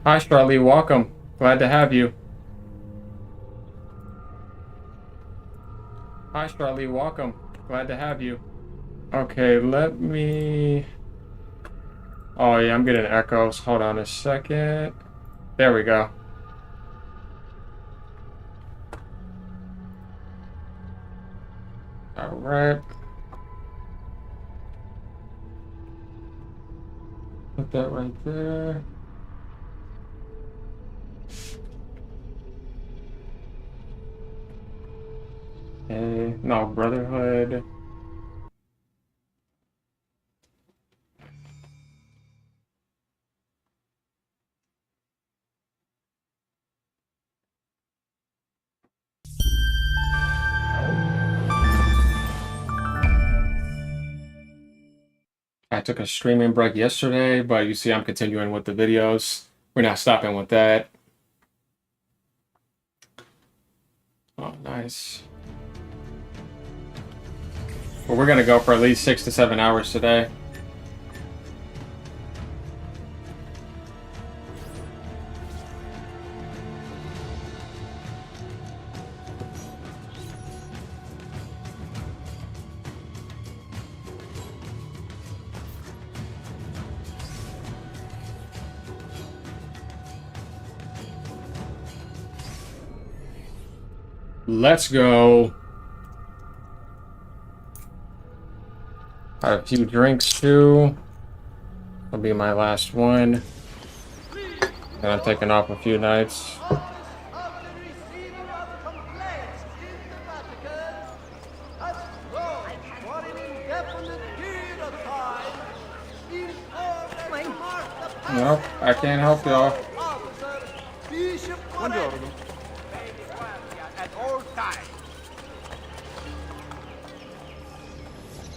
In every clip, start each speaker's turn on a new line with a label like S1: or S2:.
S1: Hi, Charlie. Welcome. Glad to have you. Hi, Charlie. Welcome. Glad to have you. Okay, let me... Oh, yeah, I'm getting echoes. Hold on a second. There we go. All right. Put that right there. Okay, no, Brotherhood. I took a streaming break yesterday, but you see I'm continuing with the videos. We're not stopping with that. Oh, nice. Well, we're gonna go for at least 6 to 7 hours today. Let's go. I have a few drinks too. That'll be my last one. And I'm taking off a few nights. Nope, I can't help y'all.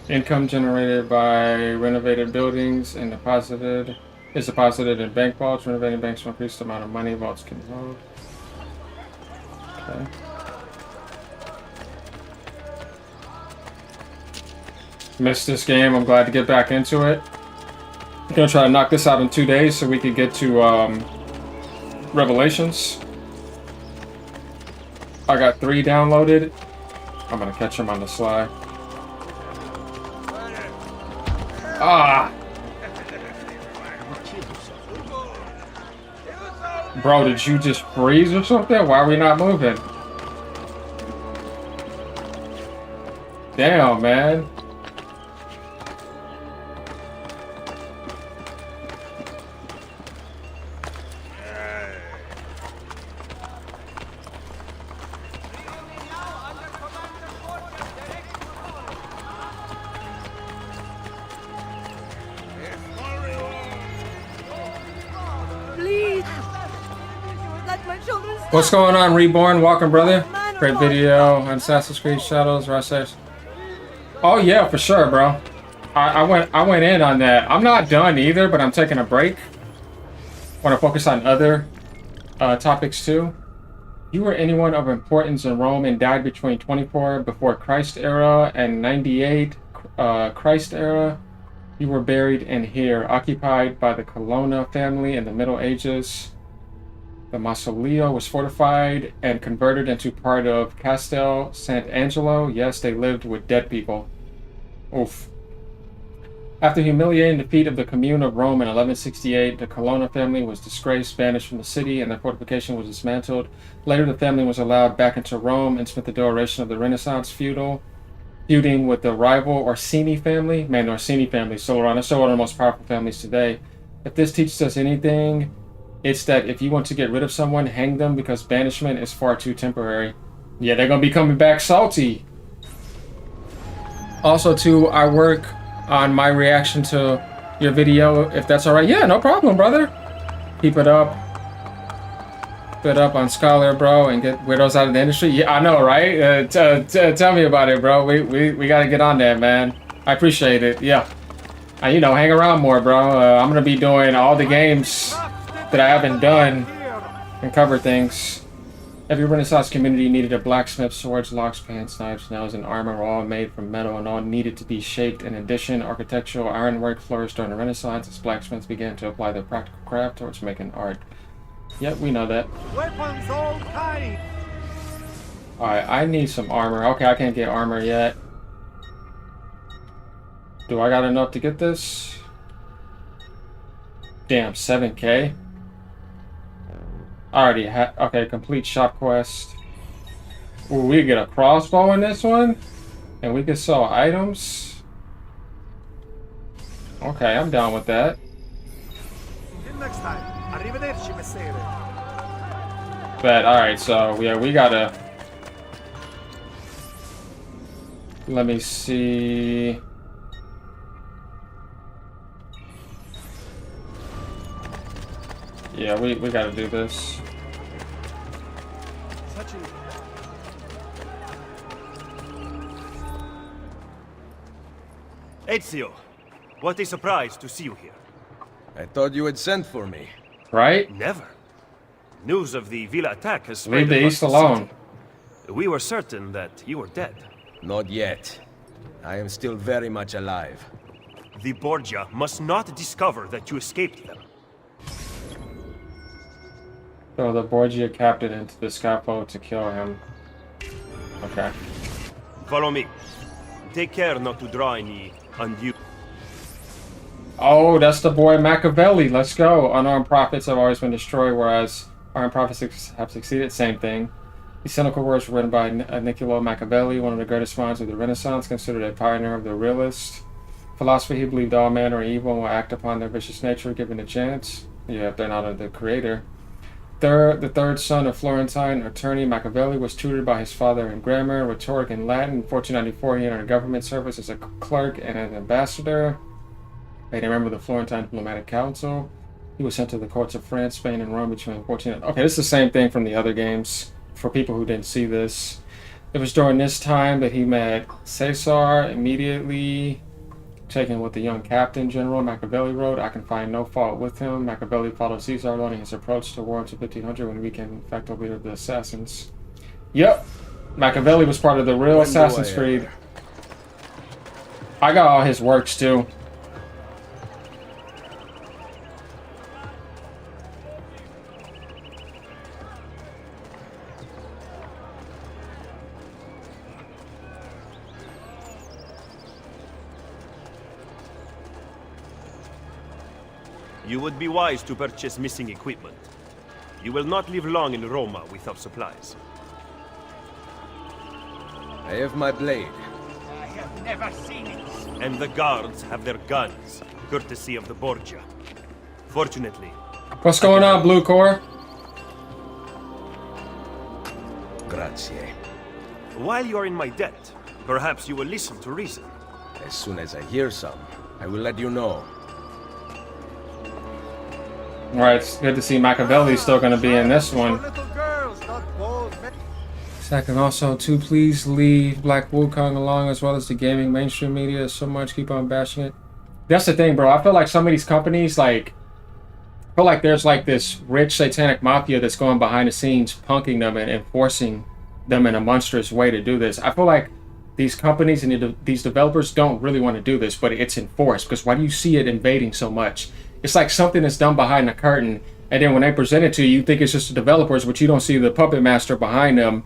S1: Income generated by renovated buildings and is deposited in bank vaults. Renovating banks will increase the amount of money vaults can hold. Okay. Missed this game. I'm glad to get back into it. I'm gonna try to knock this out in 2 days so we can get to Revelations. I got 3 downloaded. I'm gonna catch them on the sly. Ah! Bro, did you just freeze or something? Why are we not moving? Damn, man. What's going on, Reborn? Welcome, brother. Great video on Assassin's Creed Shadows. Rush. Oh, yeah, for sure, bro. I went in on that. I'm not done either, but I'm taking a break. Want to focus on other topics too. You were anyone of importance in Rome and died between 24 before Christ era and 98 Christ era. You were buried in here, occupied by the Colonna family in the Middle Ages. The mausoleo was fortified and converted into part of Castel Sant'Angelo. Yes, they lived with dead people. Oof. After humiliating defeat of the Commune of Rome in 1168, the Colonna family was disgraced, banished from the city, and their fortification was dismantled. Later, the family was allowed back into Rome and spent the duration of the Renaissance feuding with the rival Orsini family. Man, the Orsini family is still around. They're still one of the most powerful families today. If this teaches us anything, it's that if you want to get rid of someone, hang them, because banishment is far too temporary. Yeah, they're going to be coming back salty. Also, too, I work on my reaction to your video, if that's all right. Yeah, no problem, brother. Keep it up. Keep it up on Scholar, bro, and get widows out of the industry. Yeah, I know, right? Tell me about it, bro. We got to get on that, man. I appreciate it. Yeah. You know, hang around more, bro. I'm going to be doing all the games that I haven't done and cover things. Every Renaissance community needed a blacksmith. Swords, locks, pans, knives, nails, and armor were all made from metal and all needed to be shaped. In addition, architectural ironwork flourished during the Renaissance as blacksmiths began to apply their practical craft towards making art. Yep, we know that.
S2: Weapons all kinds.
S1: Alright, I need some armor. Okay, I can't get armor yet. Do I got enough to get this? Damn, 7K? I already had. Okay, complete shop quest. Ooh, we get a crossbow in this one, and we can sell items. Okay, I'm down with that.
S2: Till next time. Arrivederci, messere.
S1: Bet. All right, so yeah, we gotta. Let me see. Yeah, we gotta do this.
S2: Ezio, what a surprise to see you here.
S3: I thought you had sent for me.
S1: Right?
S2: Never. News of the Villa attack has spread
S1: Leave the
S2: across
S1: East alone.
S2: city. We were certain that you were dead.
S3: Not yet. I am still very much alive.
S2: The Borgia must not discover that you escaped them.
S1: So the Borgia captain into the scaffold to kill him. Okay.
S2: Follow me. Take care not to draw any undue.
S1: Oh, that's the boy Machiavelli. Let's go. Unarmed prophets have always been destroyed, whereas armed prophets have succeeded. Same thing. These cynical words were written by Niccolo Machiavelli, one of the greatest minds of the Renaissance, considered a pioneer of the realist philosophy. He believed all men are evil and will act upon their vicious nature given a chance. Yeah, if they're not the creator. The third son of Florentine attorney Machiavelli was tutored by his father in grammar, rhetoric, and Latin. In 1494, he entered government service as a clerk and an ambassador. Made a member of the Florentine Diplomatic Council. He was sent to the courts of France, Spain, and Rome between 14... Okay, this is the same thing from the other games, for people who didn't see this. It was during this time that he met Caesar, immediately taken with the young captain general. Machiavelli wrote, I can find no fault with him. Machiavelli followed Caesar, learning his approach to war until 1500 when he became de facto leader of the assassins. Yep, Machiavelli was part of the real Assassin's Creed. I got all his works too.
S2: You would be wise to purchase missing equipment. You will not live long in Roma without supplies.
S3: I have my blade.
S2: I have never seen it. And the guards have their guns, courtesy of the Borgia. Fortunately.
S1: What's going on, Blue Core?
S3: Grazie.
S2: While you are in my debt, perhaps you will listen to reason.
S3: As soon as I hear some, I will let you know.
S1: Alright, it's good to see Machiavelli's still going to be in this one. Second, also, to please leave Black Wukong along as well as the gaming mainstream media so much. Keep on bashing it. That's the thing, bro. I feel like some of these companies, like, I feel like there's like this rich satanic mafia that's going behind the scenes, punking them and enforcing them in a monstrous way to do this. I feel like these companies and these developers don't really want to do this, but it's enforced. Because why do you see it invading so much? It's like something that's done behind the curtain, and then when they present it to you, you think it's just the developers, but you don't see the puppet master behind them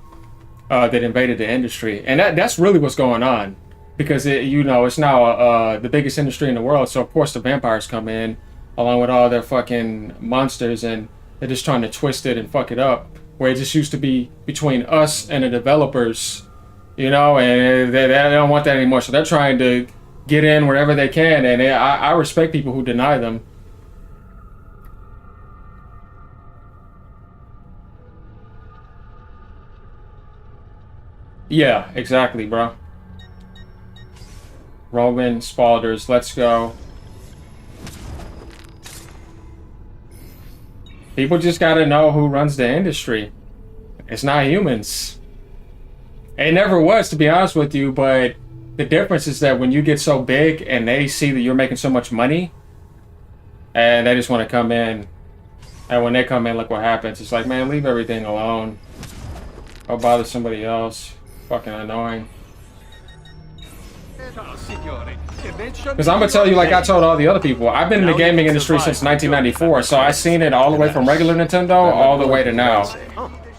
S1: that invaded the industry. And that's really what's going on, because it's now the biggest industry in the world. So of course the vampires come in along with all their fucking monsters, and they're just trying to twist it and fuck it up. Where it just used to be between us and the developers, and they don't want that anymore. So they're trying to get in wherever they can, and I respect people who deny them. Yeah, exactly, bro. Roman Spalders, let's go. People just gotta know who runs the industry. It's not humans. It never was, to be honest with you, but the difference is that when you get so big and they see that you're making so much money, and they just want to come in, and when they come in, look what happens. It's like, man, leave everything alone. Go bother somebody else. Fucking annoying. Because I'm gonna tell you, like I told all the other people, I've been in the gaming industry since 1994, so I've seen it all the way from regular Nintendo all the way to now.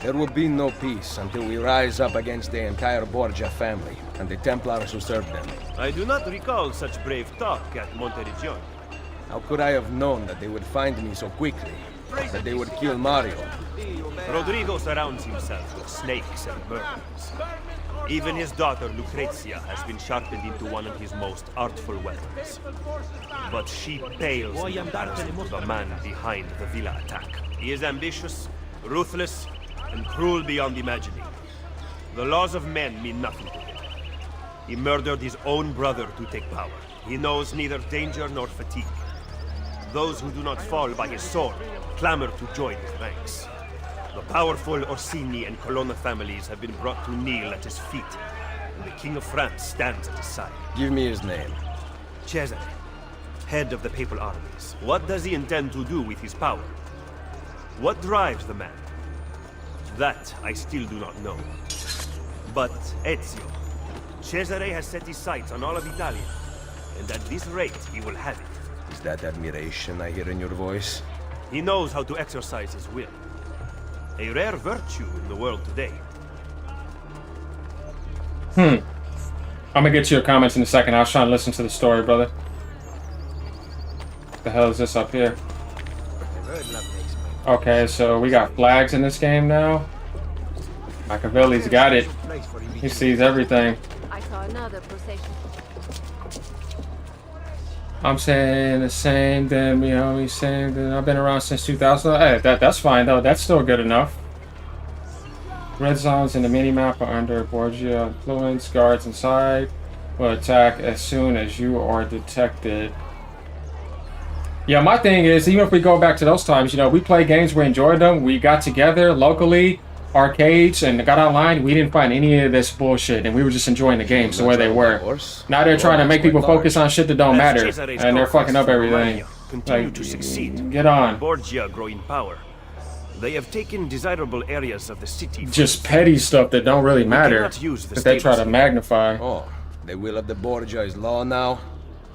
S3: There will be no peace until we rise up against the entire Borgia family and the Templars who serve them.
S2: I do not recall such brave talk at Monteriggioni.
S3: How could I have known that they would find me so quickly? That they would kill Mario?
S2: Rodrigo surrounds himself with snakes and birds. Even his daughter Lucrezia has been sharpened into one of his most artful weapons. But she pales in comparison to the man behind the villa attack. He is ambitious, ruthless, and cruel beyond imagining. The laws of men mean nothing to him. He murdered his own brother to take power. He knows neither danger nor fatigue. Those who do not fall by his sword clamor to join his ranks. The powerful Orsini and Colonna families have been brought to kneel at his feet, and the King of France stands at his side.
S3: Give me his name.
S2: Cesare, head of the papal armies. What does he intend to do with his power? What drives the man? That I still do not know. But Ezio, Cesare has set his sights on all of Italia, and at this rate he will have it.
S3: Is that admiration I hear in your voice?
S2: He knows how to exercise his will. A rare virtue in the world today.
S1: I'm gonna get to your comments in a second. I was trying to listen to the story, brother. What the hell is this up here? Okay, so we got flags in this game now. Machiavelli's got it. He sees everything.
S4: I saw another procession.
S1: I'm saying the same thing, he's saying that I've been around since 2000. Hey, that's fine though. That's still good enough. Red zones in the minimap are under Borgia influence. Guards inside will attack as soon as you are detected. Yeah, my thing is, even if we go back to those times, we played games, we enjoyed them, we got together locally, arcades, and got online, we didn't find any of this bullshit, and we were just enjoying the games the way they were. Now they're trying to make people focus on shit that don't matter, and they're fucking up everything.
S2: Continue to succeed.
S1: Get on.
S2: Borgia grow in power. They have taken desirable areas of the city.
S1: Just petty stuff that don't really matter, that they try to magnify.
S3: Oh, the will of the Borgia is law now?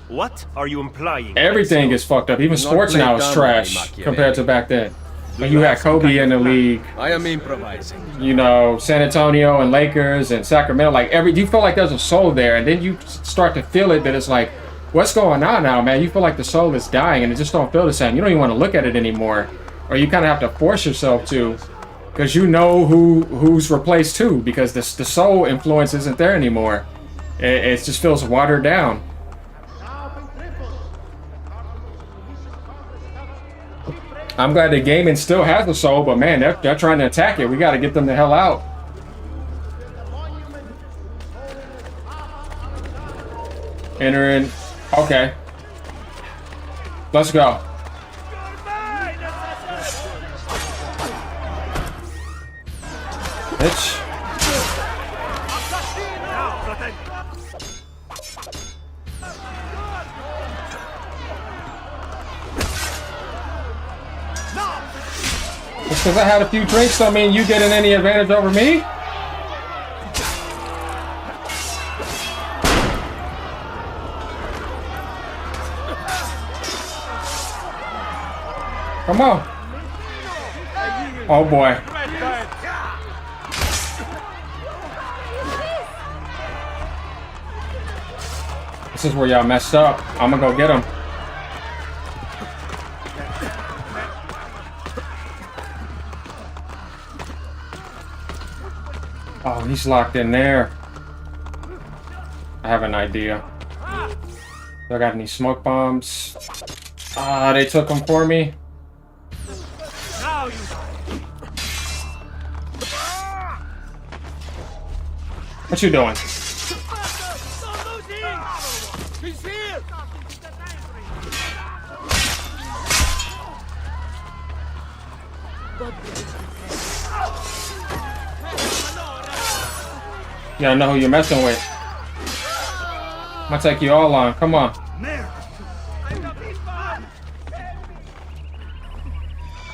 S2: What are you implying?
S1: Everything is fucked up. Even sports now is trash compared to back then. When you had Kobe in the league,
S3: I am improvising.
S1: San Antonio and Lakers and Sacramento, you feel like there's a soul there, and then you start to feel it that it's like, what's going on now, man? You feel like the soul is dying, and it just don't feel the same. You don't even want to look at it anymore, or you kind of have to force yourself to, because you know who's replaced too, because the soul influence isn't there anymore. It just feels watered down. I'm glad the gaming still has the soul, but man, they're trying to attack it. We got to get them the hell out. Entering. Okay. Let's go. Bitch. because I had a few drinks don't mean you getting any advantage over me. Come on. Oh boy. This is where y'all messed up. I'm gonna go get him. Oh, he's locked in there. I have an idea. Do I got any smoke bombs? Ah, they took them for me. What you doing? Yeah, I know who you're messing with. I'm gonna take you all on. Come on.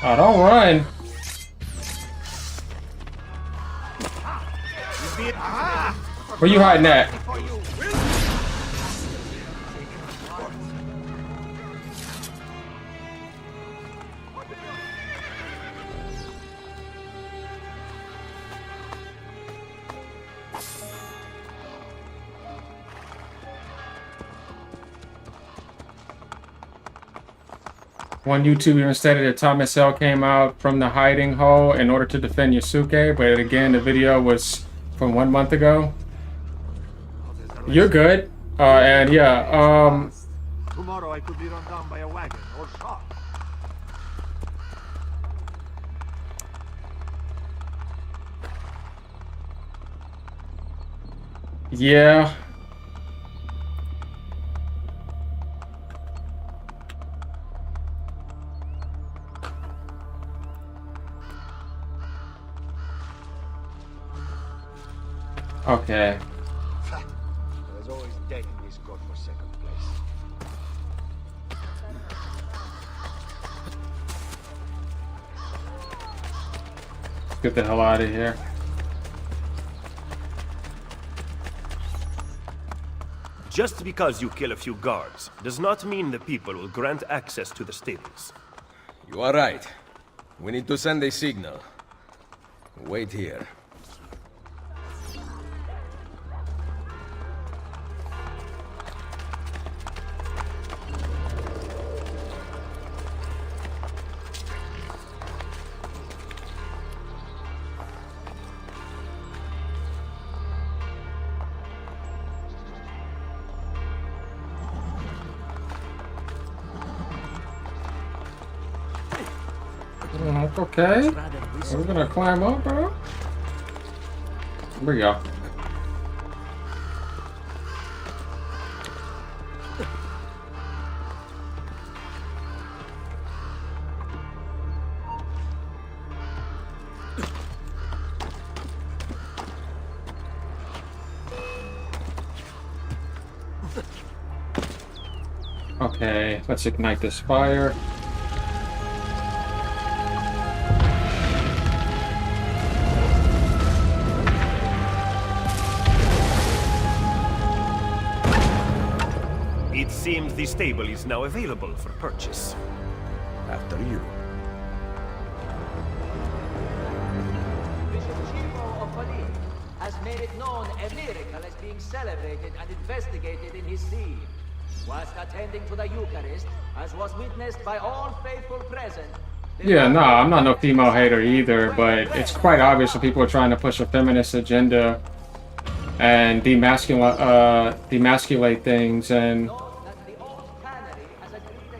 S1: Oh, don't run. Where you hiding at? One YouTuber stated that Thomas L came out from the hiding hole in order to defend Yasuke, but again, the video was from 1 month ago. You're good. And yeah,
S5: Tomorrow I could be run down by a wagon or shot.
S1: yeah. Okay.
S5: There's always death in this godforsaken place.
S1: Get the hell out of here.
S2: Just because you kill a few guards does not mean the people will grant access to the stables.
S3: You are right. We need to send a signal. Wait here.
S1: Okay. We're gonna climb up, bro. Here we go. Okay, let's ignite this fire.
S2: It seems the stable is now available for purchase.
S3: After you.
S6: Bishop Chivo of Bali has made it known a miracle is being celebrated and investigated in his see. Whilst attending to the Eucharist, as was witnessed by all faithful present.
S1: Yeah, no, I'm not no female hater either, but it's quite obvious that people are trying to push a feminist agenda and demasculate things, and
S6: That the old cannery has agreed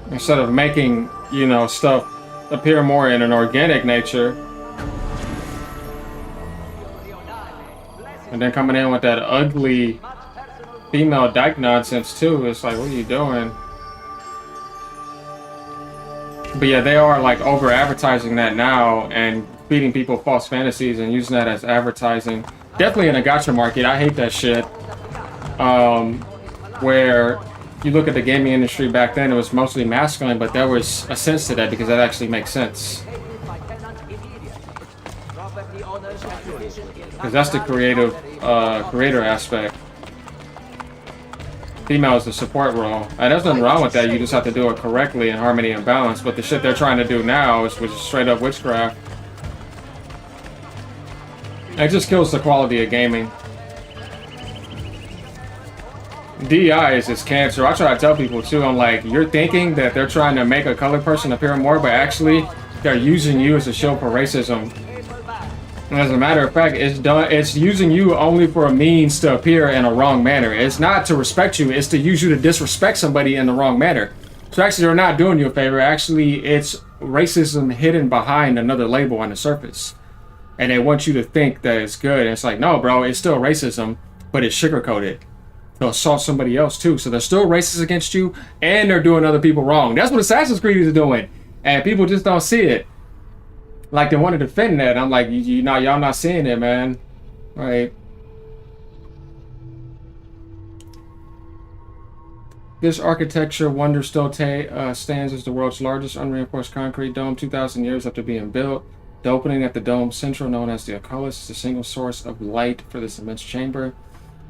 S6: a
S1: instead of making, you know, stuff appear more in an organic nature, and then coming in with that ugly female dyke nonsense too. It's like, what are you doing? But yeah, they are like over advertising that now and feeding people false fantasies and using that as advertising. Definitely in a gacha market. I hate that shit. Where you look at the gaming industry back then, it was mostly masculine, but there was a sense to that because that actually makes sense. Because that's the creative creator aspect. Female is the support role. And there's nothing wrong with that. You just have to do it correctly in harmony and balance. But the shit they're trying to do now is which is straight up witchcraft. It just kills the quality of gaming. DEI is its cancer. I try to tell people too, I'm like, you're thinking that they're trying to make a colored person appear more, but actually they're using you as a shield for racism. And as a matter of fact, it's using you only for a means to appear in a wrong manner. It's not to respect you, it's to use you to disrespect somebody in the wrong manner. So actually they're not doing you a favor. Actually, it's racism hidden behind another label on the surface. And they want you to think that it's good. And it's like, no, bro, it's still racism, but it's sugar-coated. They'll assault somebody else too. So they're still racist against you, and they're doing other people wrong. That's what Assassin's Creed is doing. And people just don't see it. Like, they want to defend that. I'm like, you know, y'all not seeing it, man. Right. This architecture wonder still stands as the world's largest unreinforced concrete dome, 2,000 years after being built. The opening at the dome's central, known as the oculus, is a single source of light for this immense chamber.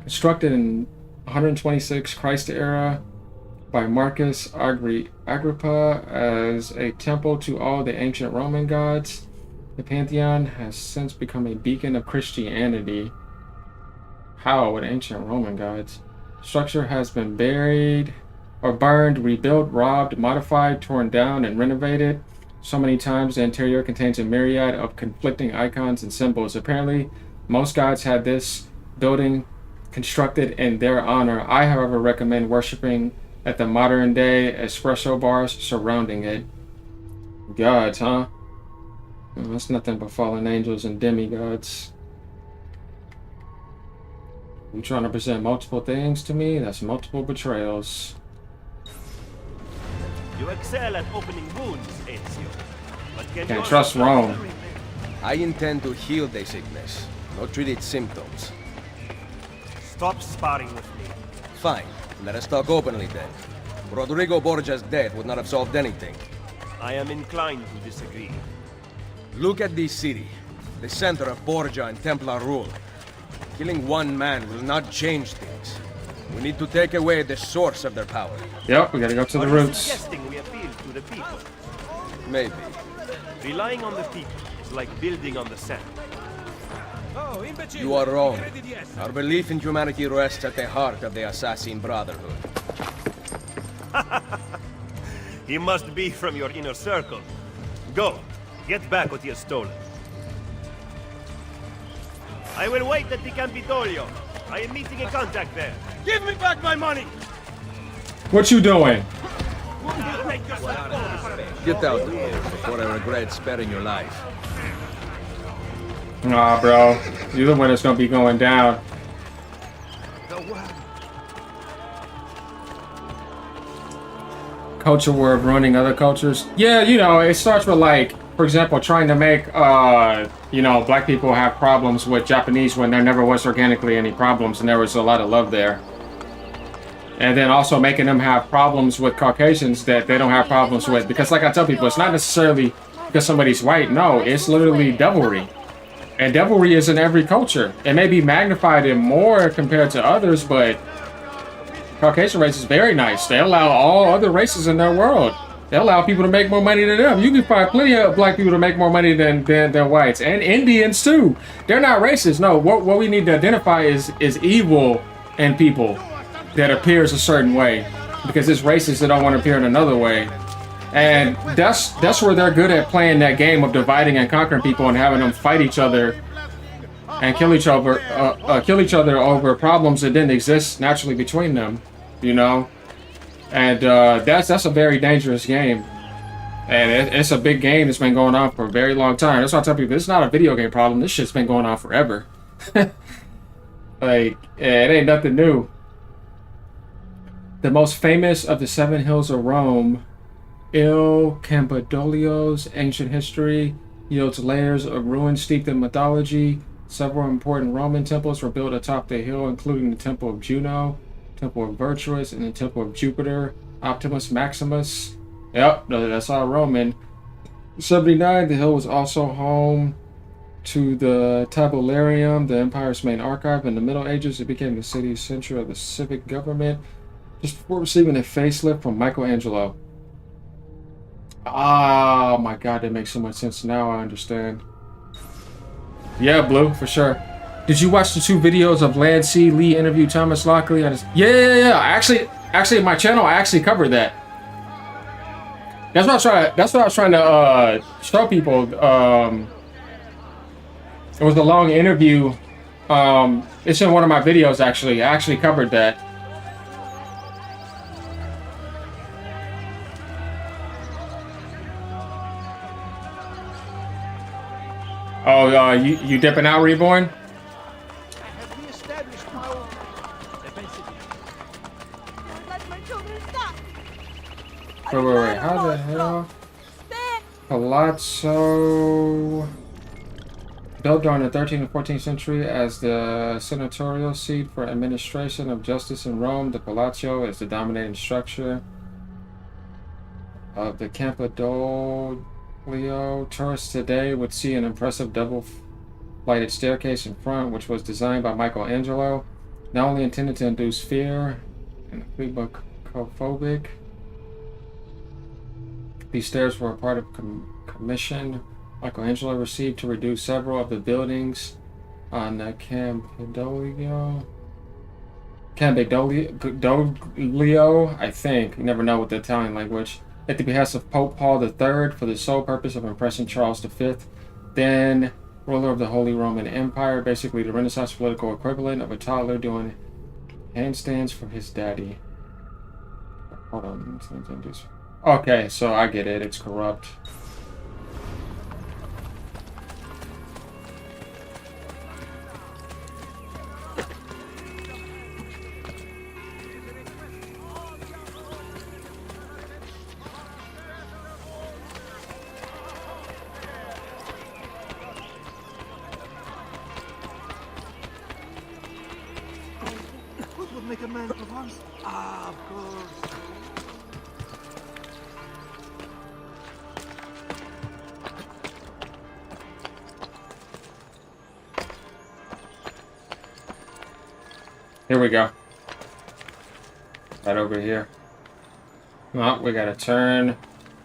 S1: Constructed in 126 Christ era by Marcus Agrippa as a temple to all the ancient Roman gods, the Pantheon has since become a beacon of Christianity. How with ancient Roman gods? Structure has been buried or burned, rebuilt, robbed, modified, torn down, and renovated so many times. The interior contains a myriad of conflicting icons and symbols. Apparently, most gods had this building constructed in their honor. I, however, recommend worshiping at the modern day espresso bars surrounding it. Gods, huh? Well, that's nothing but fallen angels and demigods. You trying to present multiple things to me? That's multiple betrayals.
S2: You excel at opening wounds, Ezio. But
S1: Can't trust Rome.
S3: I intend to heal the sickness, not treat its symptoms.
S2: Stop sparring with me.
S3: Fine. Let us talk openly then. Rodrigo Borgia's death would not have solved anything.
S2: I am inclined to disagree.
S3: Look at this city, the center of Borgia and Templar rule. Killing one man will not change things. We need to take away the source of their power.
S1: Yep, we gotta go to the
S2: Are you
S1: roots.
S2: suggesting we appeal to the people?
S3: Maybe.
S2: Relying on the people is like building on the sand.
S3: You are wrong. Our belief in humanity rests at the heart of the Assassin Brotherhood.
S2: He must be from your inner circle. Go, get back what he has stolen. I will wait at the Campidoglio. I am meeting a contact there. Give me back my money!
S1: What you doing?
S3: Get out of here before I regret sparing your life.
S1: Nah, bro. You're the one that's gonna be going down. Culture war of ruining other cultures. Yeah, you know, it starts with, like, for example, trying to make, you know, black people have problems with Japanese when there never was organically any problems, and there was a lot of love there. And then also making them have problems with Caucasians that they don't have problems with. Because like I tell people, it's not necessarily because somebody's white. No, it's literally devilry. And devilry is in every culture. It may be magnified in more compared to others, but Caucasian race is very nice. They allow all other races in their world. They allow people to make more money than them. You can find plenty of black people to make more money than whites. And Indians too. They're not racist. No, what we need to identify is evil in people that appears a certain way. Because it's racist that don't want to appear in another way. And that's where they're good at playing that game of dividing and conquering people and having them fight each other and kill each other over problems that didn't exist naturally between them, you know. And that's a very dangerous game, and it's a big game that's been going on for a very long time. That's why I tell people it's not a video game problem. This shit's been going on forever. Like, it ain't nothing new. The most famous of the 7 hills of Rome, Il Campidoglio's ancient history yields layers of ruins steeped in mythology. Several important Roman temples were built atop the hill, including the Temple of Juno, Temple of Virtuous, and the Temple of Jupiter, Optimus Maximus. Yep, that's all Roman. 79, the hill was also home to the Tabularium, the Empire's main archive. In the Middle Ages, it became the city's center of the civic government, just before receiving a facelift from Michelangelo. Oh my god, that makes so much sense. Now I understand. Yeah, Blue, for sure. Did you watch the 2 videos of Lance C. Lee interview Thomas Lockley? Yeah. Actually, my channel, I actually covered that. That's what I was trying to show people. It was a long interview. It's in one of my videos, actually. I actually covered that. Oh, you dipping out, Reborn?
S5: I have re-established my own defensive.
S4: Let my children stop.
S1: Wait. How the hell? Palazzo. Built during the 13th and 14th century as the senatorial seat for administration of justice in Rome, the Palazzo is the dominating structure of the Campidoglio. Tourists today would see an impressive double-flighted staircase in front, which was designed by Michelangelo, not only intended to induce fear and claustrophobic. These stairs were a part of commission Michelangelo received to reduce several of the buildings on the Campidoglio, I think. You never know with the Italian language. At the behest of Pope Paul III for the sole purpose of impressing Charles V, then ruler of the Holy Roman Empire, basically the Renaissance political equivalent of a toddler doing handstands for his daddy. Hold on. Okay, so I get it. It's corrupt.
S5: What would make a man of honest? Ah, of course.
S1: Here we go. Right over here. Well, we gotta turn.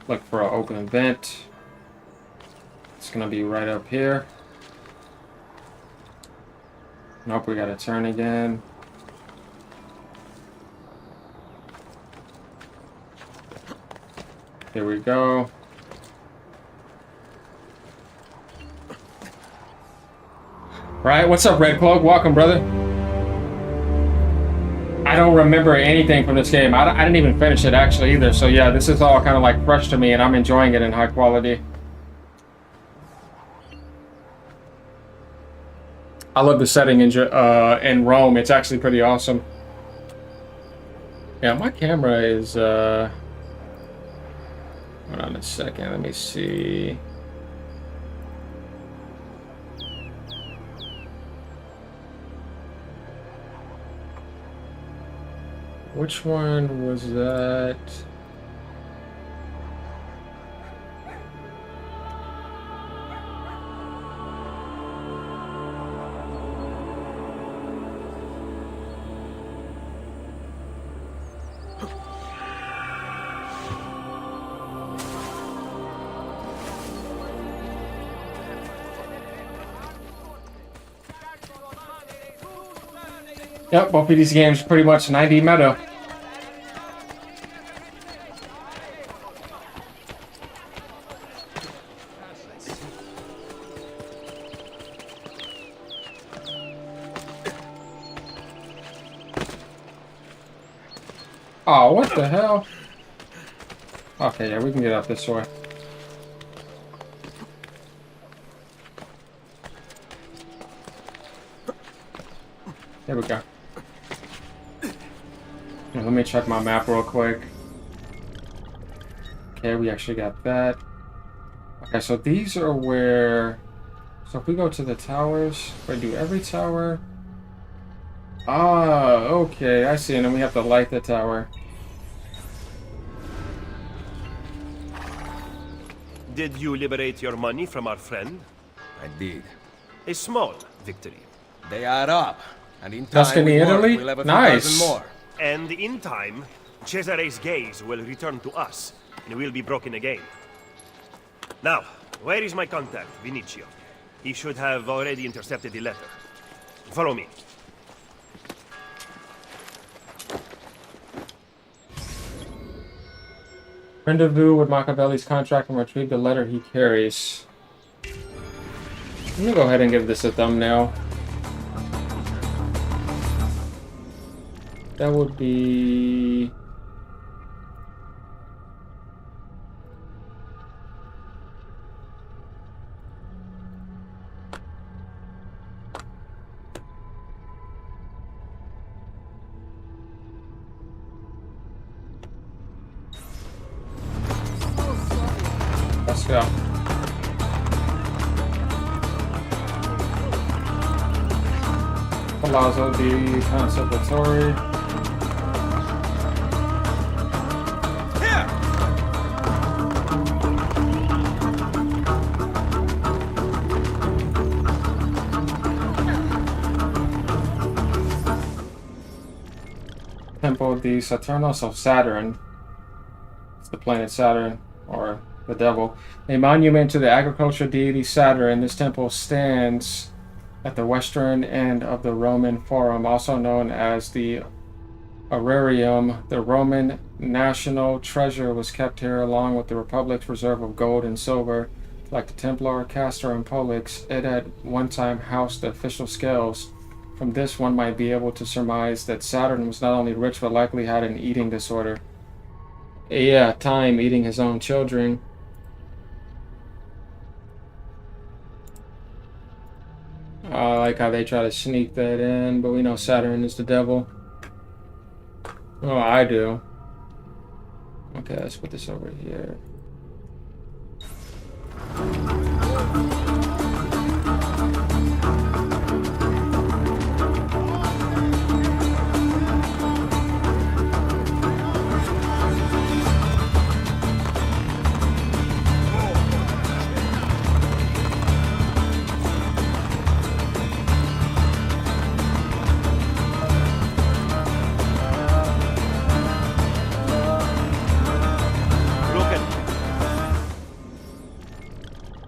S1: Look for an open vent. It's gonna be right up here. Nope, we gotta turn again. Here we go. Right, what's up, Red Cloak? Welcome, brother. I don't remember anything from this game. I didn't even finish it, actually, either. So, yeah, this is all kind of, like, fresh to me, and I'm enjoying it in high quality. I love the setting in Rome. It's actually pretty awesome. Yeah, my camera is... Hold on a second. Let me see. Which one was that? Yep, both of these games pretty much 90 meta. Oh, what the hell? Okay, yeah, we can get up this way. There we go. Now, let me check my map real quick. Okay, we actually got that. Okay, so these are where... So if we go to the towers, if I do every tower... Ah, okay, I see. And then we have to light the tower.
S2: Did you liberate your money from our friend?
S3: I did.
S2: A small victory.
S3: They add up, and in time
S1: Tuscany,
S3: with work,
S1: Italy?
S3: we'll have a few
S1: Nice.
S3: dozen more.
S2: And in time, Cesare's gaze will return to us, and we'll be broken again. Now, where is my contact, Vinicio? He should have already intercepted the letter. Follow me.
S1: Rendezvous with Machiavelli's contract and retrieve the letter he carries. I'm gonna go ahead and give this a thumbnail. That would be... Let's go. Palazzo di Conservatory. Temple di Saturnos of Saturn. It's the planet Saturn, or the devil. A monument to the agricultural deity Saturn. This temple stands at the western end of the Roman Forum, also known as the Aurarium. The Roman national treasure was kept here along with the Republic's reserve of gold and silver. Like the Templar, Castor, and Pollux, it had one time housed the official scales. From this, one might be able to surmise that Saturn was not only rich but likely had an eating disorder. Yeah, time eating his own children. I like how they try to sneak that in, but we know Saturn is the devil. Oh, I do. Okay, let's put this over here.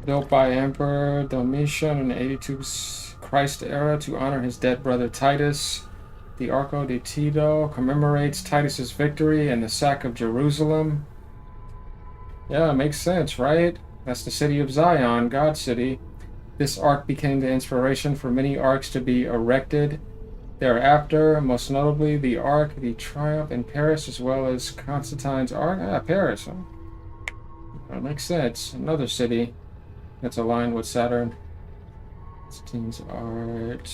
S1: Built by Emperor Domitian in the 82 Christ era to honor his dead brother Titus. The Arco de Tito commemorates Titus's victory and the sack of Jerusalem. Yeah, it makes sense, right? That's the city of Zion, God's city. This ark became the inspiration for many arks to be erected thereafter, most notably the Arc de Triomphe in Paris, as well as Constantine's Ark. Ah, Paris. Huh? That makes sense. Another city that's aligned with Saturn. Constantine's art.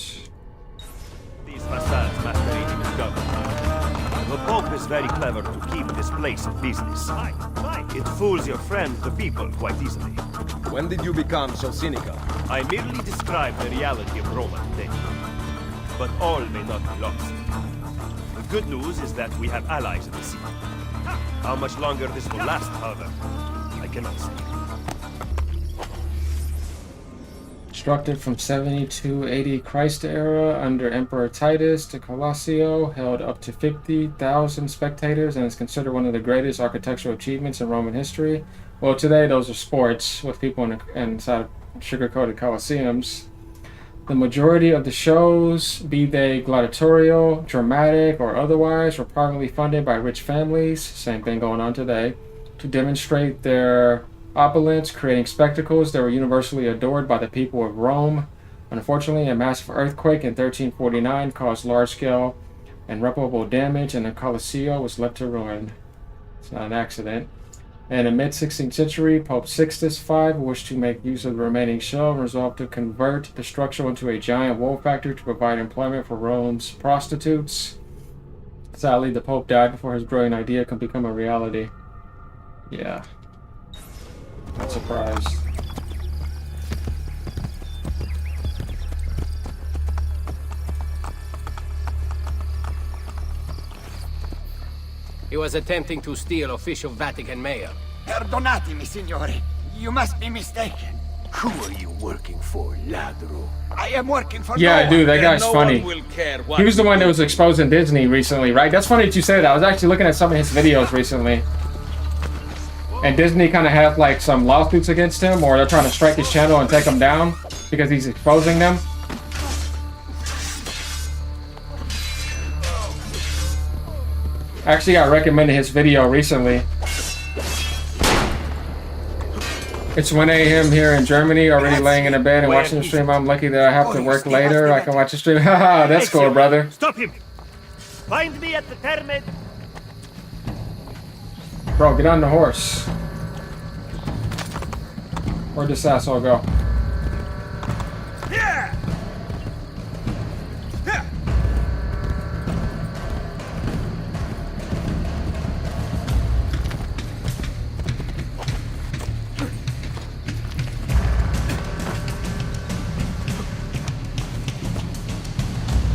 S2: These facades masquerading as government. The Pope is very clever to keep this place in business. It fools your friend, the people, quite easily.
S3: When did you become so cynical?
S2: I merely describe the reality of Roma today. But all may not be lost. The good news is that we have allies in the city. How much longer this will last, however, I cannot say.
S1: Constructed from 70 to 80 Christ era under Emperor Titus, the Colosseum held up to 50,000 spectators and is considered one of the greatest architectural achievements in Roman history. Well, today those are sports with people inside sugar-coated Colosseums. The majority of the shows, be they gladiatorial, dramatic, or otherwise, were privately funded by rich families, same thing going on today, to demonstrate their opulence, creating spectacles that were universally adored by the people of Rome. Unfortunately, a massive earthquake in 1349 caused large-scale and irreparable damage, and the Colosseum was left to ruin. It's not an accident. In the mid-16th century, Pope Sixtus V wished to make use of the remaining shell and resolved to convert the structure into a giant wool factory to provide employment for Rome's prostitutes. Sadly, the Pope died before his brilliant idea could become a reality. Yeah. Not surprised.
S7: He was attempting to steal official Vatican mail.
S5: Perdonatemi, signore. You must be mistaken. Who are you working for, ladro? I am working for
S1: Yeah,
S5: no
S1: dude, that
S5: one.
S1: guy's
S3: No
S1: funny.
S3: one will care what
S1: He was the
S3: you
S1: one that
S3: do.
S1: was exposing Disney recently, right? That's funny that you say that. I was actually looking at some of his videos recently. And Disney kind of has like some lawsuits against him, or they're trying to strike his channel and take him down because he's exposing them. I actually got recommended his video recently. It's 1 a.m. here in Germany, already laying in a bed and watching the stream. I'm lucky that I have to work later. I can watch the stream. Haha, that's cool, brother.
S2: Stop him! Find me at the Termed.
S1: Bro, get on the horse. Where'd this asshole go?
S2: Yeah!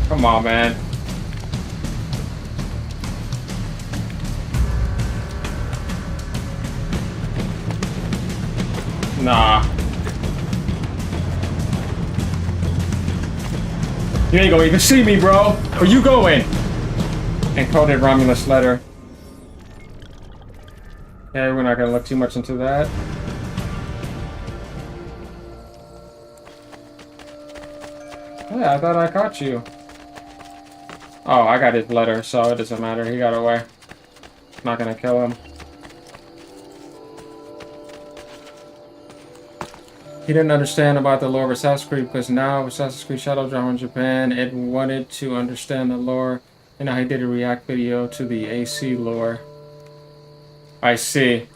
S1: Come on, man. Nah. You ain't gonna even see me, bro. Where you going? Encoded Romulus letter. Okay, we're not gonna look too much into that. Yeah, I thought I caught you. Oh, I got his letter, so it doesn't matter. He got away. Not gonna kill him. He didn't understand about the lore of Assassin's Creed because now Assassin's Creed Shadow drama in Japan, it wanted to understand the lore, and now he did a react video to the AC lore. I see.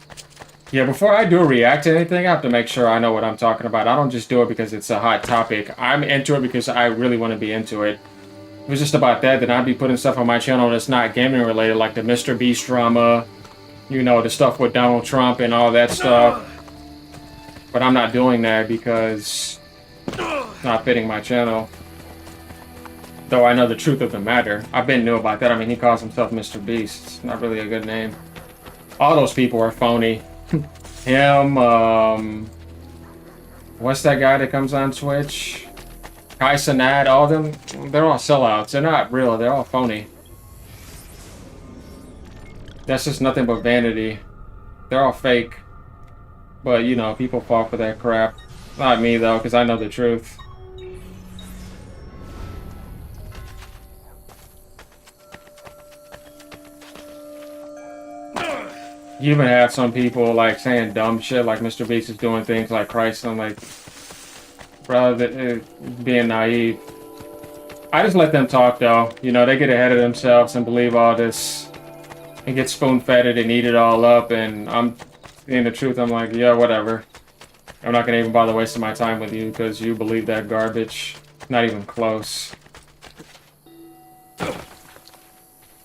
S1: Yeah, before I do a react to anything, I have to make sure I know what I'm talking about. I don't just do it because it's a hot topic. I'm into it because I really want to be into it. If it was just about that, then I'd be putting stuff on my channel that's not gaming related, like the Mr. Beast drama, you know, the stuff with Donald Trump and all that stuff. But I'm not doing that because it's not fitting my channel. Though I know the truth of the matter. I've been new about that. I mean, he calls himself Mr. Beast. It's not really a good name. All those people are phony. Him, what's that guy that comes on Twitch? Kai Cenat, all of them, they're all sellouts. They're not real, they're all phony. That's just nothing but vanity. They're all fake. But, you know, people fall for that crap. Not me, though, because I know the truth. You even have some people, like, saying dumb shit, like Mr. Beast is doing things like Christ. I'm like, bro, being naive. I just let them talk, though. You know, they get ahead of themselves and believe all this and get spoon-fed it and eat it all up, and I'm seeing the truth. I'm like, yeah, whatever. I'm not gonna even bother wasting my time with you because you believe that garbage. Not even close.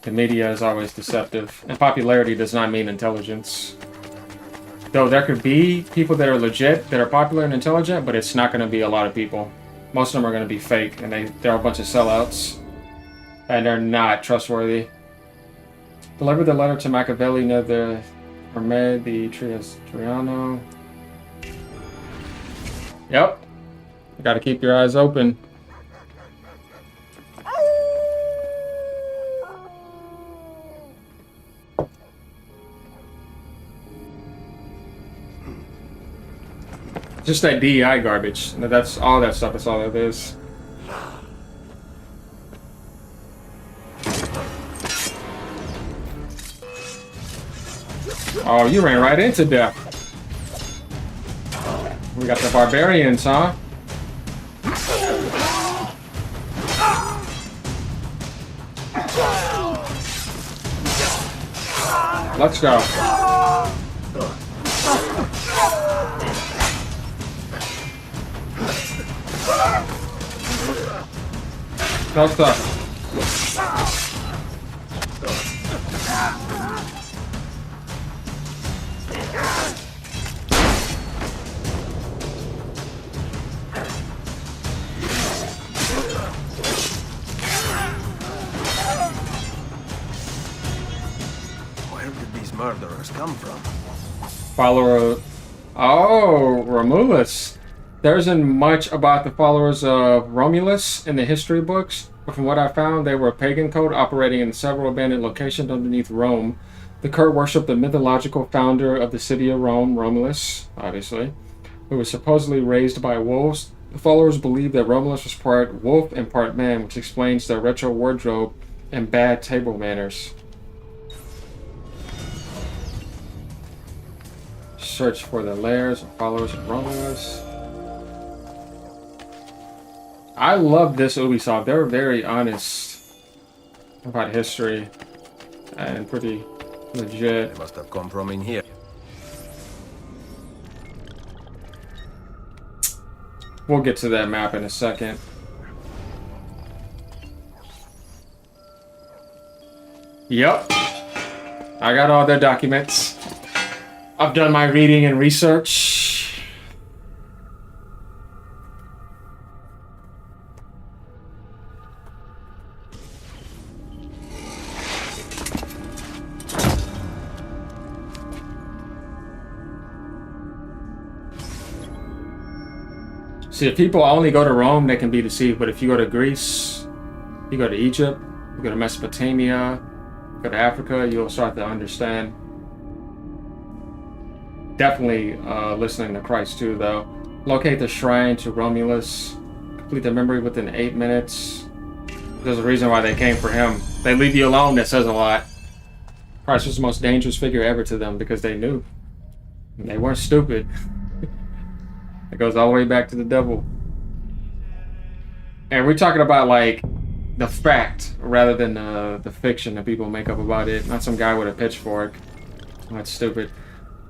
S1: The media is always deceptive, and popularity does not mean intelligence. Though there could be people that are legit, that are popular and intelligent, but it's not going to be a lot of people. Most of them are going to be fake, and they're a bunch of sellouts, and they're not trustworthy. Deliver the letter to Machiavelli near the Hermed, the Triano. Yep. You got to keep your eyes open. Just that DEI garbage. That's all that stuff. That's all it is. Oh, you ran right into death. We got the barbarians, huh? Let's go. No stuff.
S3: murderers come from?
S1: Follower. Oh, Romulus. There isn't much about the followers of Romulus in the history books, but from what I found, they were a pagan cult operating in several abandoned locations underneath Rome. The cult worshipped the mythological founder of the city of Rome, Romulus, obviously, who was supposedly raised by wolves. The followers believed that Romulus was part wolf and part man, which explains their retro wardrobe and bad table manners. Search for the lairs of followers of Romulus. I love this Ubisoft. They're very honest about history and pretty legit.
S3: They must have come from in here.
S1: We'll get to that map in a second. Yep. I got all their documents. I've done my reading and research. See, if people only go to Rome, they can be deceived. But if you go to Greece, you go to Egypt, you go to Mesopotamia, you go to Africa, you'll start to understand. Definitely listening to Christ too, though. Locate the shrine to Romulus. Complete the memory within 8 minutes. There's a reason why they came for him. They leave you alone, that says a lot. Christ was the most dangerous figure ever to them because they knew. And they weren't stupid. It goes all the way back to the devil. And we're talking about like the fact rather than the fiction that people make up about it. Not some guy with a pitchfork. That's stupid.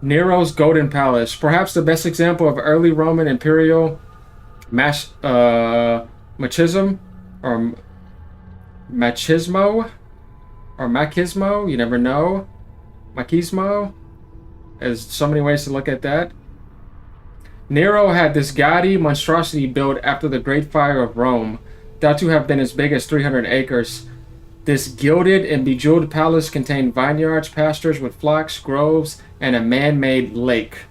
S1: Nero's Golden Palace. Perhaps the best example of early Roman imperial machismo or machismo or machismo. You never know. Machismo. There's so many ways to look at that. Nero had this gaudy monstrosity built after the Great Fire of Rome, thought to have been as big as 300 acres. This gilded and bejeweled palace contained vineyards, pastures with flocks, groves, and a man-made lake.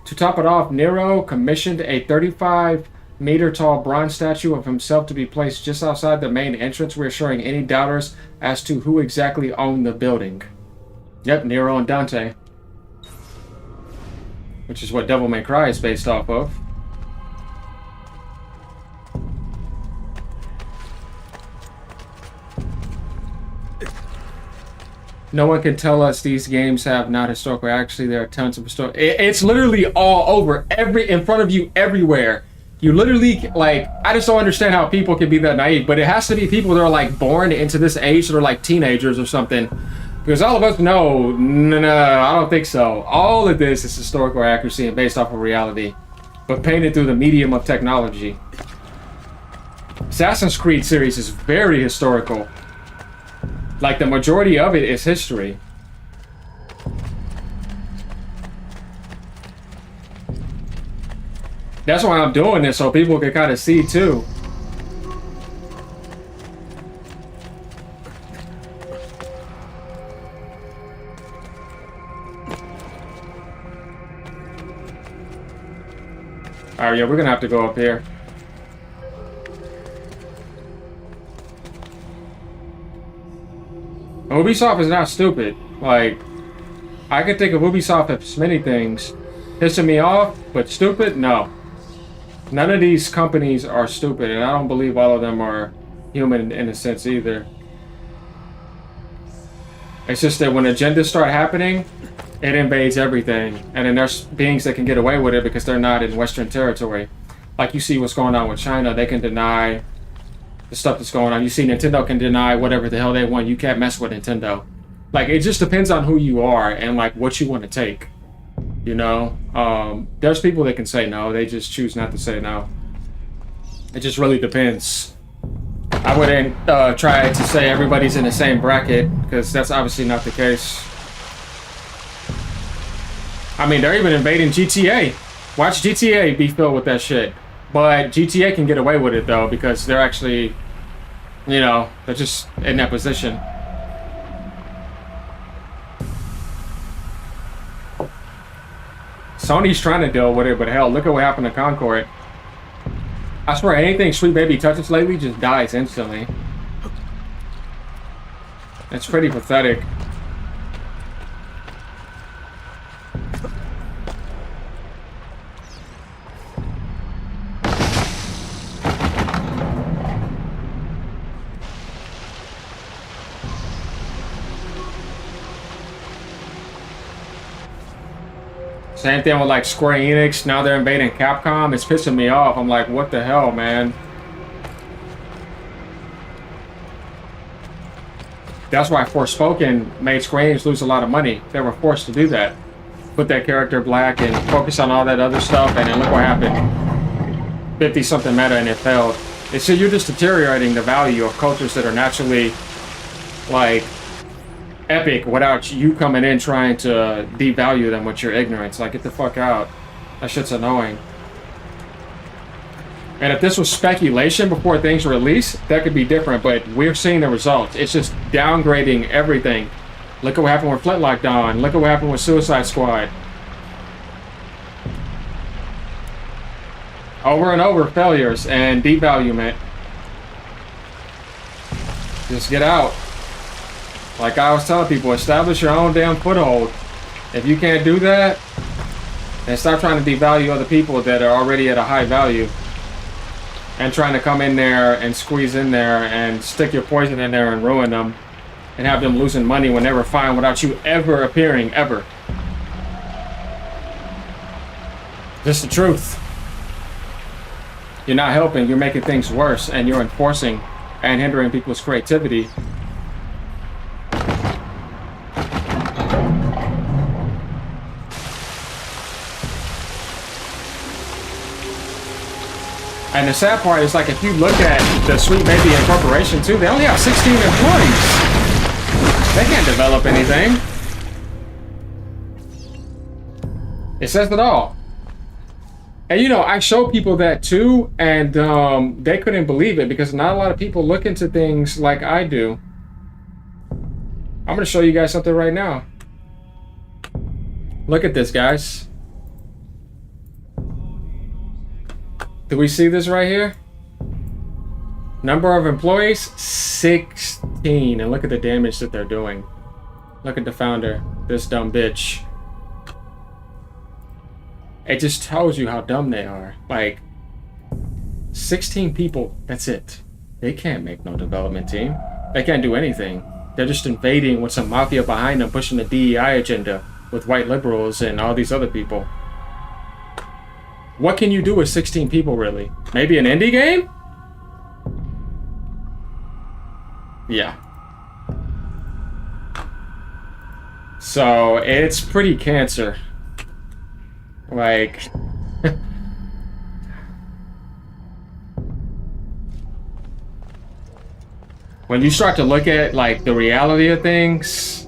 S1: To top it off, Nero commissioned a 35-meter-tall bronze statue of himself to be placed just outside the main entrance, reassuring any doubters as to who exactly owned the building. Yep, Nero and Dante. Which is what Devil May Cry is based off of. No one can tell us these games have not historical. Actually, there are tons of historical. It's literally all over, in front of you, everywhere. You literally, like, I just don't understand how people can be that naive. But it has to be people that are like born into this age, that are like teenagers or something. Because all of us know, no, I don't think so. All of this is historical accuracy and based off of reality, but painted through the medium of technology. Assassin's Creed series is very historical. Like, the majority of it is history. That's why I'm doing this, so people can kind of see too. Alright, yeah, we're gonna have to go up here. Ubisoft is not stupid. Like, I could think of Ubisoft as many things. Pissing me off, but stupid? No. None of these companies are stupid, and I don't believe all of them are human in a sense either. It's just that when agendas start happening, it invades everything. And then there's beings that can get away with it because they're not in Western territory. Like you see what's going on with China, they can deny the stuff that's going on. You see Nintendo can deny whatever the hell they want. You can't mess with Nintendo. Like, it just depends on who you are and like what you want to take. You know? There's people that can say no, they just choose not to say no. It just really depends. I wouldn't try to say everybody's in the same bracket, because that's obviously not the case. I mean, they're even invading GTA. Watch GTA be filled with that shit. But GTA can get away with it, though, because they're actually, you know, they're just in that position. Sony's trying to deal with it, but hell, look at what happened to Concord. I swear, anything Sweet Baby touches lately just dies instantly. It's pretty pathetic. Same thing with like Square Enix. Now they're invading Capcom. It's pissing me off. I'm like, what the hell, man? That's why Forspoken made Square Enix lose a lot of money. They were forced to do that. Put that character black and focus on all that other stuff, and then look what happened. 50-something meta and it failed. It's so you're just deteriorating the value of cultures that are naturally, like, epic without you coming in trying to devalue them with your ignorance. Like, get the fuck out. That shit's annoying. And if this was speculation before things release, that could be different, but we're seeing the results. It's just downgrading everything. Look at what happened with Flintlock Dawn. Look at what happened with Suicide Squad. Over and over failures and devaluement. Just get out. Like I was telling people, establish your own damn foothold. If you can't do that, then stop trying to devalue other people that are already at a high value. And trying to come in there and squeeze in there and stick your poison in there and ruin them. And have them losing money when they were fine without you ever appearing, ever. Just the truth. You're not helping, you're making things worse, and you're enforcing and hindering people's creativity. And the sad part is, like, if you look at the Sweet Baby Incorporation too, they only have 16 employees. They can't develop anything. It says it all. And you know, I show people that too, and they couldn't believe it because not a lot of people look into things like I do. I'm gonna show you guys something right now. Look at this, guys. Do we see this right here? Number of employees, 16. And look at the damage that they're doing. Look at the founder, this dumb bitch. It just tells you how dumb they are. Like, 16 people, that's it. They can't make no development team. They can't do anything. They're just invading with some mafia behind them, pushing the DEI agenda with white liberals and all these other people. What can you do with 16 people, really? Maybe an indie game? Yeah. So, it's pretty cancer. Like... when you start to look at, like, the reality of things...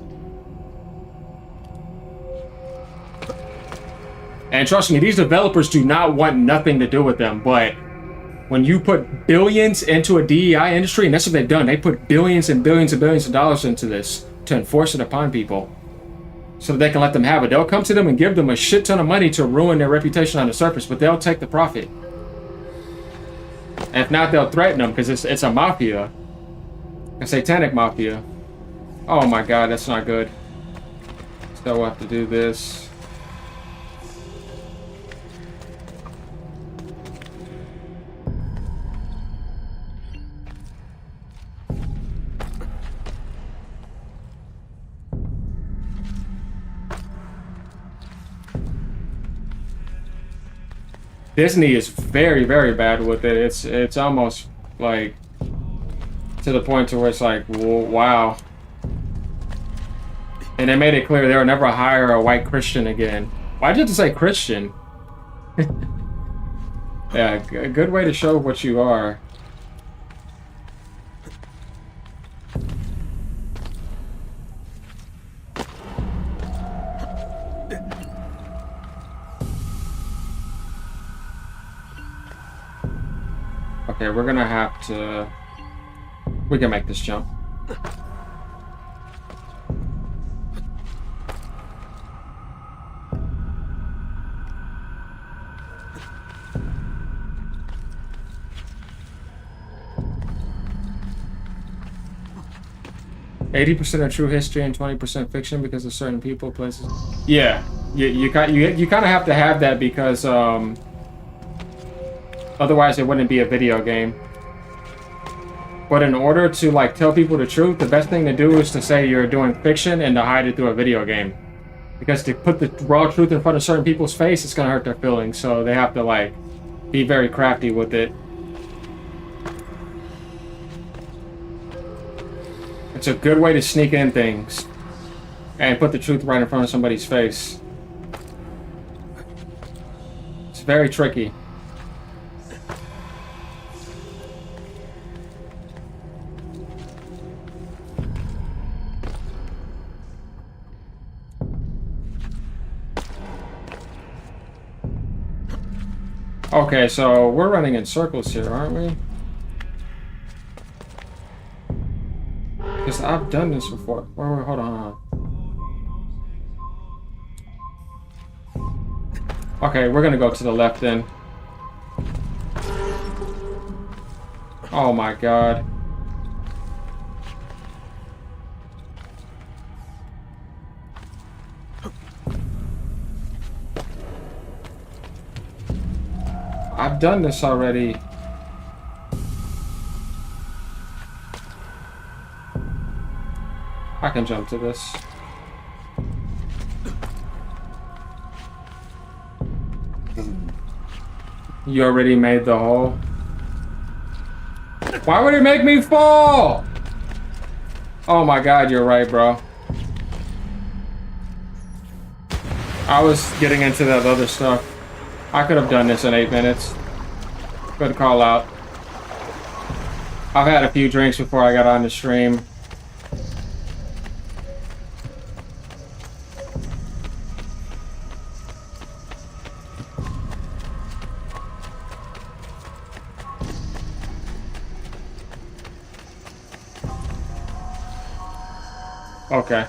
S1: And trust me, these developers do not want nothing to do with them, but when you put billions into a DEI industry, and that's what they've done, they put billions and billions and billions of dollars into this to enforce it upon people so that they can let them have it. They'll come to them and give them a shit ton of money to ruin their reputation on the surface, but they'll take the profit. And if not, they'll threaten them because it's a mafia. A satanic mafia. Oh my god, that's not good. So we'll have to do this. Disney is very, very bad with it. It's almost like to the point to where it's like, wow. And they made it clear they would never hire a white Christian again. Why'd you have to say Christian? Yeah, a good way to show what you are. Okay, we're gonna have to... We can make this jump. 80% of true history and 20% fiction because of certain people, places. Yeah, you kind of have to have that because otherwise it wouldn't be a video game. But in order to like tell people the truth, the best thing to do is to say you're doing fiction and to hide it through a video game. Because to put the raw truth in front of certain people's face, it's gonna hurt their feelings. So they have to like be very crafty with it. It's a good way to sneak in things and put the truth right in front of somebody's face. It's very tricky. Okay, so we're running in circles here, aren't we? Because I've done this before. Wait, hold on. Okay, we're gonna go to the left then. Oh my god. I've done this already. I can jump to this. You already made the hole? Why would it make me fall? Oh my god, you're right, bro. I was getting into that other stuff. I could have done this in 8 minutes. Good call out. I've had a few drinks before I got on the stream. Okay.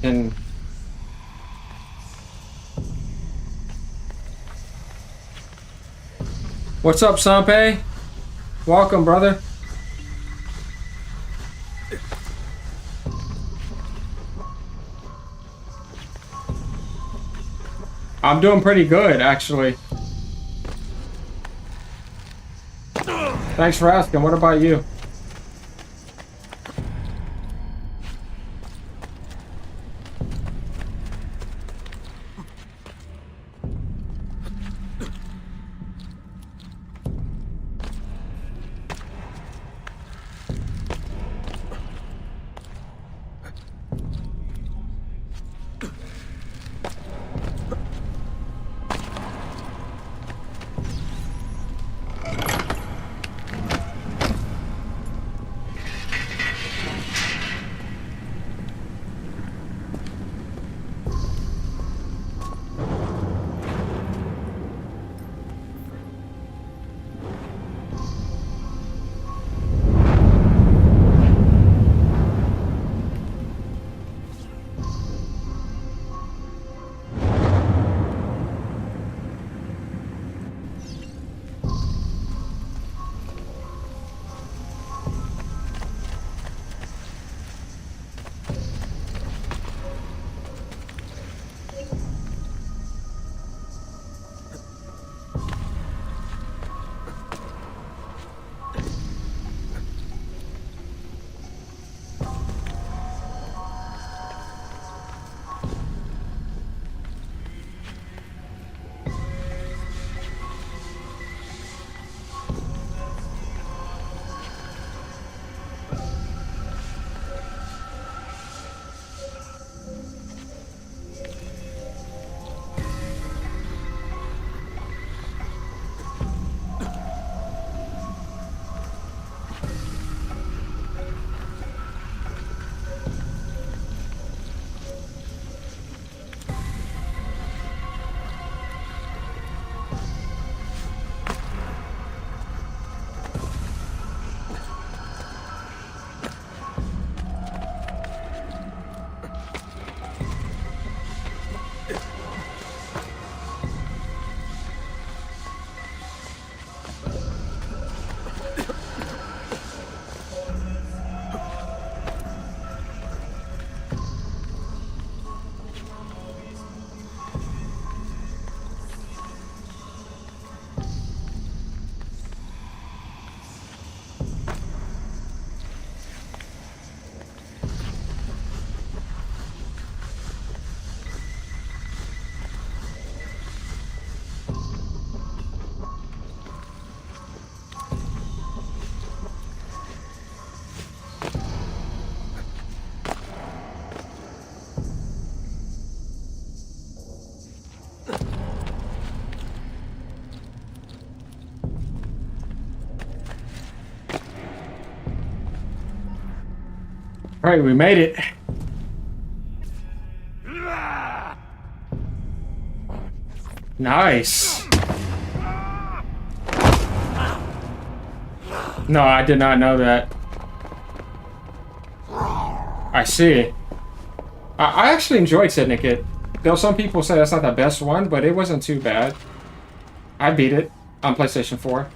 S1: And what's up, Sanpei? Welcome, brother. I'm doing pretty good, actually. Thanks for asking. What about you? All right, we made it. Nice. No, I did not know that. I see. I actually enjoyed Syndicate. Though some people say that's not the best one, but it wasn't too bad. I beat it on PlayStation 4.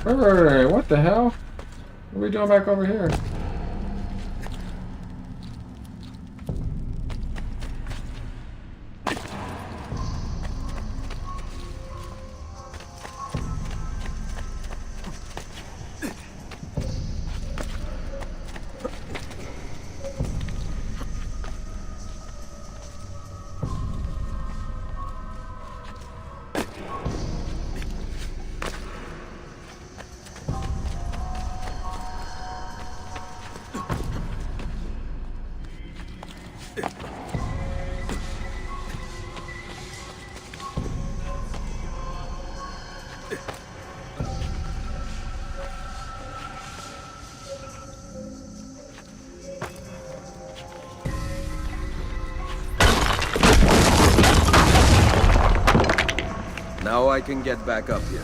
S1: Wait, what the hell? What are we doing back over here?
S3: Now I can get back up here.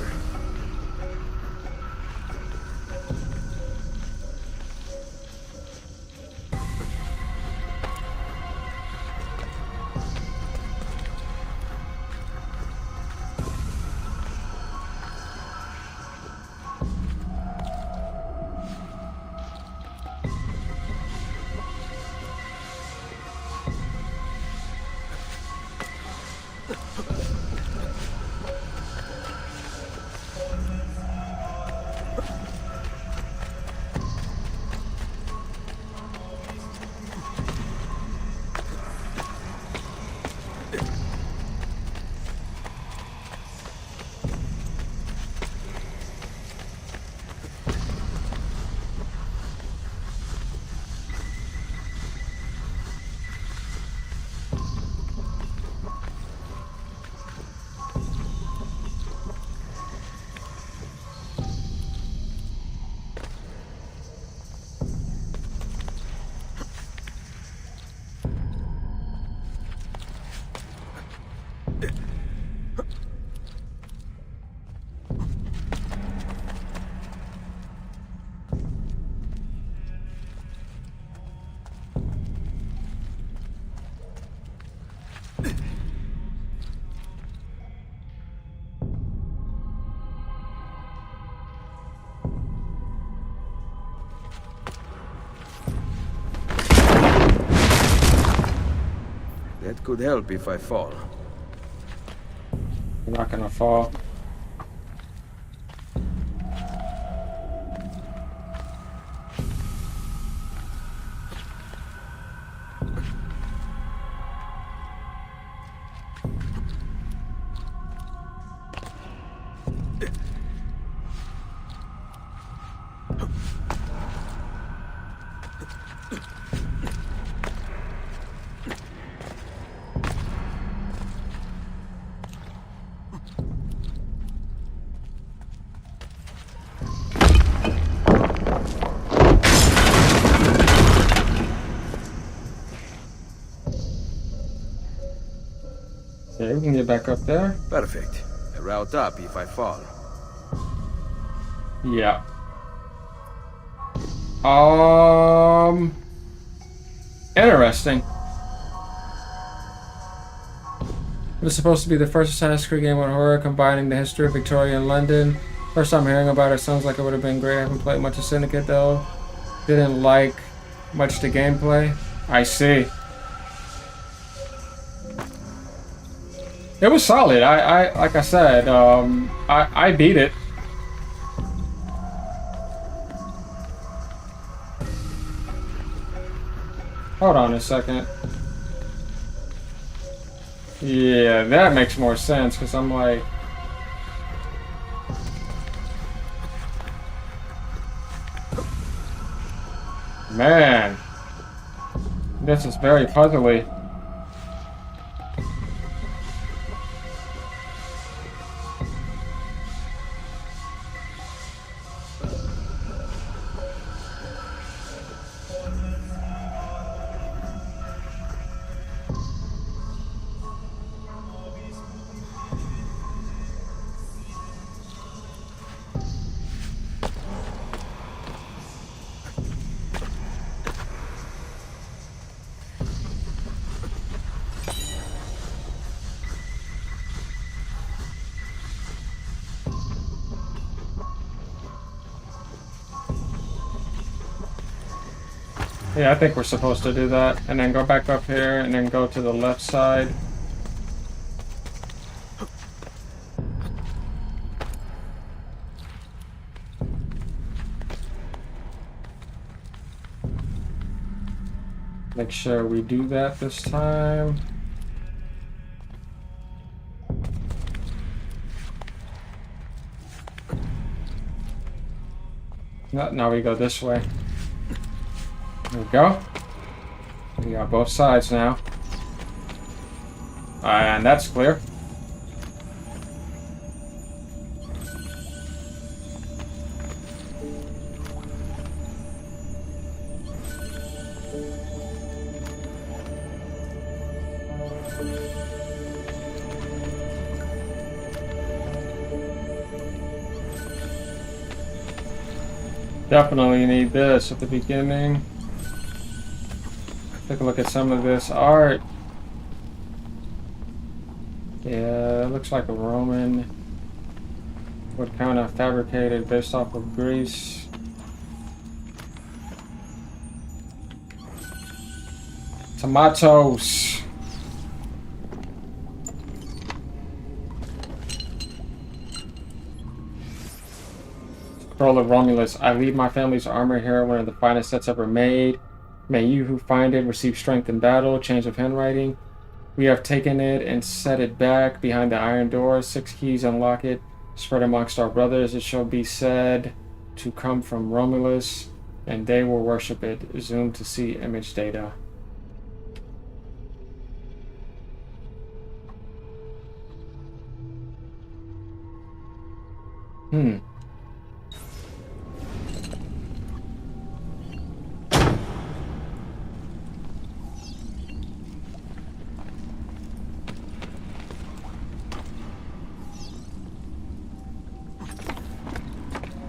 S3: That could help if I fall.
S1: You're not gonna fall. Okay, we can get back up there.
S3: Perfect. A route up if I fall.
S1: Yeah. Interesting. It was supposed to be the first Assassin's Creed game on horror, combining the history of Victorian London. First time hearing about it, sounds like it would have been great. I haven't played much of Syndicate though. Didn't like much the gameplay. I see. It was solid. I like I said, I beat it. Hold on a second. Yeah, that makes more sense, because I'm like... Man. This is very puzzly. Yeah, I think we're supposed to do that. And then go back up here, and then go to the left side. Make sure we do that this time. No, now we go this way. There we go. We got both sides now. And that's clear. Definitely need this at the beginning. Take a look at some of this art. Yeah, it looks like a Roman. What kind of fabricated based off of Greece. Tomatoes. Scroll of Romulus. I leave my family's armor here, one of the finest sets ever made. May you who find it receive strength in battle, change of handwriting. We have taken it and set it back behind the iron door. 6 keys unlock it. Spread amongst our brothers. It shall be said to come from Romulus, and they will worship it. Zoom to see image data.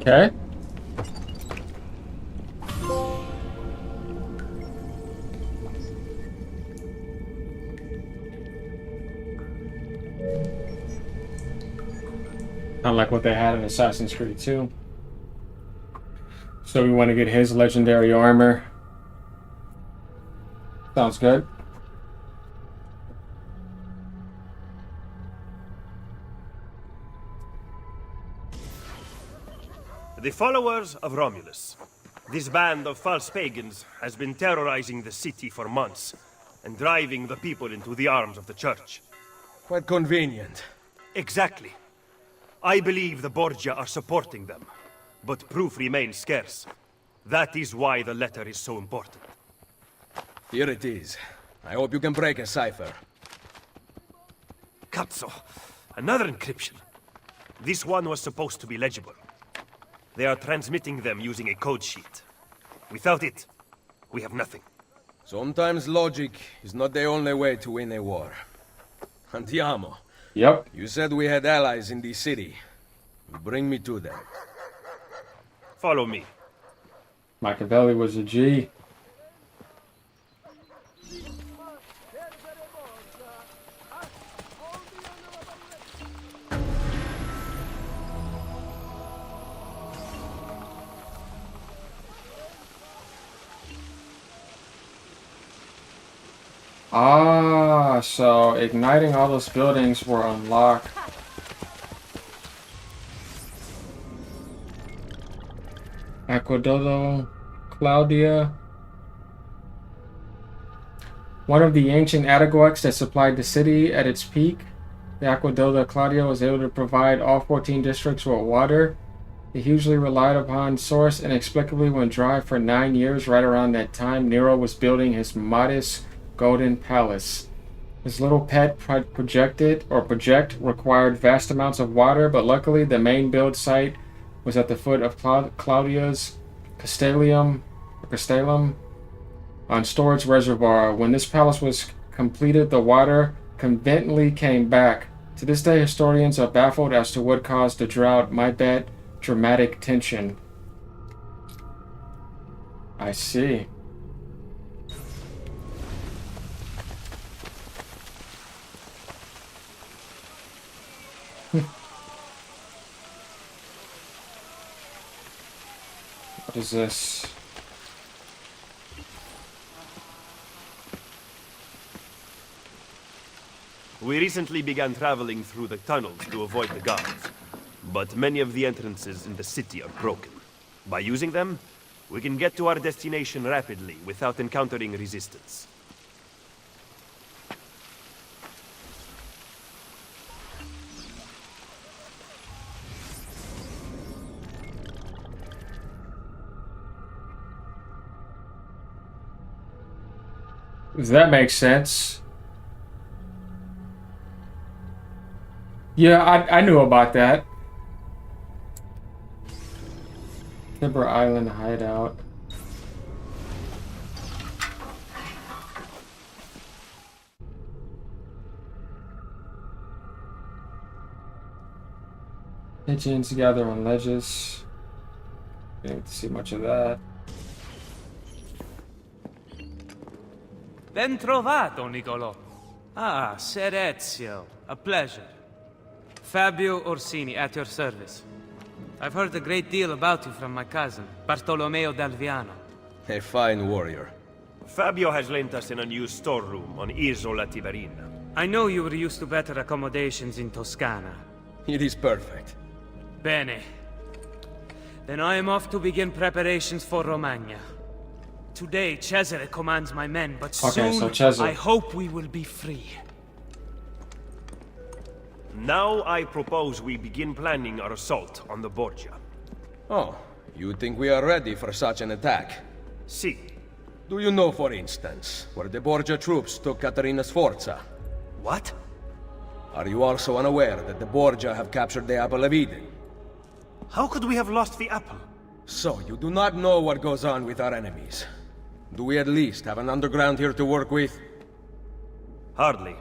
S1: Okay. Kind of like what they had in Assassin's Creed 2. So we want to get his legendary armor. Sounds good.
S2: The followers of Romulus. This band of false pagans has been terrorizing the city for months and driving the people into the arms of the church.
S3: Quite convenient.
S2: Exactly. I believe the Borgia are supporting them, but proof remains scarce. That is why the letter is so important.
S3: Here it is. I hope you can break a cipher.
S2: Cazzo! Another encryption. This one was supposed to be legible. They are transmitting them using a code sheet. Without it, we have nothing.
S3: Sometimes logic is not the only way to win a war. Andiamo.
S1: Yep.
S3: You said we had allies in the city. Bring me to them.
S2: Follow me.
S1: Machiavelli was a G. Ah, so igniting all those buildings were unlocked. Aqueducto Claudia. one of the ancient aqueducts that supplied the city at its peak. The Aqueducto Claudio was able to provide all 14 districts with water. The hugely relied upon source inexplicably went dry for 9 years. Right around that time, Nero was building his modest golden palace. His little pet project required vast amounts of water, but luckily the main build site was at the foot of Claudia's Castellum on storage reservoir. When this palace was completed, the water conveniently came back. To this day, historians are baffled as to what caused the drought. My bet, dramatic tension. I see. What is this?
S2: We recently began traveling through the tunnels to avoid the guards, but many of the entrances in the city are broken. By using them, we can get to our destination rapidly without encountering resistance.
S1: That makes sense. Yeah, I knew about that. Timber Island hideout. Pigeons gather on ledges. Didn't see much of that.
S8: Ben trovato, Nicolò. Ah, Ser Ezio. A pleasure. Fabio Orsini, at your service. I've heard a great deal about you from my cousin, Bartolomeo d'Alviano.
S3: A fine warrior.
S2: Fabio has lent us an unused storeroom on Isola Tiberina.
S8: I know you were used to better accommodations in Toscana.
S3: It is perfect.
S8: Bene. Then I am off to begin preparations for Romagna. Today, Cesare commands my men, but soon I hope we will be free.
S2: Now I propose we begin planning our assault on the Borgia.
S3: Oh, you think we are ready for such an attack?
S2: Si.
S3: Do you know, for instance, where the Borgia troops took Caterina Sforza?
S2: What?
S3: Are you also unaware that the Borgia have captured the Apple of Eden?
S2: How could we have lost the apple?
S3: So, you do not know what goes on with our enemies. Do we at least have an underground here to work with?
S2: Hardly.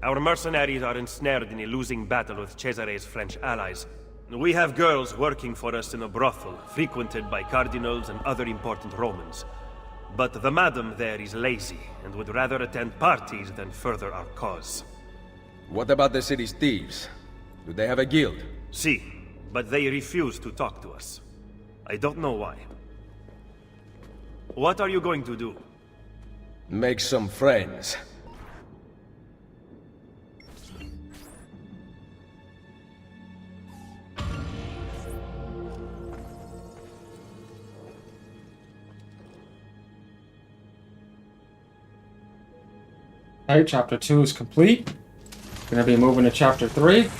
S2: Our mercenaries are ensnared in a losing battle with Cesare's French allies. We have girls working for us in a brothel, frequented by cardinals and other important Romans. But the madam there is lazy, and would rather attend parties than further our cause.
S3: What about the city's thieves? Do they have a guild?
S2: Si, but they refuse to talk to us. I don't know why. What are you going to do?
S3: Make some friends.
S1: Okay, chapter 2 is complete. Gonna be moving to chapter 3.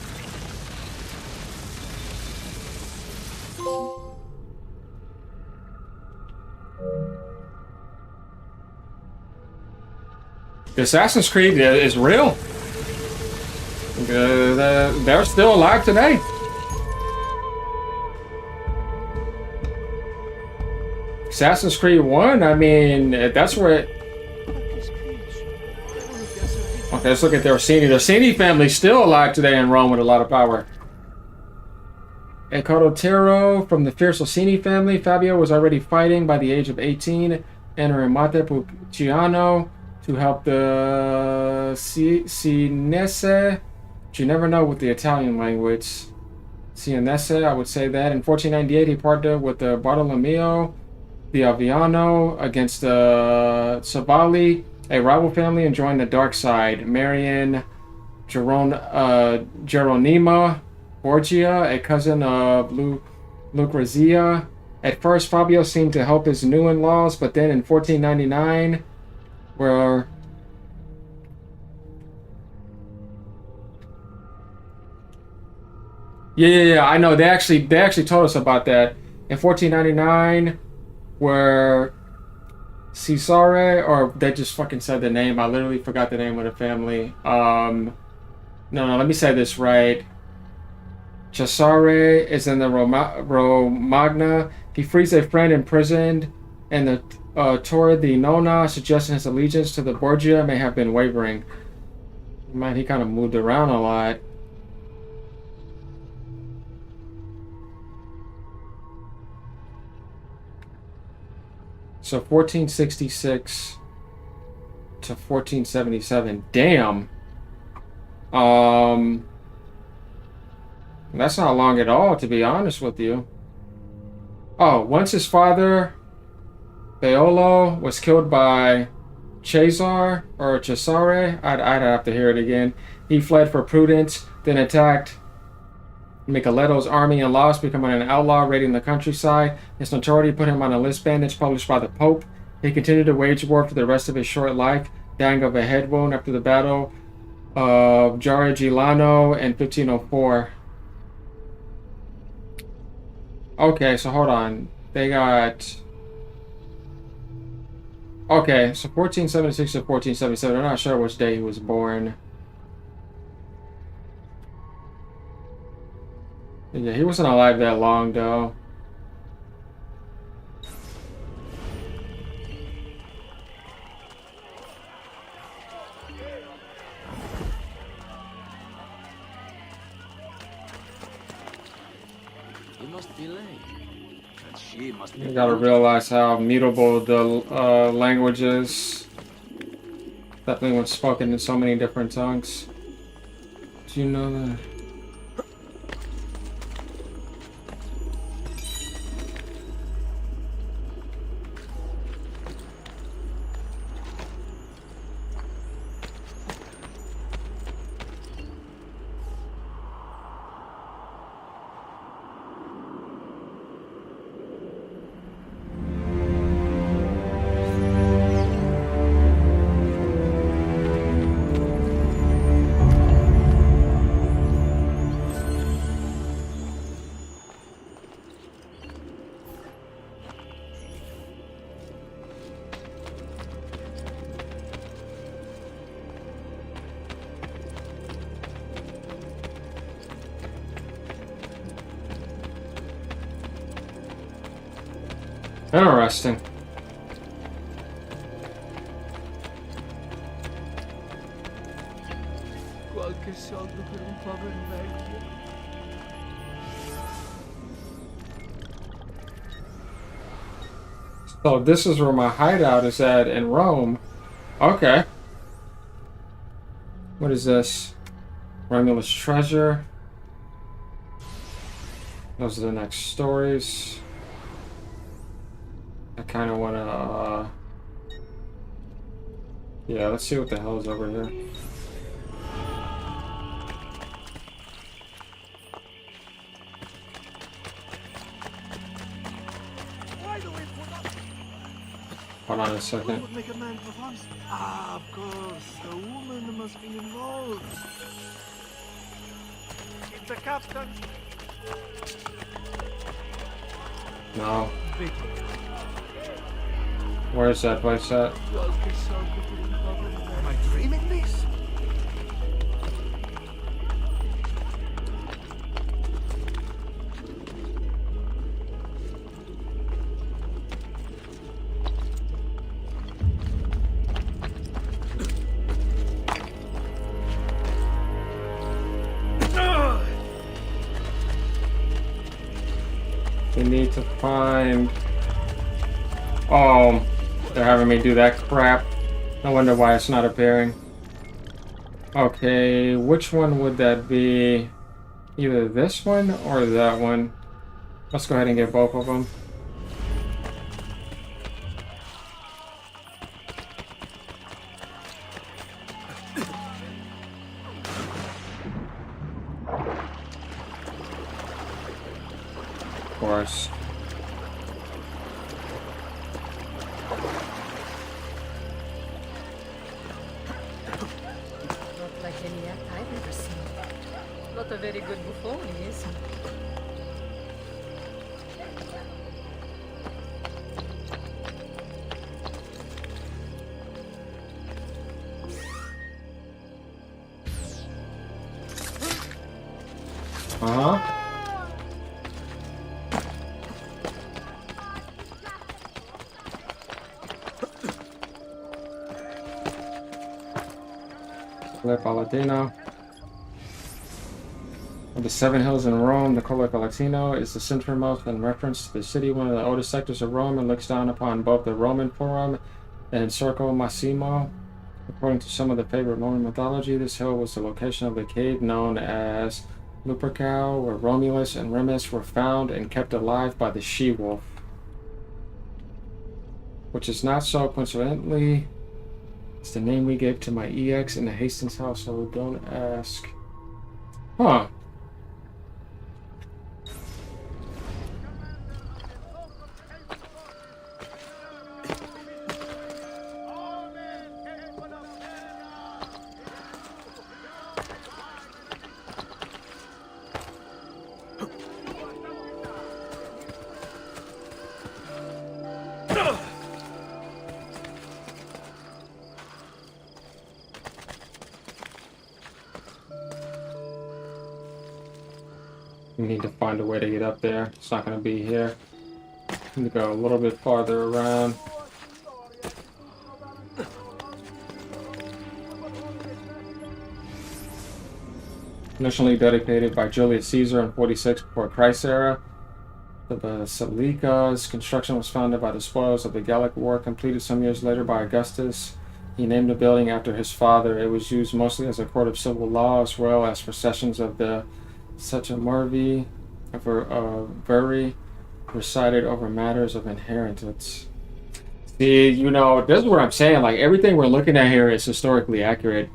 S1: The Assassin's Creed is real. They're still alive today. Assassin's Creed 1, I mean, that's where okay, let's look at the Orsini. The Orsini family still alive today in Rome with a lot of power. Ecotero from the fierce Orsini family. Fabio was already fighting by the age of 18, entering Montepulciano to help the Sienese. You never know with the Italian language. Sienese, I would say that. In 1498, he partnered with the Bartolomeo the Aviano against the Savalli, a rival family, and joined the dark side. Marian Geronima Borgia, a cousin of Lucrezia. At first, Fabio seemed to help his new in-laws, but then in 1499, where Yeah. I know. They actually told us about that in 1499, where Cesare, or they just fucking said the name. I literally forgot the name of the family. No. Let me say this right. Cesare is in the Romagna. He frees a friend imprisoned, and the Torre di Nona, suggesting his allegiance to the Borgia may have been wavering. Man, he kind of moved around a lot. So 1466 to 1477. Damn. That's not long at all, to be honest with you. Oh, once his father, Paolo, was killed by Cesare, I'd have to hear it again. He fled for prudence, then attacked Micheletto's army and lost, becoming an outlaw, raiding the countryside. His notoriety put him on a list bandage published by the Pope. He continued to wage war for the rest of his short life, dying of a head wound after the Battle of Garigliano in 1504. Okay, so hold on. They got... Okay, so 1476 to 1477. I'm not sure which day he was born. Yeah, he wasn't alive that long, though.
S5: He must be late. And she must be.
S1: You gotta realize how mutable the language is. Definitely when spoken in so many different tongues. Do you know that? Interesting.
S5: Qualche soldo per un povero vecchio.
S1: So this is where my hideout is at in Rome. Okay. What is this? Romulus treasure. Those are the next stories. I kind of want to, yeah, let's see what the hell is over here. Hold on a second.
S2: Would make a man for once. Ah, of course. The woman must be involved. It's the captain.
S1: No. Where's that place at?
S2: Am I dreaming this?
S1: We need to find... Oh, they're having me do that crap. No wonder why it's not appearing. Okay, which one would that be? Either this one or that one. Let's go ahead and get both of them. Of course.
S4: Look like any act I've ever seen. Not a very good buffon, is he?
S1: Colle Palatino. Of the seven hills in Rome, the Colle Palatino is the centermost in reference to the city, one of the oldest sectors of Rome, and looks down upon both the Roman Forum and Circo Massimo. According to some of the favorite Roman mythology, this hill was the location of the cave known as Lupercal, where Romulus and Remus were found and kept alive by the she-wolf. Which is not so coincidentally. It's the name we gave to my EX in the Hastings house, so don't ask. Huh. We need to find a way to get up there. It's not going to be here. We need to go a little bit farther around. Initially dedicated by Julius Caesar in 46 before Christ's era, the basilica's construction was founded by the spoils of the Gallic War, completed some years later by Augustus. He named the building after his father. It was used mostly as a court of civil law, as well as for sessions of the Sachamurvi, very recited over matters of inheritance. See, you know, this is what I'm saying. Like, everything we're looking at here is historically accurate.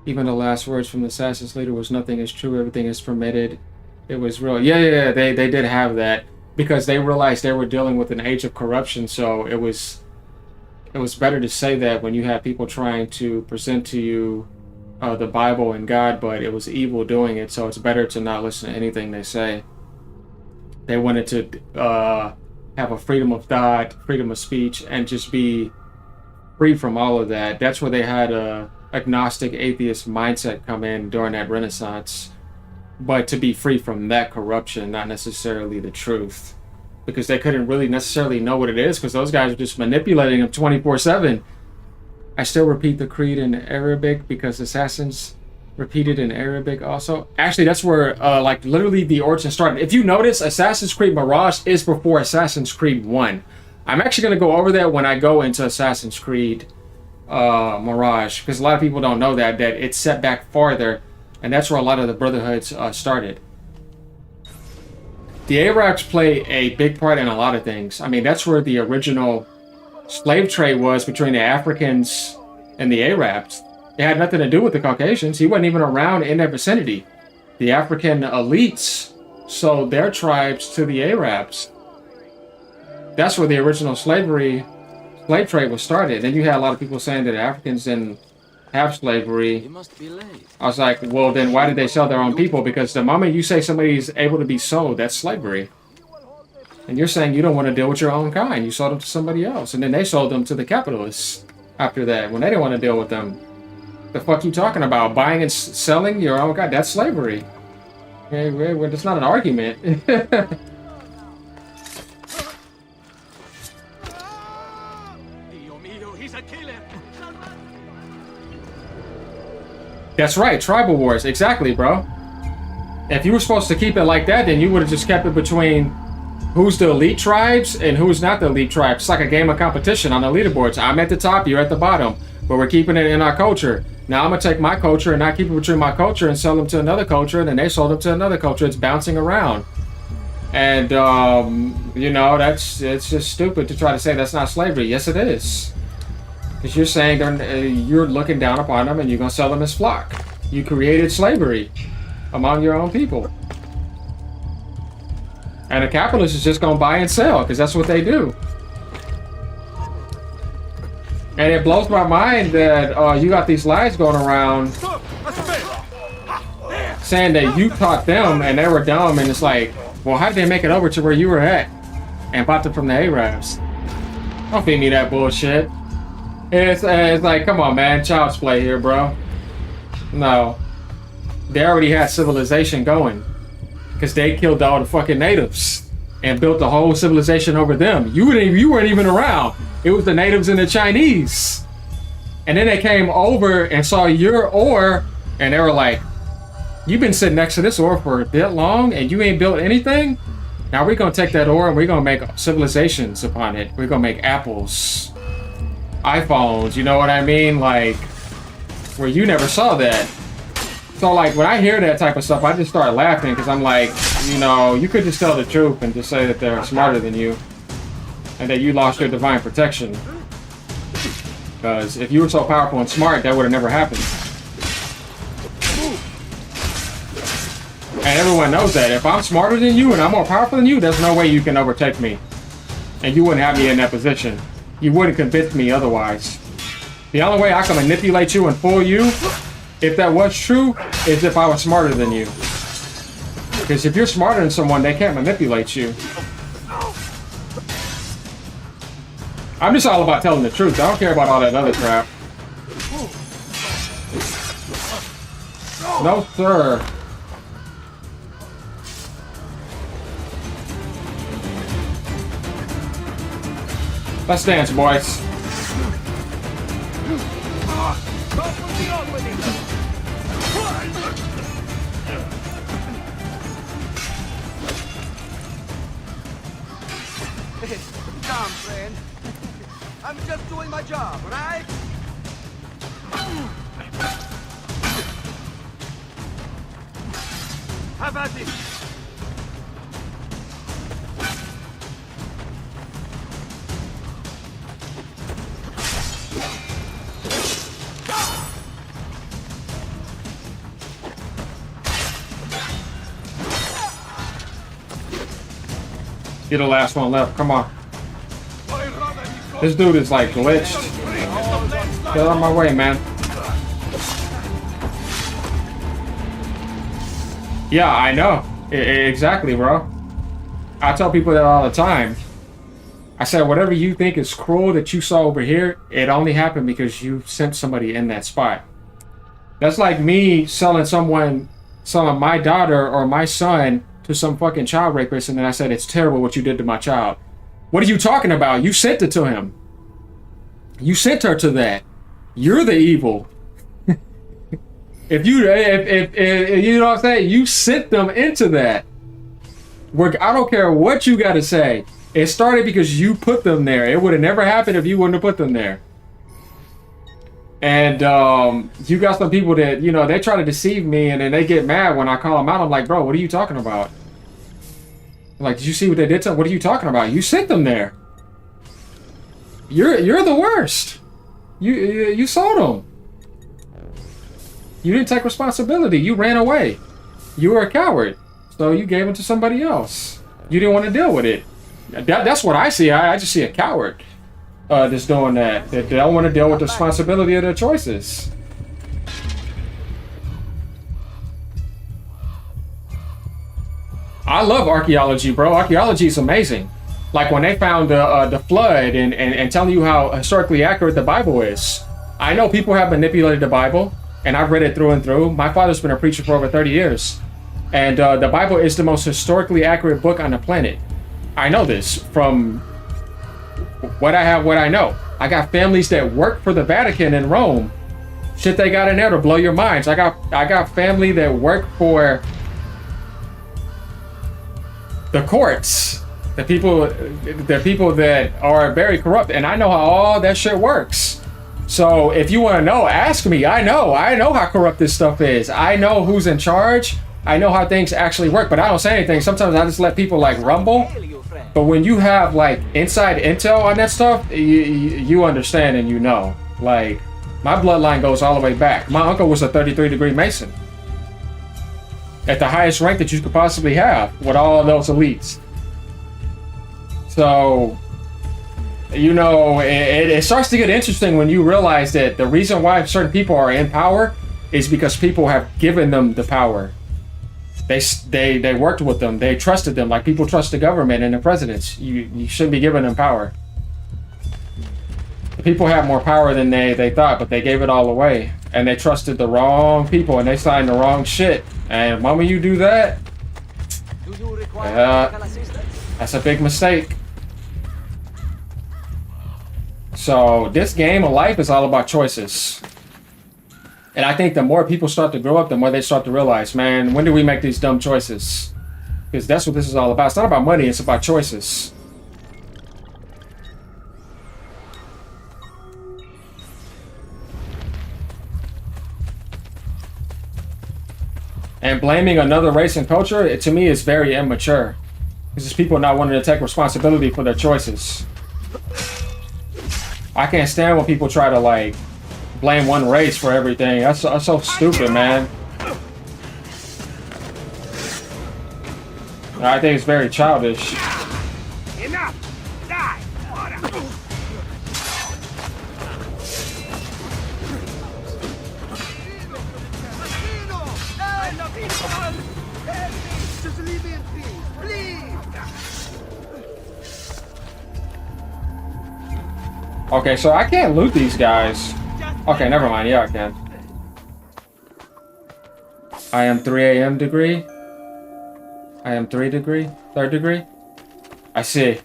S1: Even the last words from the assassin's leader was nothing is true, everything is permitted. It was real. Yeah, they did have that. Because they realized they were dealing with an age of corruption, so it was better to say that when you have people trying to present to you the Bible and God, but it was evil doing it, so it's better to not listen to anything they say. They wanted to have a freedom of thought, freedom of speech, and just be free from all of that. That's where they had a agnostic atheist mindset come in during that Renaissance, but to be free from that corruption, not necessarily the truth, because they couldn't really necessarily know what it is, because those guys are just manipulating them 24/7. I still repeat the creed in Arabic because assassins repeated in Arabic also. Actually, that's where like literally the origin started. If you notice, Assassin's Creed Mirage is before Assassin's Creed 1. I'm actually going to go over that when I go into Assassin's Creed Mirage, because a lot of people don't know that it's set back farther, and that's where a lot of the Brotherhoods started. The Arabs play a big part in a lot of things. I mean, that's where the original slave trade was between the Africans and the Arabs. It had nothing to do with the Caucasians. He wasn't even around in their vicinity. The African elites sold their tribes to the Arabs. That's where the original slave trade was started. And you had a lot of people saying that Africans didn't have slavery.
S7: You must be late.
S1: I was like, well, then why did they sell their own people? Because the moment you say somebody's able to be sold, that's slavery. And you're saying you don't want to deal with your own kind. You sold them to somebody else. And then they sold them to the capitalists after that, when they didn't want to deal with them. The fuck you talking about? Buying and selling your own kind? That's slavery. Okay, that's not an argument.
S7: He's a killer.
S1: That's right, tribal wars. Exactly, bro. If you were supposed to keep it like that, then you would have just kept it between who's the elite tribes and who's not the elite tribes. It's like a game of competition on the leaderboards. I'm at the top, you're at the bottom. But we're keeping it in our culture. Now I'm going to take my culture and not keep it between my culture and sell them to another culture, and then they sold them to another culture. It's bouncing around. And, you know, it's just stupid to try to say that's not slavery. Yes, it is. Because you're saying you're looking down upon them and you're going to sell them as flock. You created slavery among your own people. And a capitalist is just going to buy and sell, because that's what they do. And it blows my mind that you got these lies going around.
S7: There!
S1: saying that you taught them and they were dumb, and it's like, well, how did they make it over to where you were at and bought them from the Arabs? Don't feed me that bullshit. It's like, come on, man, child's play here, bro. No, they already had civilization going because they killed all the fucking natives and built the whole civilization over them. You weren't even around. It was the natives and the Chinese. And then they came over and saw your ore, and they were like, you've been sitting next to this ore for a bit long, and you ain't built anything? Now we're going to take that ore, and we're going to make civilizations upon it. We're going to make apples, iPhones, you know what I mean? Like, where you never saw that. So, like, when I hear that type of stuff, I just start laughing, because I'm like, you know, you could just tell the truth and just say that they're smarter than you, and that you lost your divine protection. Because if you were so powerful and smart, that would have never happened. And everyone knows that. If I'm smarter than you and I'm more powerful than you, there's no way you can overtake me. And you wouldn't have me in that position. You wouldn't convince me otherwise. The only way I can manipulate you and fool you, if that was true, is if I was smarter than you. Because if you're smarter than someone, they can't manipulate you. I'm just all about telling the truth. I don't care about all that other crap. No, sir. Let's dance, boys.
S5: Calm, friend. I'm just doing my job, right? Have at it.
S1: You're the last one left. Come on. This dude is like glitched. Get out of my way, man. Yeah, I know. Exactly, bro. I tell people that all the time. I said, whatever you think is cruel that you saw over here, it only happened because you sent somebody in that spot. That's like me selling my daughter or my son to some fucking child rapist, and then I said, it's terrible what you did to my child. What are you talking about? You sent it to him. You sent her to that. You're the evil. if you know what I'm saying, you sent them into that. I don't care what you got to say. It started because you put them there. It would have never happened if you wouldn't have put them there. And you got some people that, you know, they try to deceive me, and then they get mad when I call them out. I'm like, bro, what are you talking about? I'm like, did you see what they did to them? What are you talking about? You sent them there. You're the worst. You sold them. You didn't take responsibility. You ran away. You were a coward. So you gave them to somebody else. You didn't want to deal with it. That's what I see. I just see a coward that's doing that. They don't want to deal with the responsibility of their choices. I love archaeology, bro. Archaeology is amazing. Like when they found the flood and telling you how historically accurate the Bible is. I know people have manipulated the Bible, and I've read it through and through. My father's been a preacher for over 30 years. And the Bible is the most historically accurate book on the planet. I know this from what I know. I got families that work for the Vatican in Rome. Shit they got in there to blow your minds. I got family that work for the courts. The people that are very corrupt, and I know how all that shit works. So if you want to know, ask me. I know how corrupt this stuff is. I know who's in charge. I know how things actually work, but I don't say anything. Sometimes I just let people like rumble. But when you have like inside intel on that stuff, you understand and you know. Like my bloodline goes all the way back. My uncle was a 33-degree Mason at the highest rank that you could possibly have with all those elites. So, you know, it starts to get interesting when you realize that the reason why certain people are in power is because people have given them the power. They worked with them. They trusted them like people trust the government and the presidents. You shouldn't be giving them power. The people have more power than they thought, but they gave it all away. And they trusted the wrong people, and they signed the wrong shit. And the moment you do that, that's a big mistake. So this game of life is all about choices. And I think the more people start to grow up, the more they start to realize, man, when do we make these dumb choices? Because that's what this is all about. It's not about money, it's about choices. And blaming another race and culture, to me, is very immature. It's just people not wanting to take responsibility for their choices. I can't stand when people try to, like, blame one race for everything. That's so stupid, man. I think it's very childish.
S5: Enough! Die! Just leave me in peace, please!
S1: Okay, so I can't loot these guys. Okay, never mind. Yeah, I can. I am 3 a.m. degree. I am 3 degree. 3rd degree. I see.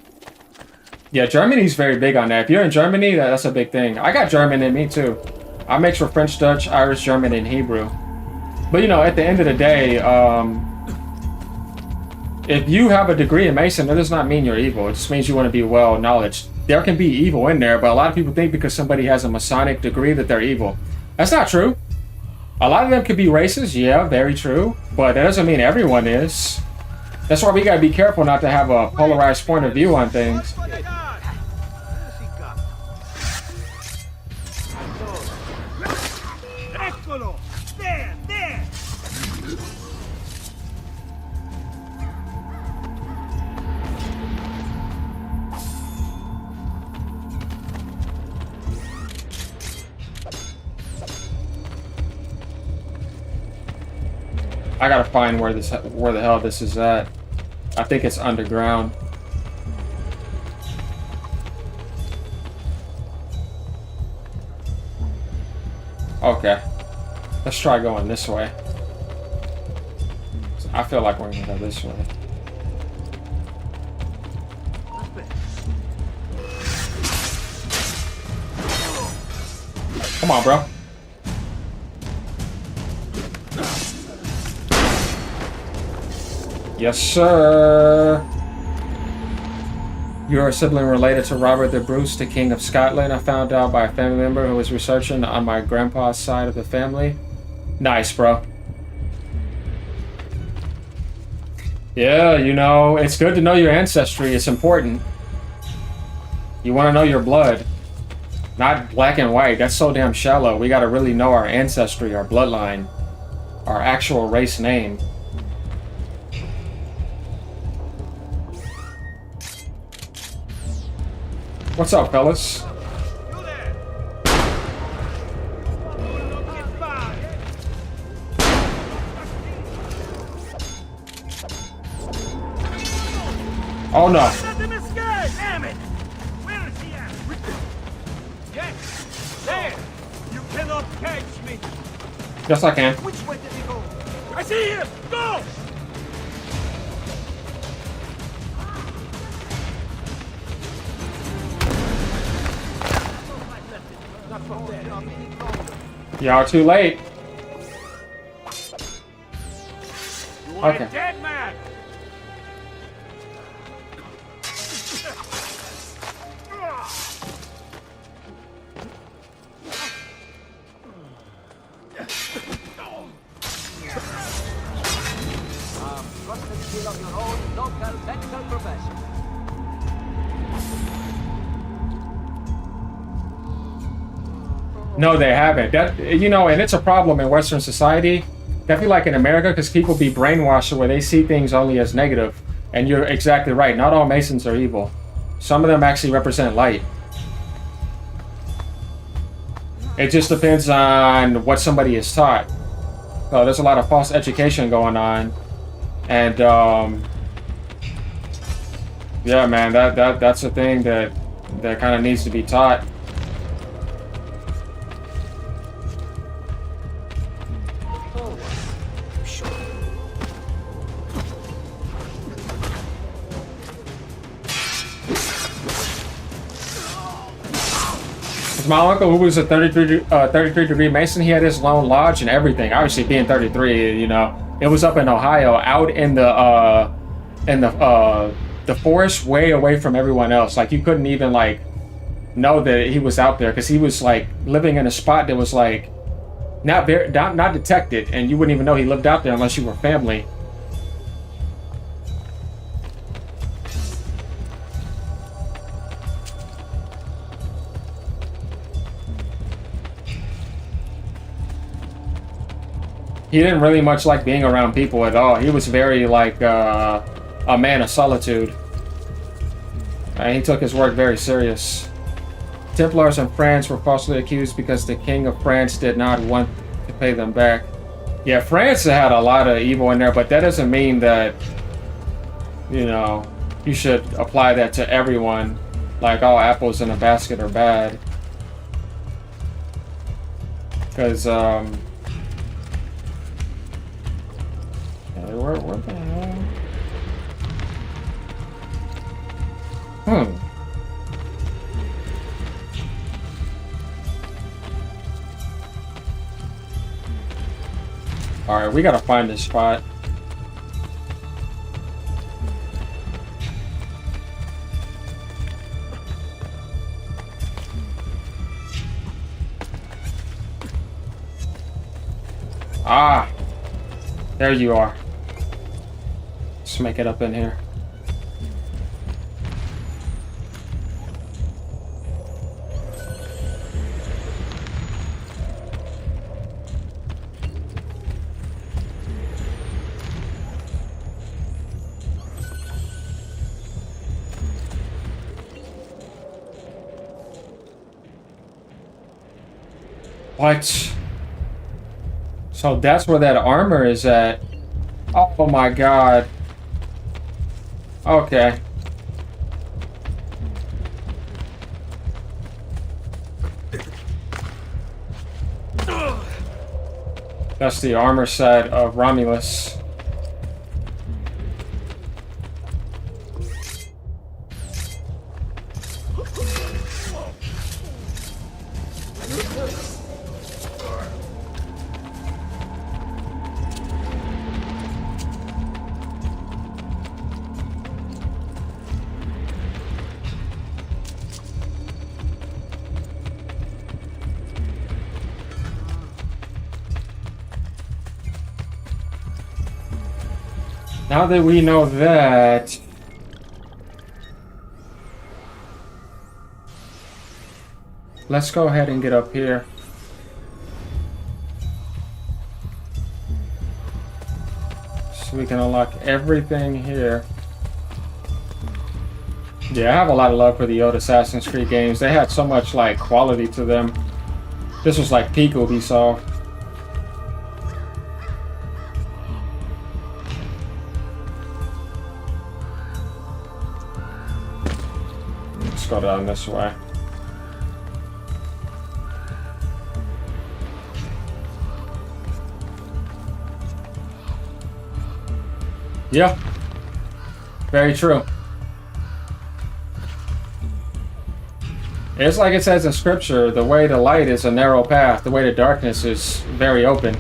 S1: Yeah, Germany's very big on that. If you're in Germany, that's a big thing. I got German in me too. I mix with French, Dutch, Irish, German, and Hebrew. But you know, at the end of the day, if you have a degree in Mason, that does not mean you're evil. It just means you want to be well knowledge. There can be evil in there, but a lot of people think because somebody has a Masonic degree that they're evil. That's not true. A lot of them could be racist, yeah, very true, but that doesn't mean everyone is. That's why we gotta be careful not to have a polarized point of view on things. I gotta find where the hell this is at. I think it's underground. Okay. Let's try going this way. I feel like we're gonna go this way. Come on, bro. Yes, sir. You're a sibling related to Robert the Bruce, the King of Scotland. I found out by a family member who was researching on my grandpa's side of the family. Nice, bro. Yeah, you know, it's good to know your ancestry. It's important. You want to know your blood. Not black and white. That's so damn shallow. We got to really know our ancestry, our bloodline, our actual race name. What's up, fellas? Oh no.
S5: Let him escape! Damn it! Where is he at? Yes! There! You cannot catch me!
S1: Yes, I can.
S5: Which way did he go? I see him! Go!
S1: Y'all too late.
S5: You are
S1: Okay.
S5: a dead man!
S6: Trusted skill of your own local medical profession.
S1: No, they haven't. That, you know, and it's a problem in Western society. Definitely like in America, because people be brainwashed where they see things only as negative. And you're exactly right. Not all Masons are evil. Some of them actually represent light. It just depends on what somebody is taught. So there's a lot of false education going on. And yeah, man, that's a thing that kind of needs to be taught. My uncle, who was a 33 degree Mason, he had his lone lodge and everything. Obviously, being 33, you know, it was up in Ohio, out in the forest, way away from everyone else. Like, you couldn't even like know that he was out there because he was like living in a spot that was like not detected, and you wouldn't even know he lived out there unless you were family. He didn't really much like being around people at all. He was very like a man of solitude. And he took his work very serious. Templars in France were falsely accused because the King of France did not want to pay them back. Yeah, France had a lot of evil in there, but that doesn't mean that, you know, you should apply that to everyone. Like all apples in a basket are bad. Because, where the hell? Alright, we gotta find this spot. Ah! There you are. Let's make it up in here. What? So that's where that armor is at. Oh my god. Okay. That's the armor set of Romulus. Now that we know that, let's go ahead and get up here. So we can unlock everything here. Yeah, I have a lot of love for the old Assassin's Creed games. They had so much like quality to them. This was like peak Ubisoft. Go down this way. Yeah, very true. It's like it says in scripture, the way to light is a narrow path, the way to darkness is very open.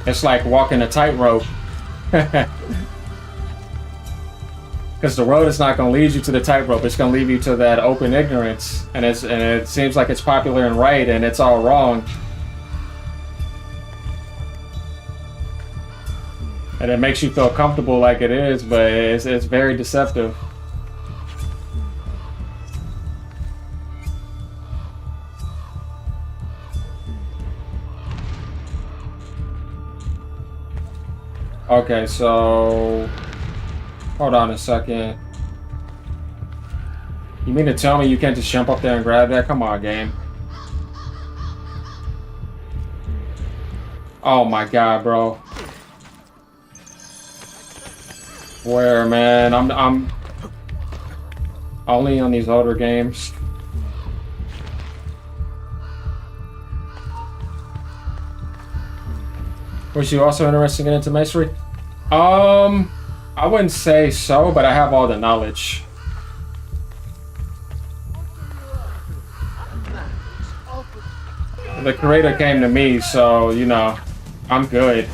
S1: It's like walking a tightrope. Because the road is not going to lead you to the tightrope. It's going to lead you to that open ignorance. And it seems like it's popular and right, and it's all wrong. And it makes you feel comfortable like it is, but it's very deceptive. Okay, so... hold on a second. You mean to tell me you can't just jump up there and grab that? Come on, game. Oh my god, bro. Where, man? I'm only on these older games. Was you also interested into masonry? I wouldn't say so, but I have all the knowledge. The creator came to me, so, you know, I'm good.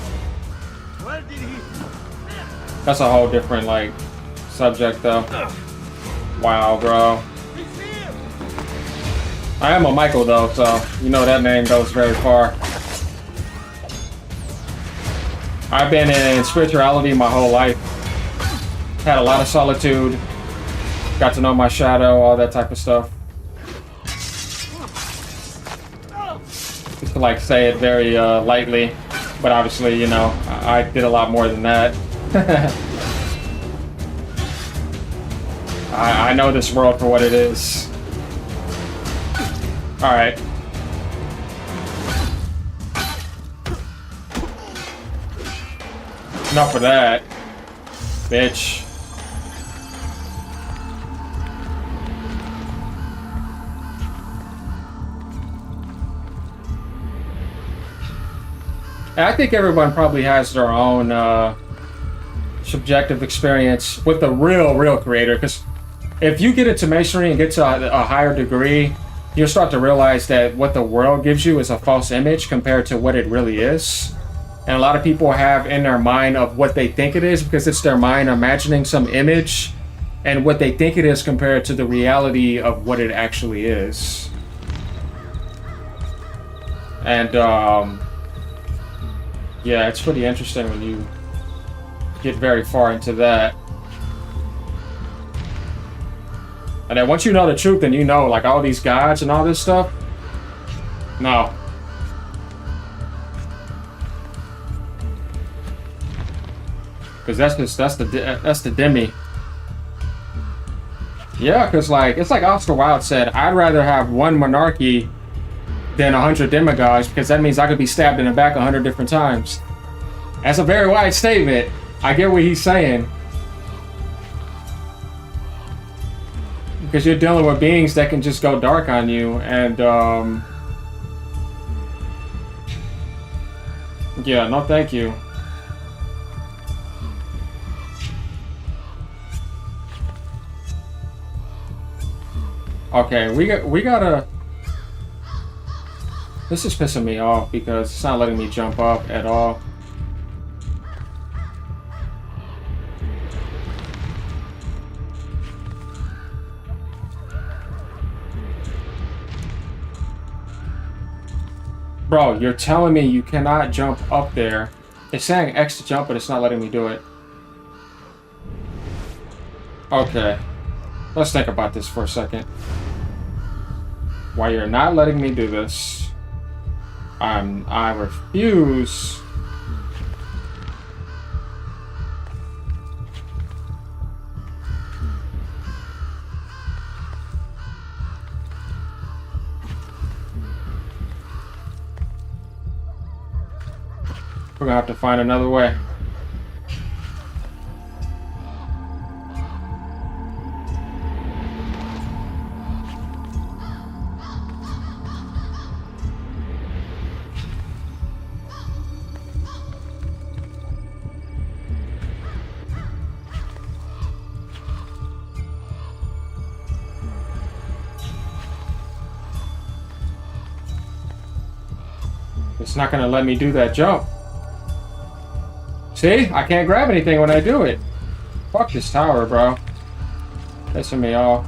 S1: That's a whole different, like, subject, though. Wow, bro. I am a Michael, though, so, you know that name goes very far. I've been in spirituality my whole life. Had a lot of solitude. Got to know my shadow, all that type of stuff. Just to like say it very lightly, but obviously, you know, I did a lot more than that. I know this world for what it is. All right. Enough of that, bitch. I think everyone probably has their own subjective experience with the real creator, because if you get into masonry and get to a higher degree, you'll start to realize that what the world gives you is a false image compared to what it really is. And a lot of people have in their mind of what they think it is because it's their mind imagining some image and what they think it is compared to the reality of what it actually is. And yeah, it's pretty interesting when you get very far into that. And then once you know the truth, then you know, like, all these gods and all this stuff. No. Because that's the demi. Yeah, because like it's like Oscar Wilde said, I'd rather have one monarchy than 100 demigods, because that means I could be stabbed in the back 100 different times. That's a very wide statement. I get what he's saying. Because you're dealing with beings that can just go dark on you, and yeah, no thank you. Okay, we gotta. This is pissing me off because it's not letting me jump up at all. Bro, you're telling me you cannot jump up there. It's saying X to jump, but it's not letting me do it. Okay. Let's think about this for a second. Why you're not letting me do this? I refuse. We're gonna have to find another way. It's not gonna let me do that jump. See? I can't grab anything when I do it. Fuck this tower, bro. Pissing me off.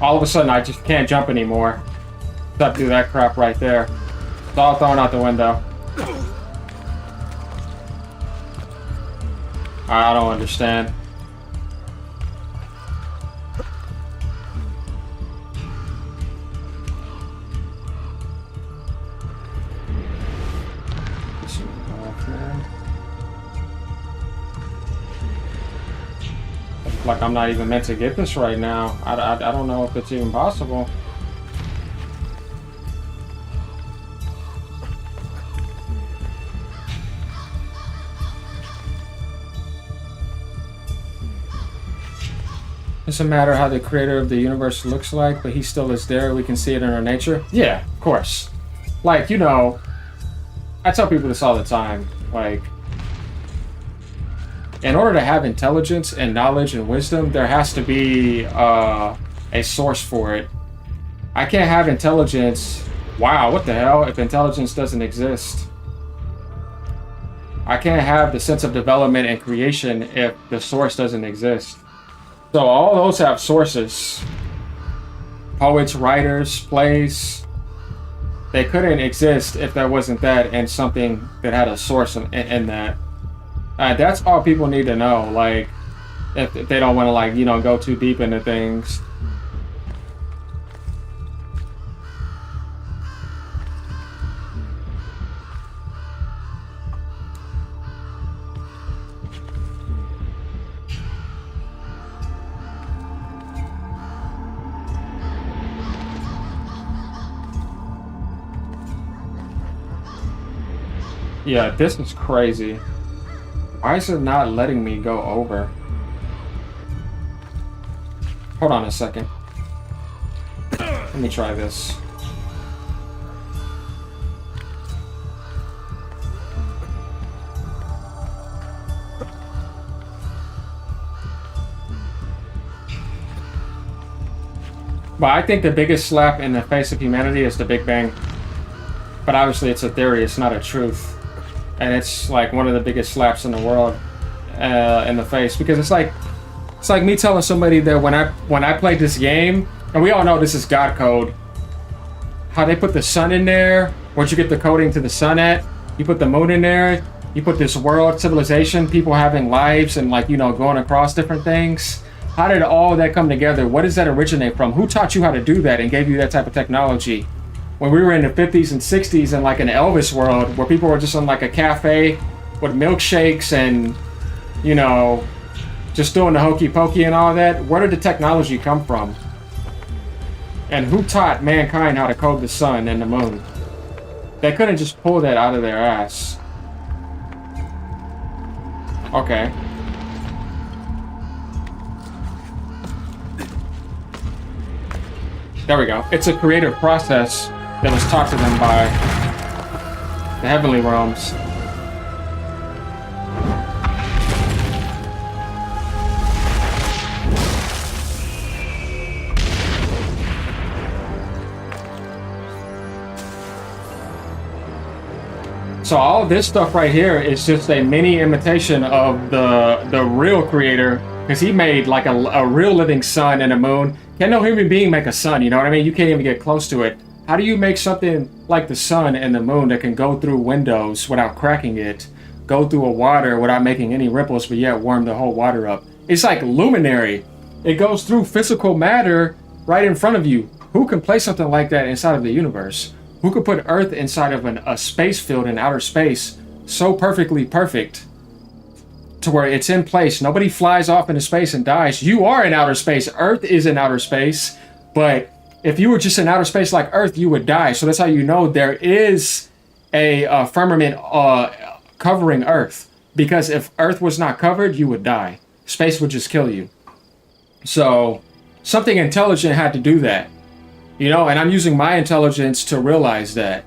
S1: All of a sudden, I just can't jump anymore. Except do that crap right there. It's all thrown out the window. I don't understand. like I'm not even meant to get this right now. I don't know if it's even possible. Doesn't matter how the creator of the universe looks like, but he still is there. We can see it in our nature. Yeah, of course. Like, you know, I tell people this all the time. Like, in order to have intelligence and knowledge and wisdom, there has to be a source for it. I can't have intelligence. Wow, what the hell? If intelligence doesn't exist. I can't have the sense of development and creation if the source doesn't exist. So all those have sources. Poets, writers, plays. They couldn't exist if there wasn't that and something that had a source in that. That's all people need to know. Like, if they don't want to, like, you know, go too deep into things. Yeah, this is crazy. Why is it not letting me go over? Hold on a second. Let me try this. But I think the biggest slap in the face of humanity is the Big Bang. But obviously it's a theory, it's not a truth. And it's like one of the biggest slaps in the world in the face, because it's like me telling somebody that when I played this game, and we all know this is God code, how they put the sun in there. Where'd you get the coding to the sun at? You put the moon in there. You put this world civilization, people having lives and, like, you know, going across different things. How did all that come together? What does that originate from? Who taught you how to do that and gave you that type of technology? When we were in the 50s and 60s in, like, an Elvis world where people were just in, like, a cafe with milkshakes and, you know, just doing the hokey pokey and all that, where did the technology come from? And who taught mankind how to code the sun and the moon? They couldn't just pull that out of their ass. Okay. There we go. It's a creative process that was taught to them by the heavenly realms. So all this stuff right here is just a mini imitation of the real creator, because he made like a real living sun and a moon. Can no human being make a sun? You know what I mean? You can't even get close to it. How do you make something like the sun and the moon that can go through windows without cracking it, go through a water without making any ripples, but yet warm the whole water up? It's like luminary. It goes through physical matter right in front of you. Who can place something like that inside of the universe? Who could put Earth inside of a space field in outer space so perfectly perfect to where it's in place? Nobody flies off into space and dies. You are in outer space. Earth is in outer space, but if you were just in outer space like Earth, you would die. So that's how you know there is a firmament covering Earth. Because if Earth was not covered, you would die. Space would just kill you. So something intelligent had to do that. You know, and I'm using my intelligence to realize that.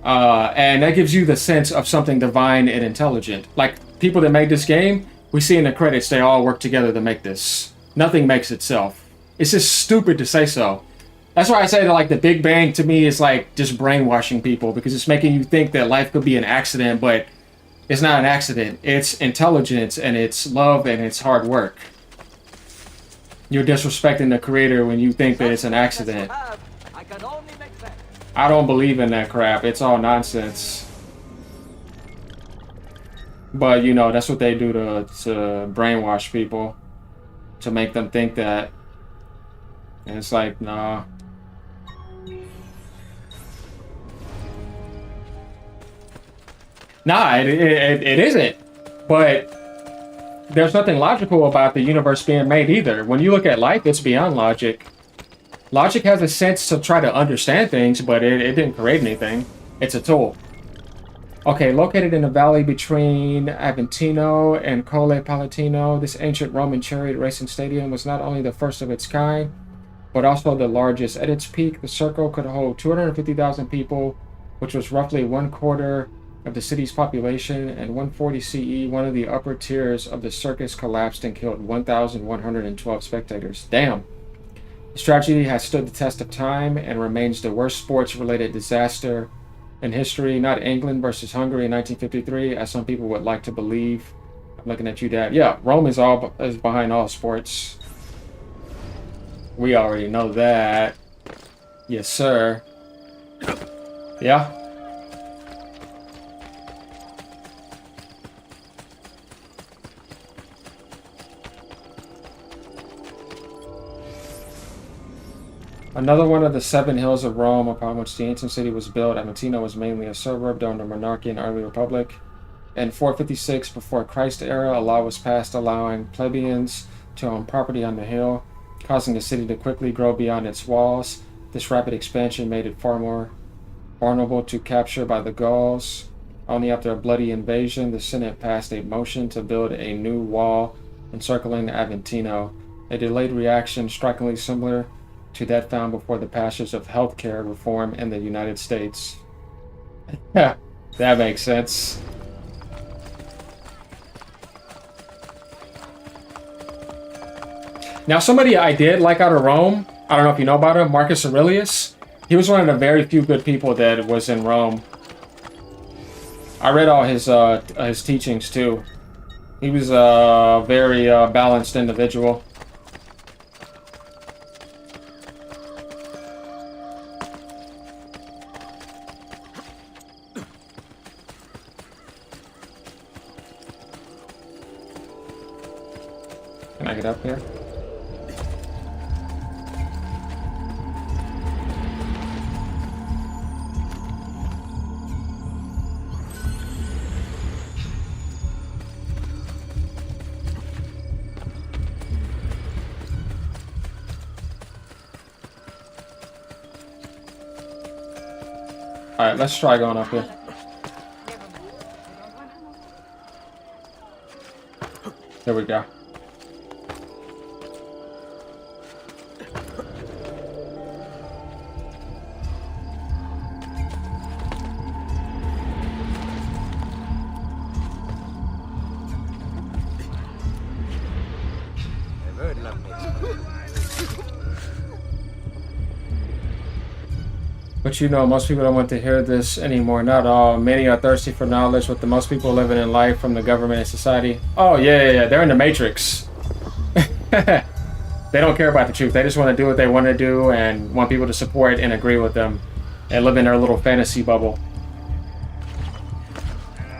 S1: And that gives you the sense of something divine and intelligent. Like people that made this game, we see in the credits, they all work together to make this. Nothing makes itself. It's just stupid to say so. That's why I say that, like, the Big Bang to me is like just brainwashing people, because it's making you think that life could be an accident, but it's not an accident. It's intelligence and it's love and it's hard work. You're disrespecting the creator when you think that it's an accident. I don't believe in that crap. It's all nonsense. But, you know, that's what they do to brainwash people, to make them think that. And it's like, nah. Nah, it isn't. But there's nothing logical about the universe being made either. When you look at life, it's beyond logic. Logic has a sense to try to understand things, but it didn't create anything. It's a tool. Okay, located in a valley between Aventino and Colle Palatino, this ancient Roman chariot racing stadium was not only the first of its kind, but also the largest. At its peak, the circle could hold 250,000 people, which was roughly 1/4 of the city's population. And 140 CE, one of the upper tiers of the circus collapsed and killed 1,112 spectators. Damn. This tragedy has stood the test of time and remains the worst sports-related disaster in history. Not England versus Hungary in 1953, as some people would like to believe. I'm looking at you, Dad. Yeah, Rome is behind all sports. We already know that. Yes, sir. Yeah. Another one of the 7 hills of Rome upon which the ancient city was built, Aventino was mainly a suburb during the monarchy and early republic. In 456 before Christ era, a law was passed allowing plebeians to own property on the hill, causing the city to quickly grow beyond its walls. This rapid expansion made it far more vulnerable to capture by the Gauls. Only after a bloody invasion, the Senate passed a motion to build a new wall encircling Aventino, a delayed reaction strikingly similar to that found before the passage of healthcare reform in the United States. Yeah, that makes sense. Now, somebody I did like out of Rome, I don't know if you know about him, Marcus Aurelius. He was one of the very few good people that was in Rome. I read all his teachings too. He was a very balanced individual. Can I get up here? Alright, let's try going up here. There we go. But you know, most people don't want to hear this anymore. Not all. Many are thirsty for knowledge, with the most people living in life from the government and society. Oh, yeah. They're in the Matrix. They don't care about the truth. They just want to do what they want to do and want people to support and agree with them and live in their little fantasy bubble.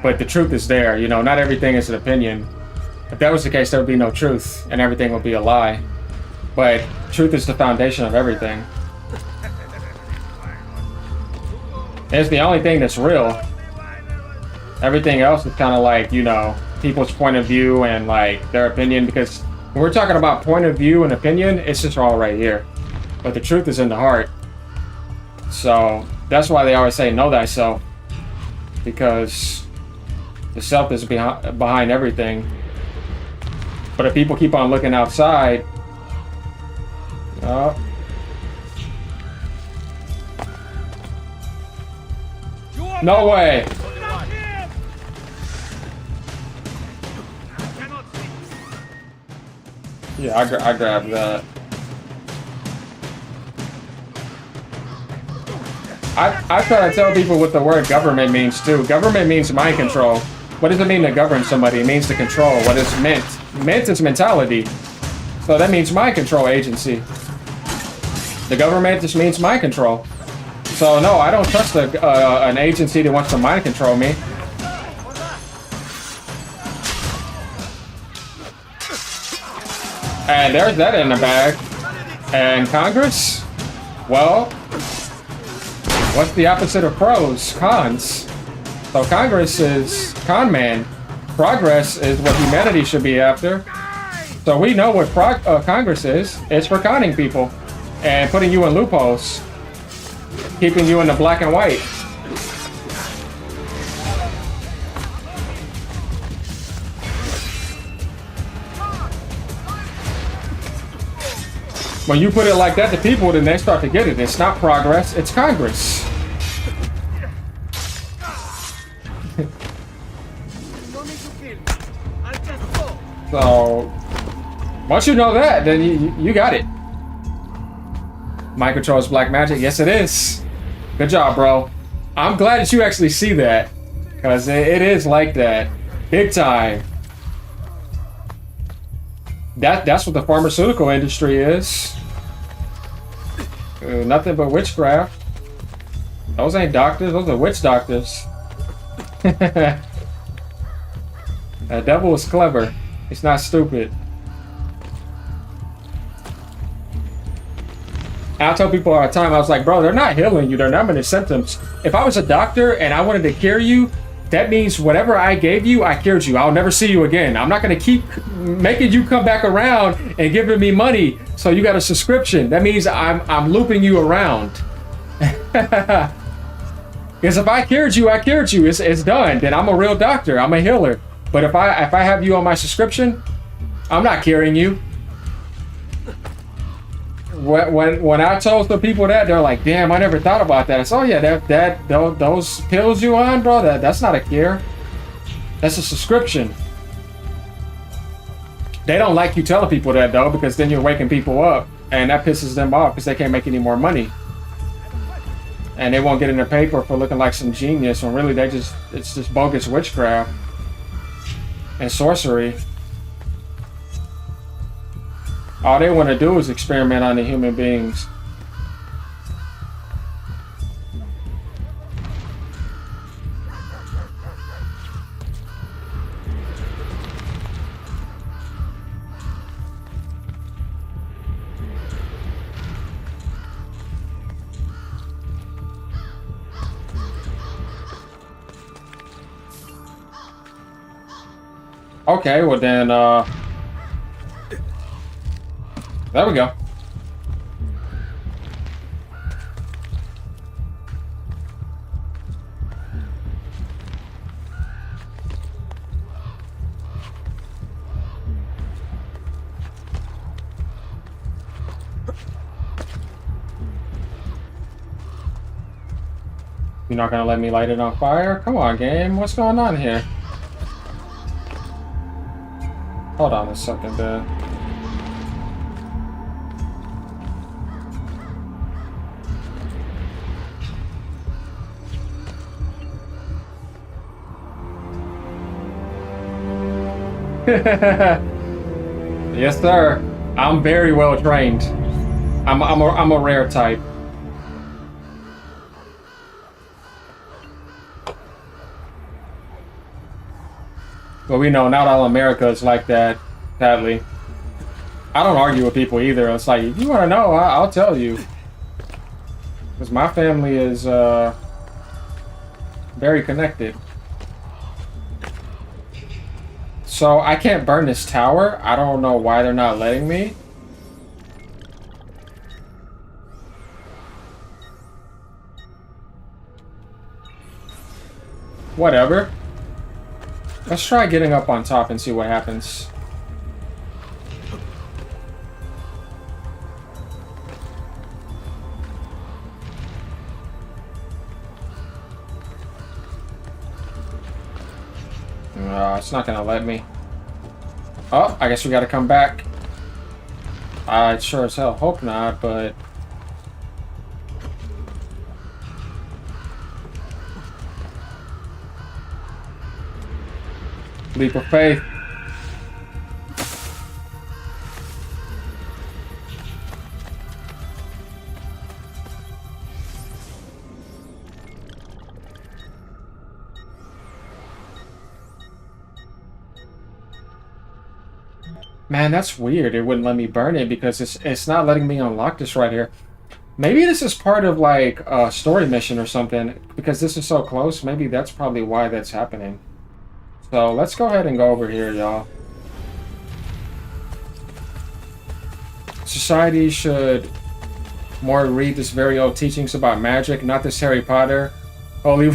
S1: But the truth is there. You know, not everything is an opinion. If that was the case, there would be no truth and everything would be a lie. But truth is the foundation of everything. It's the only thing that's real. Everything else is kind of like, you know, people's point of view and like their opinion, because when we're talking about point of view and opinion, it's just all right here. But the truth is in the heart. So that's why they always say know thyself, because the self is behind everything. But if people keep on looking outside, no way. Yeah, I grabbed that. I try to tell people what the word government means too. Government means mind control. What does it mean to govern somebody? It means to control. What is meant? Meant is mentality. So that means mind control agency. The government just means mind control. So no, I don't trust an agency that wants to mind control me. And there's that in the bag. And Congress? Well, what's the opposite of pros? Cons. So Congress is con man. Progress is what humanity should be after. So we know what Congress is. It's for conning people and putting you in loopholes, keeping you in the black and white. When you put it like that to people, then they start to get it. It's not progress, it's Congress. So, once you know that, then you got it. Mind control is black magic? Yes, it is. Good job, bro. I'm glad that you actually see that, because it is like that. Big time. That's what the pharmaceutical industry is. Nothing but witchcraft. Those ain't doctors, those are witch doctors. That devil is clever. He's not stupid. I tell people all the time, I was like, bro, they're not healing you, they're numbing the symptoms. If I was a doctor and I wanted to cure you, that means whatever I gave you, I cured you. I'll never see you again. I'm not going to keep making you come back around and giving me money so you got a subscription. That means I'm looping you around. Because if I cured you, I cured you. It's done. Then I'm a real doctor. I'm a healer. But if I have you on my subscription, I'm not curing you. When I told the people that, they're like, damn, I never thought about that. I said, oh yeah, those pills you on, bro, that's not a cure. That's a subscription. They don't like you telling people that though, because then you're waking people up and that pisses them off because they can't make any more money. And they won't get in the paper for looking like some genius when really it's just bogus witchcraft and sorcery. All they want to do is experiment on the human beings. Okay, well then, there we go. You're not gonna let me light it on fire? Come on, game. What's going on here? Hold on a second there. Yes, sir. I'm very well trained. I'm a rare type. But we know not all America is like that, sadly. I don't argue with people either. It's like, if you want to know, I'll tell you. Because my family is very connected. So I can't burn this tower. I don't know why they're not letting me. Whatever. Let's try getting up on top and see what happens. It's not gonna let me. Oh, I guess we gotta come back. I sure as hell hope not, but... Leap of faith. Man, that's weird. It wouldn't let me burn it because it's not letting me unlock this right here. Maybe this is part of like a story mission or something because this is so close. Maybe that's probably why that's happening. So let's go ahead and go over here, y'all. Society should more read this very old teachings about magic, not this Harry Potter. Holy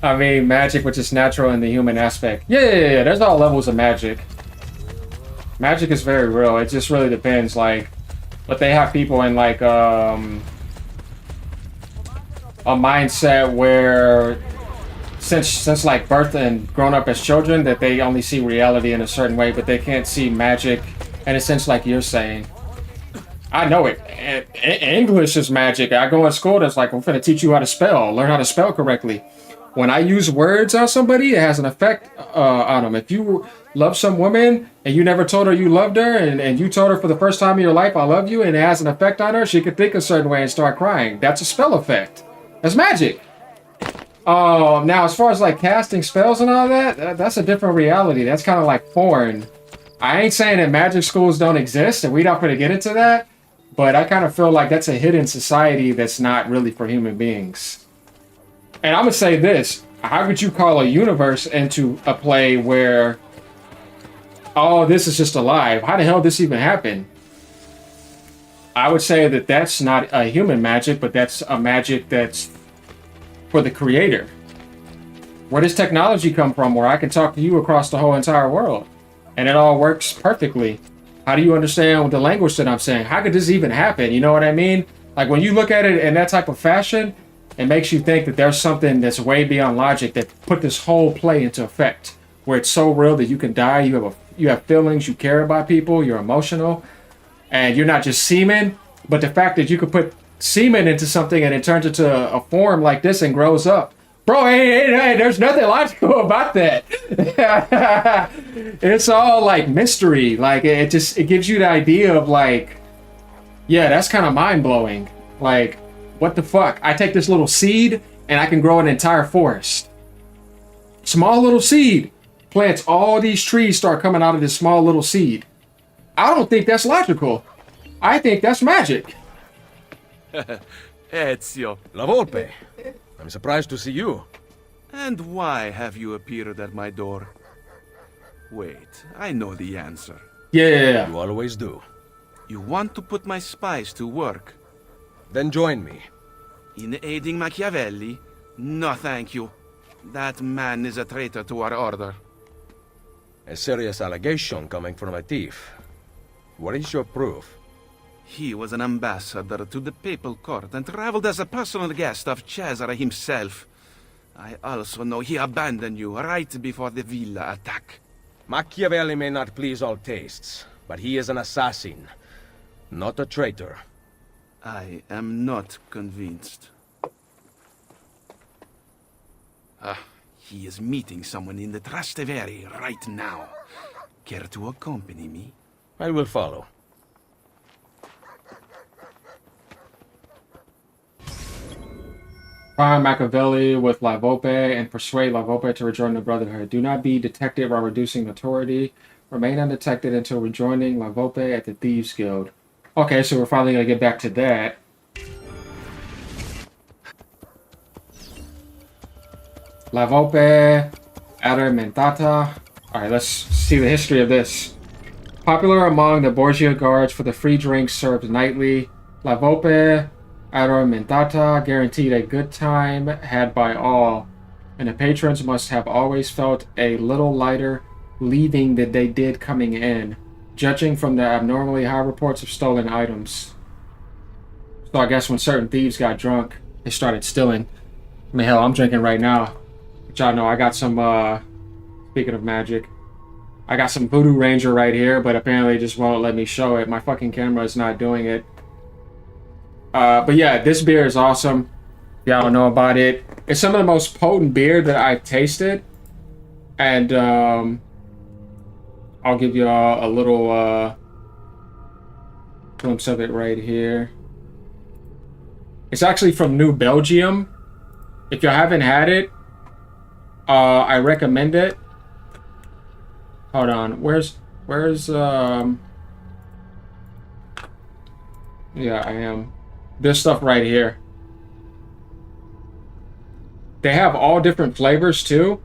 S1: I mean, magic which is natural in the human aspect. Yeah. There's all levels of magic. Magic is very real. It just really depends. Like, but they have people in like a mindset where since like birth and grown up as children that they only see reality in a certain way, but they can't see magic in a sense like you're saying. I know it. English is magic. I go in school, that's like, I'm going to teach you how to spell, learn how to spell correctly. When I use words on somebody, it has an effect on them. If you love some woman and you never told her you loved her, and you told her for the first time in your life, I love you, and it has an effect on her, she could think a certain way and start crying. That's a spell effect. That's magic. Now, as far as like casting spells and all that, that's a different reality. That's kind of like foreign. I ain't saying that magic schools don't exist, and we don't going to get into that, but I kind of feel like that's a hidden society that's not really for human beings. And I'm going to say this. How could you call a universe into a play where, oh, this is just alive? How the hell did this even happen? I would say that that's not a human magic, but that's a magic that's for the creator. Where does technology come from where I can talk to you across the whole entire world? And it all works perfectly. How do you understand the language that I'm saying? How could this even happen? You know what I mean? Like when you look at it in that type of fashion, it makes you think that there's something that's way beyond logic that put this whole play into effect, where it's so real that you can die. You have feelings, you care about people, you're emotional, and you're not just semen. But the fact that you could put semen into something and it turns into a form like this and grows up, bro, hey, there's nothing logical about that. It's all like mystery. Like it gives you the idea of like, yeah, that's kind of mind blowing. Like, what the fuck? I take this little seed and I can grow an entire forest. Small little seed plants all these trees start coming out of this small little seed. I don't think that's logical. I think that's magic.
S9: Ezio.
S3: La Volpe. I'm surprised to see you.
S9: And why have you appeared at my door? Wait, I know the answer.
S1: Yeah.
S3: You always do.
S9: You want to put my spies to work?
S3: Then join me.
S9: In aiding Machiavelli? No, thank you. That man is a traitor to our order.
S3: A serious allegation coming from a thief. What is your proof?
S9: He was an ambassador to the papal court and traveled as a personal guest of Cesare himself. I also know he abandoned you right before the villa attack.
S3: Machiavelli may not please all tastes, but he is an assassin, not a traitor.
S9: I am not convinced. He is meeting someone in the Trastevere right now. Care to accompany me?
S3: I will follow.
S1: Find Machiavelli with La Volpe and persuade La Volpe to rejoin the Brotherhood. Do not be detected while reducing notoriety. Remain undetected until rejoining La Volpe at the Thieves Guild. Okay, so we're finally going to get back to that. La Volpe, Addormentata. Alright, let's see the history of this. Popular among the Borgia guards for the free drinks served nightly, La Volpe, Addormentata guaranteed a good time had by all, and the patrons must have always felt a little lighter leaving than they did coming in, judging from the abnormally high reports of stolen items. So I guess when certain thieves got drunk, they started stealing. I mean, hell, I'm drinking right now. But y'all know I got some, speaking of magic, I got some Voodoo Ranger right here, but apparently it just won't let me show it. My fucking camera is not doing it. But yeah, this beer is awesome. Y'all don't know about it. It's some of the most potent beer that I've tasted. And, I'll give you all a little glimpse of it right here. It's actually from New Belgium. If you haven't had it, I recommend it. Hold on, where's yeah, I am. This stuff right here. They have all different flavors too.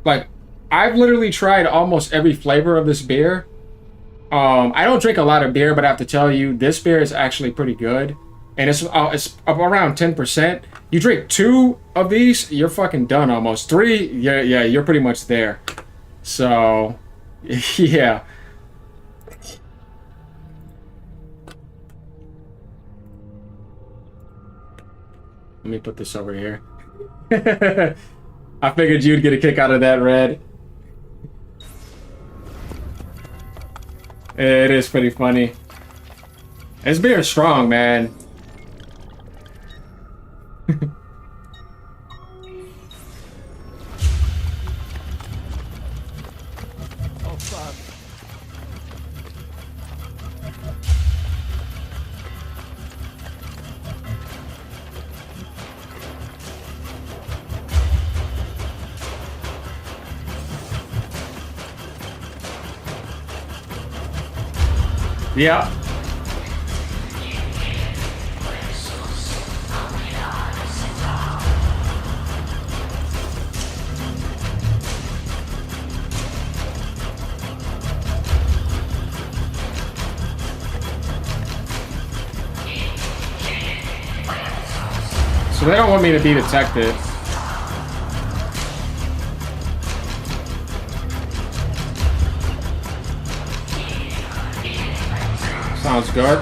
S1: like, I've literally tried almost every flavor of this beer. I don't drink a lot of beer, but I have to tell you, this beer is actually pretty good. And it's around 10%. You drink 2 of these, you're fucking done almost. 3, yeah, you're pretty much there. So, yeah. Let me put this over here. I figured you'd get a kick out of that, Red. It is pretty funny. This beer is strong, man.
S5: Oh, fuck.
S1: Yeah. So they don't want me to be detected. Sounds good.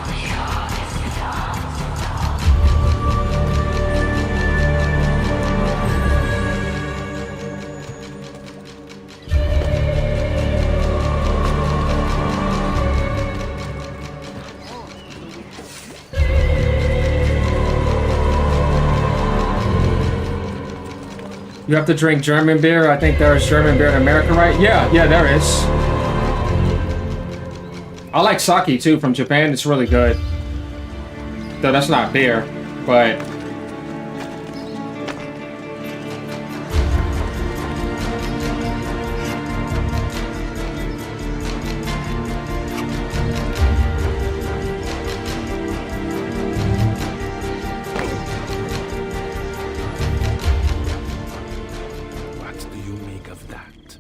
S1: You have to drink German beer. I think there is German beer in America, right? Yeah, there is. I like sake too from Japan. It's really good. Though that's not beer, but
S9: What do you make of that?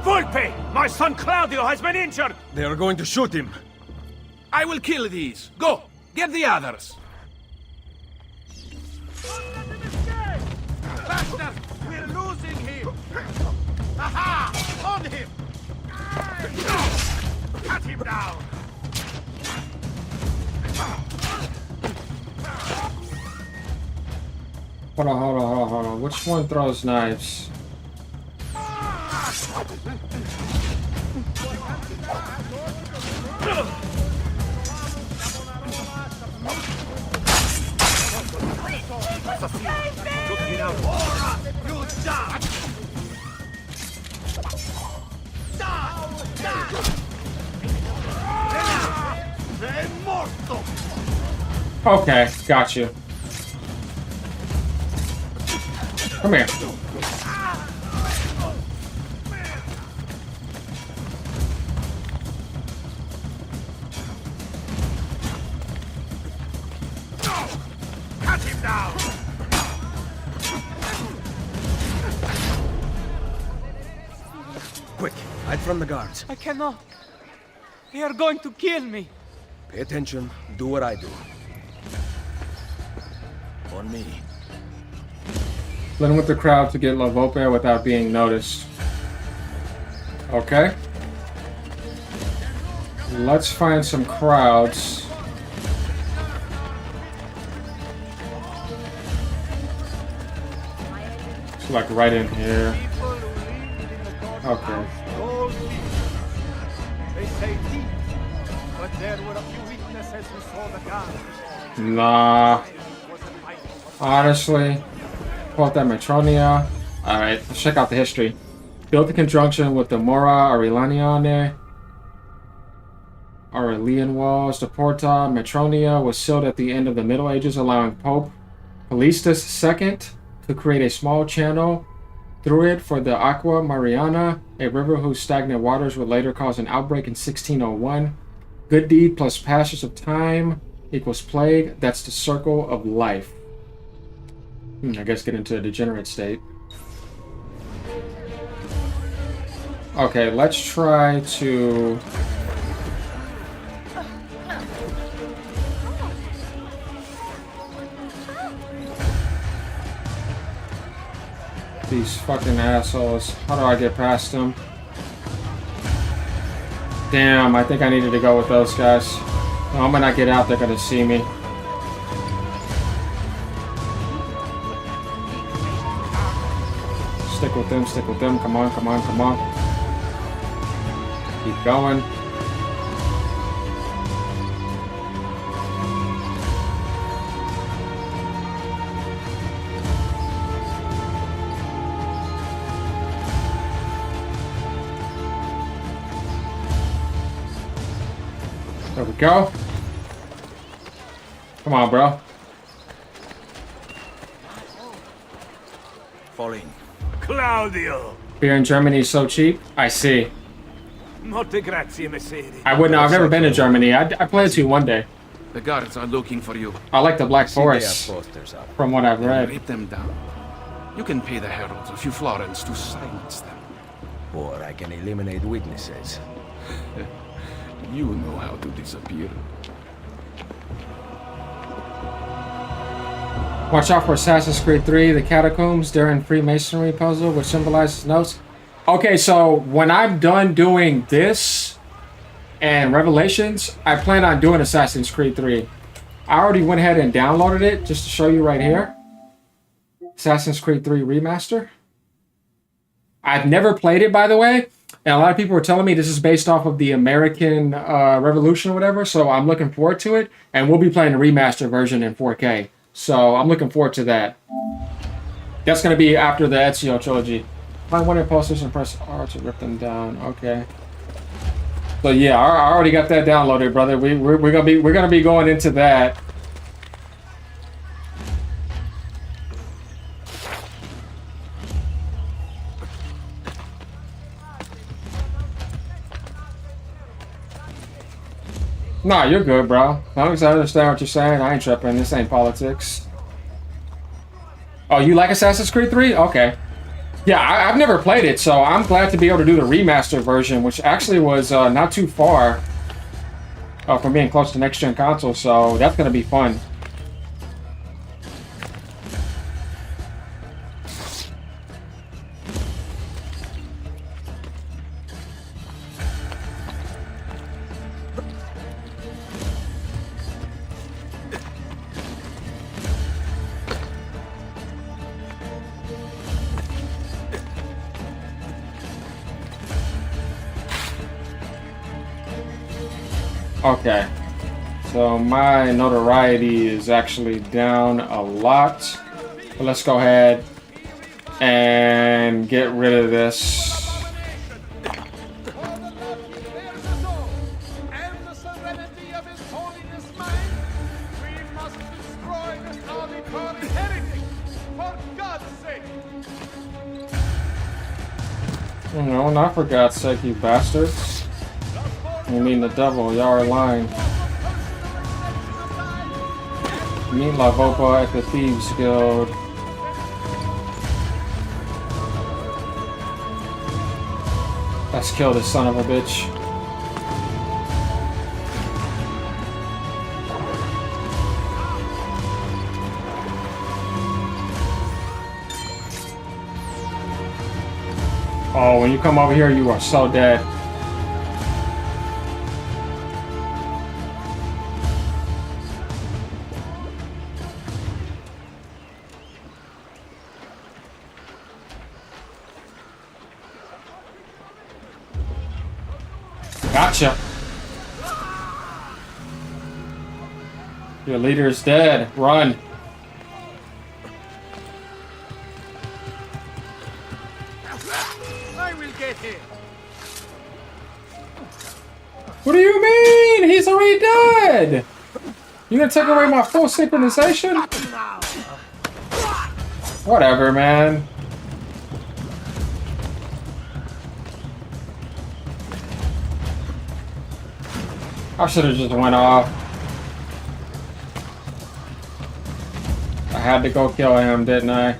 S2: Volpe! My son Claudio has been injured!
S3: They are going to shoot him.
S9: I will kill these. Go, get the others.
S5: Bastard! We're losing him! Aha! On him! Cut him down!
S1: hold on. Which one throws knives? Okay, got you. Come here.
S5: Cut him down!
S3: Quick, hide from the guards.
S8: I cannot. They are going to kill me.
S3: Pay attention, do what I do. On me.
S1: Blend with the crowd to get La Volpe without being noticed. Okay. Let's find some crowds. It's like right in here. Okay.
S5: They say deep, but there were a few witnesses who saw the guards.
S1: Nah. Honestly. Quote that Metronia. Alright, let's check out the history. Built in conjunction with the Mora Aureliania on there. Aurelian walls. The Porta Metronia was sealed at the end of the Middle Ages, allowing Pope Callistus II to create a small channel through it for the Aqua Mariana, a river whose stagnant waters would later cause an outbreak in 1601. Good deed plus passage of time equals plague. That's the circle of life. I guess get into a degenerate state. Okay, let's try to... These fucking assholes. How do I get past them? Damn, I think I needed to go with those guys. No, I'm gonna get out, they're gonna see me. Stick with them, come on, come on, come on. Keep going. There we go. Come on, bro.
S3: Falling.
S2: Claudio!
S1: Beer in Germany is so cheap. I see.
S2: Molte grazie, messere.
S1: I wouldn't. I've never been to Germany. I plan to one day.
S9: The guards are looking for you.
S1: I like the Black Forest,
S3: posters up.
S1: from what I've read.
S9: Rip them down. You can pay the heralds a few florins to silence them.
S3: Or I can eliminate witnesses.
S9: You know how to disappear.
S1: Watch out for Assassin's Creed 3, the Catacombs during Freemasonry puzzle, which symbolizes notes. Okay, so when I'm done doing this and Revelations, I plan on doing Assassin's Creed 3. I already went ahead and downloaded it just to show you right here. Assassin's Creed 3 Remaster. I've never played it, by the way. And a lot of people were telling me this is based off of the American Revolution or whatever. So I'm looking forward to it. And we'll be playing the remastered version in 4K. So I'm looking forward to that. That's going to be after the Ezio trilogy. Find one of the posters and press R to rip them down. Okay. So yeah, I already got that downloaded, brother. We're gonna be going into that. Nah, you're good, bro. As long as I understand what you're saying, I ain't tripping. This ain't politics. Oh, you like Assassin's Creed 3? Okay. Yeah, I've never played it, so I'm glad to be able to do the remastered version, which actually was not too far from being close to next-gen console, so that's going to be fun. Okay, so my notoriety is actually down a lot, but let's go ahead and get rid of this. No, not for God's sake, you bastards. You mean the devil, y'all are lying. Meet La Vopa at the Thieves Guild. Let's kill this son of a bitch. Oh, when you come over here, you are so dead. Gotcha. Your leader is dead. Run.
S5: I will get him.
S1: What do you mean? He's already dead! You gonna take away my full synchronization? Whatever, man. I should have just went off. I had to go kill him, didn't I?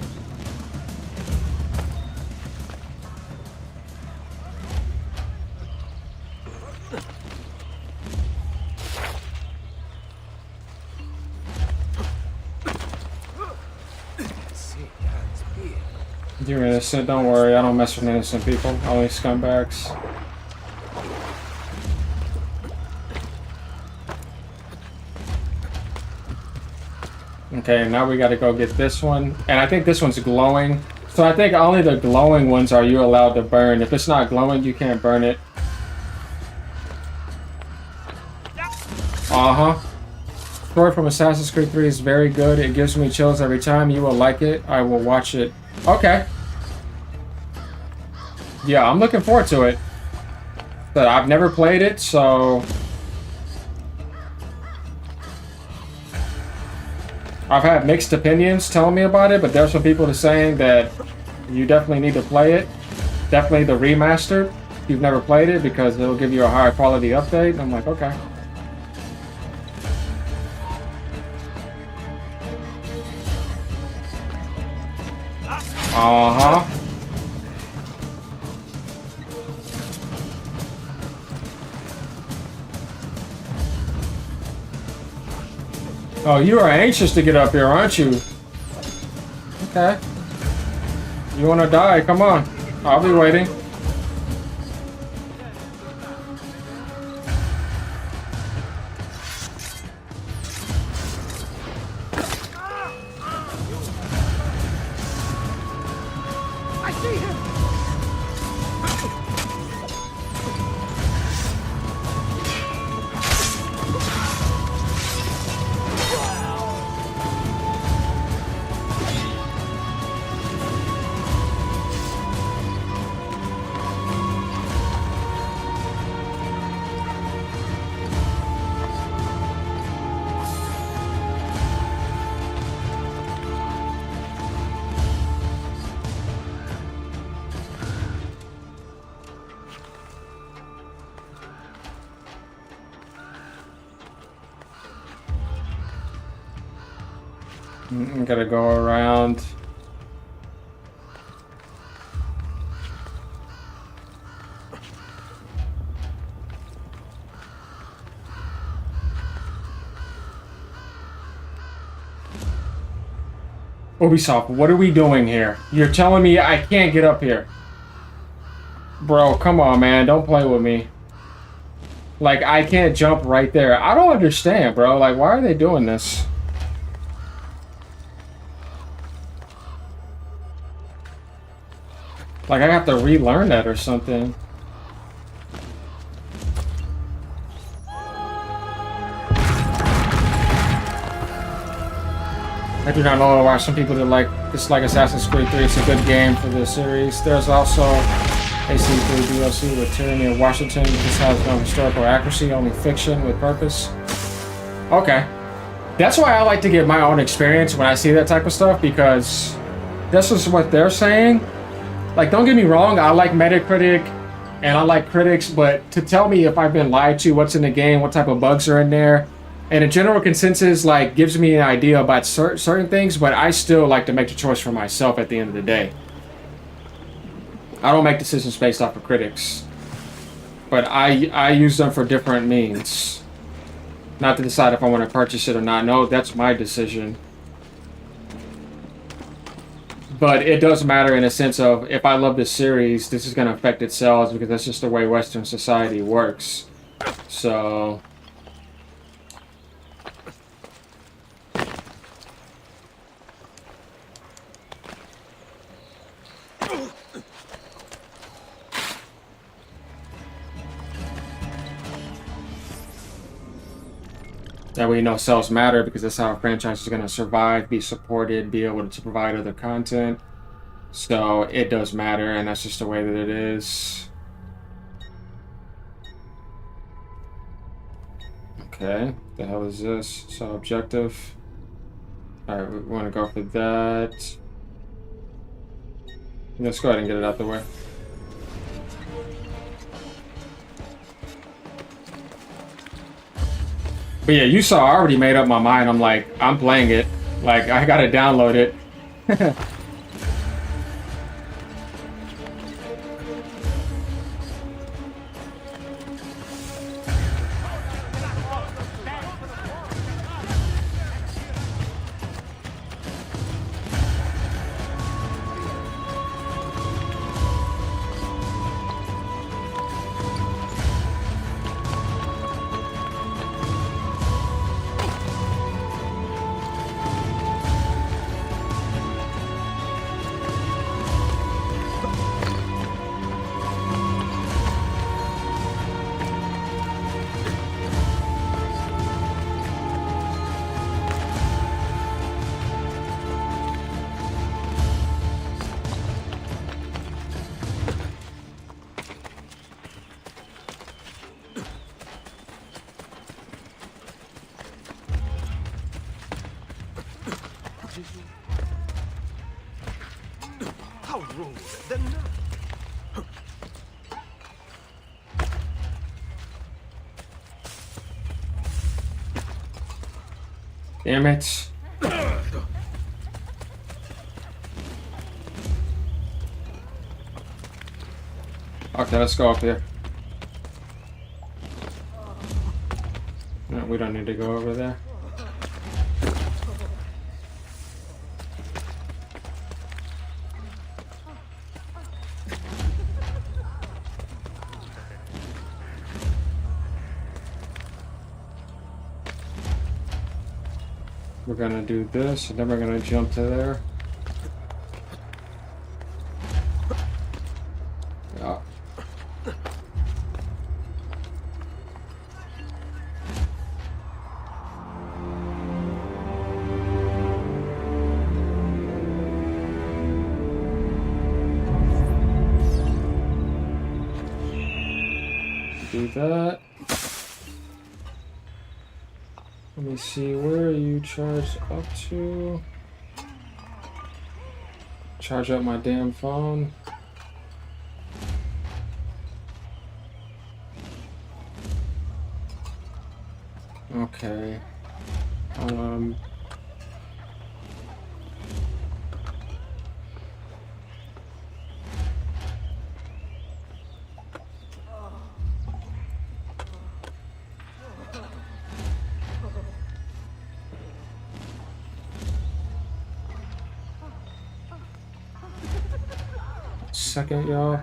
S1: You're innocent, don't worry. I don't mess with innocent people. Only scumbags. Okay, now we gotta go get this one. And I think this one's glowing. So I think only the glowing ones are you allowed to burn. If it's not glowing, you can't burn it. Uh-huh. Story from Assassin's Creed 3 is very good. It gives me chills every time. You will like it. I will watch it. Okay. Yeah, I'm looking forward to it. But I've never played it, so... I've had mixed opinions telling me about it, but there's some people that are saying that you definitely need to play it. Definitely the remastered, if you've never played it, because it'll give you a higher quality update. I'm like, okay. Uh-huh. Oh, you are anxious to get up here, aren't you? Okay. You want to die? Come on. I'll be waiting.
S5: I see him!
S1: I'm gonna go around. Ubisoft, what are we doing here? You're telling me I can't get up here. Bro, come on, man. Don't play with me. Like, I can't jump right there. I don't understand, bro. Like, why are they doing this? Like, I have to relearn that or something. I do not know why some people that dislike Assassin's Creed 3. It's a good game for the series. There's also AC3 DLC with Tyranny of Washington. This has no historical accuracy, only fiction with purpose. Okay. That's why I like to get my own experience when I see that type of stuff, because this is what they're saying. Like, don't get me wrong, I like Metacritic and I like critics, but to tell me if I've been lied to, what's in the game, what type of bugs are in there, and a general consensus, like, gives me an idea about certain things, but I still like to make the choice for myself at the end of the day. I don't make decisions based off of critics, but I use them for different means. Not to decide if I want to purchase it or not. No, that's my decision. But it does matter in a sense of, if I love this series, this is going to affect its sales, because that's just the way Western society works. So... that way, you know, sales matter, because that's how a franchise is going to survive, be supported, be able to provide other content. So it does matter, and that's just the way that it is. Okay, the hell is this? So objective. Alright, we want to go for that. Let's go ahead and get it out the way. But yeah, you saw I already made up my mind. I'm like, I'm playing it. Like, I gotta download it.
S2: How rude. The nerve.
S1: Damn it. Okay, let's go up here. No, we don't need to go over there. We're gonna do this, and then we're gonna jump to there. Yeah. Do that. Let me see, where are you charged up to? Charge up my damn phone. Okay. Second, y'all.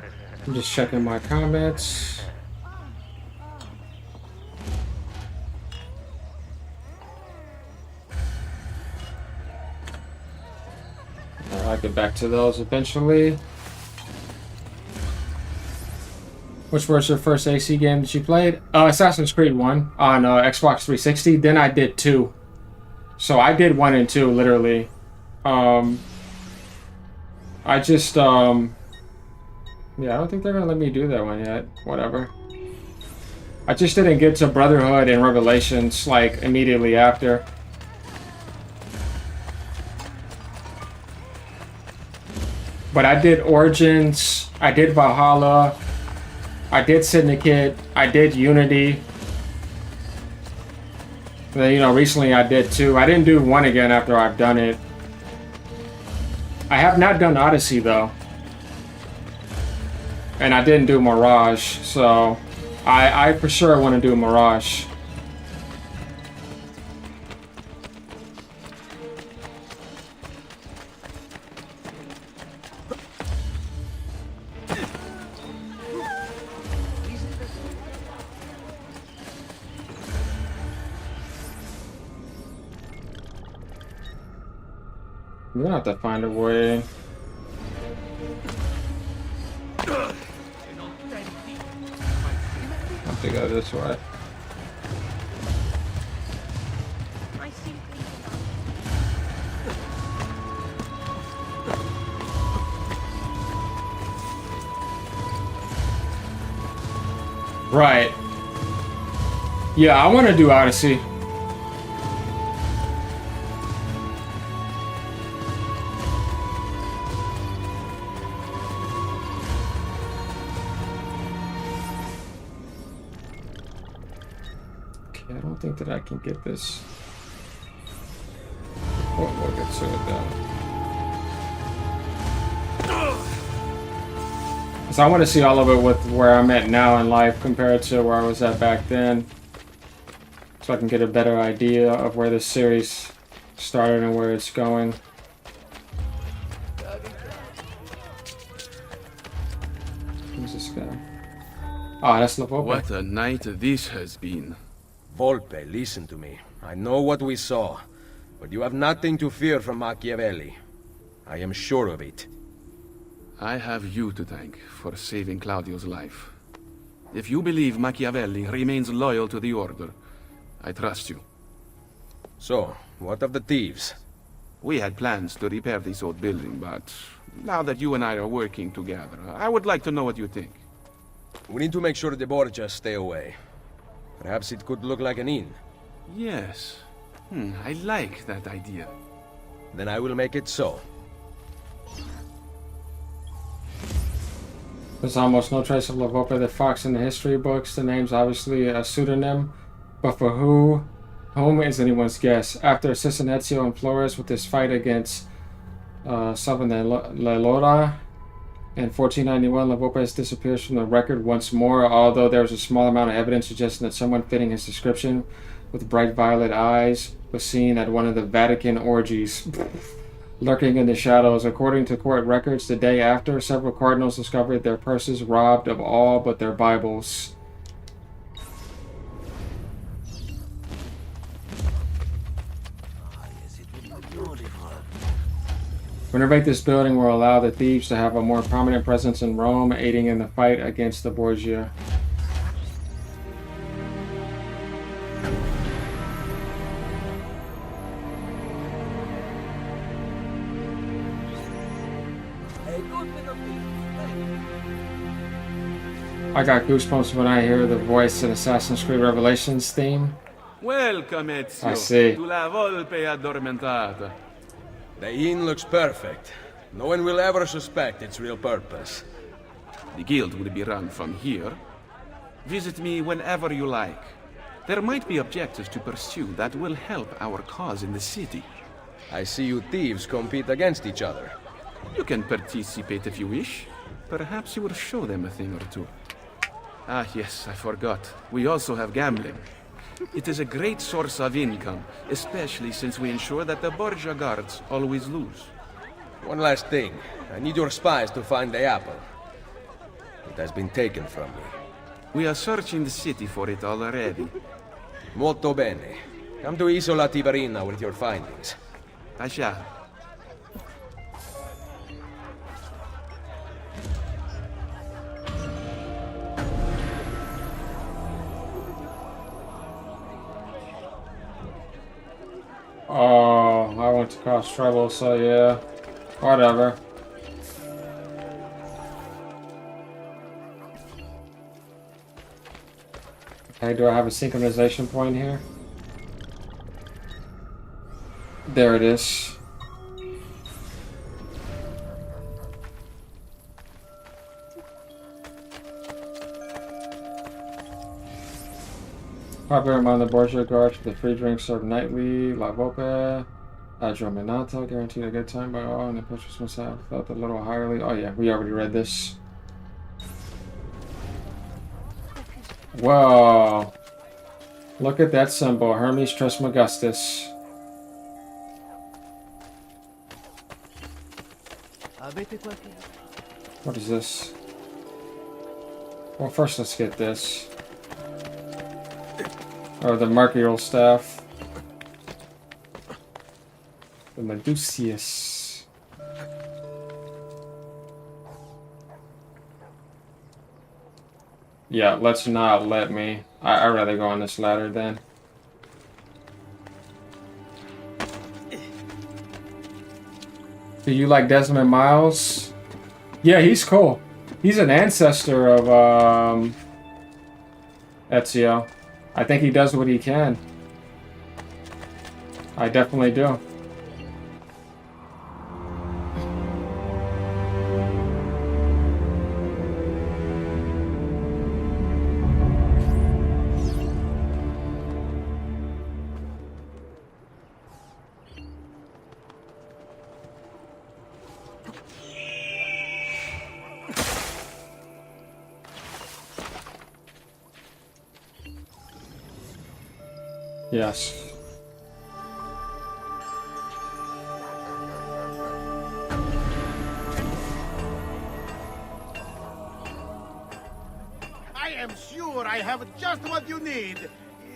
S1: I'm just checking my comments. I'll get back to those eventually. Which was your first AC game that you played? Assassin's Creed 1 on Xbox 360. Then I did 2. So I did 1 and 2, literally. I just, yeah, I don't think they're gonna let me do that one yet. Whatever. I just didn't get to Brotherhood and Revelations, like, immediately after. But I did Origins, I did Valhalla, I did Syndicate, I did Unity. Then, you know, recently I did 2. I didn't do 1 again after I've done it. I have not done Odyssey, though. And I didn't do Mirage, so I for sure want to do Mirage. We're gonna have to find a way. I have to go this way. Right. Yeah, I want to do Odyssey. Okay, I don't think that I can get this. We'll get to it though. So I want to see all of it with where I'm at now in life compared to where I was at back then. So I can get a better idea of where this series started and where it's going. Who's this guy? Oh, that's Lavolpe.
S9: What a night this has been.
S3: Volpe, listen to me. I know what we saw, but you have nothing to fear from Machiavelli. I am sure of it.
S9: I have you to thank for saving Claudio's life. If you believe Machiavelli remains loyal to the Order, I trust you.
S3: So, what of the thieves?
S9: We had plans to repair this old building, but now that you and I are working together, I would like to know what you think.
S3: We need to make sure the Borgias stay away. Perhaps it could look like an inn.
S9: Yes. I like that idea.
S3: Then I will make it so.
S1: There's almost no trace of Lavolpe the Fox in the history books. The name's obviously a pseudonym, but for whom is anyone's guess. After assisting Ezio and Flores with this fight against Southern Lelora in 1491, Lavolpe disappears from the record once more, although there was a small amount of evidence suggesting that someone fitting his description with bright violet eyes was seen at one of the Vatican orgies. Lurking in the shadows. According to court records, the day after, several cardinals discovered their purses robbed of all but their Bibles. Renovate this building will allow the thieves to have a more prominent presence in Rome, aiding in the fight against the Borgia. I got goosebumps when I hear the voice in Assassin's Creed Revelations theme.
S9: Welcome, Ezio,
S1: I see.
S9: to La Volpe Addormentata.
S3: The inn looks perfect. No one will ever suspect its real purpose.
S9: The guild will be run from here. Visit me whenever you like. There might be objectives to pursue that will help our cause in the city.
S3: I see you thieves compete against each other.
S9: You can participate if you wish. Perhaps you will show them a thing or two. Ah, yes, I forgot. We also have gambling. It is a great source of income, especially since we ensure that the Borgia guards always lose.
S3: One last thing. I need your spies to find the apple. It has been taken from me.
S9: We are searching the city for it already.
S3: Molto bene. Come to Isola Tiberina with your findings.
S9: I shall.
S1: Oh, I went to cause trouble, so yeah. Whatever. Okay, do I have a synchronization point here? There it is. Popular among the Borgia guards for the free drinks served nightly. La Volpe, Adrominato, guaranteed a good time by all, and the purchase must have felt a little higherly. Oh yeah, we already read this. Whoa. Look at that symbol, Hermes Trismegistus. What is this? Well, first let's get this. Or the Mercurial Staff. The Medusius. Yeah, let's not let me. I'd rather go on this ladder then. Do you like Desmond Miles? Yeah, he's cool. He's an ancestor of Ezio. I think he does what he can. I definitely do. Yes.
S10: I am sure I have just what you need.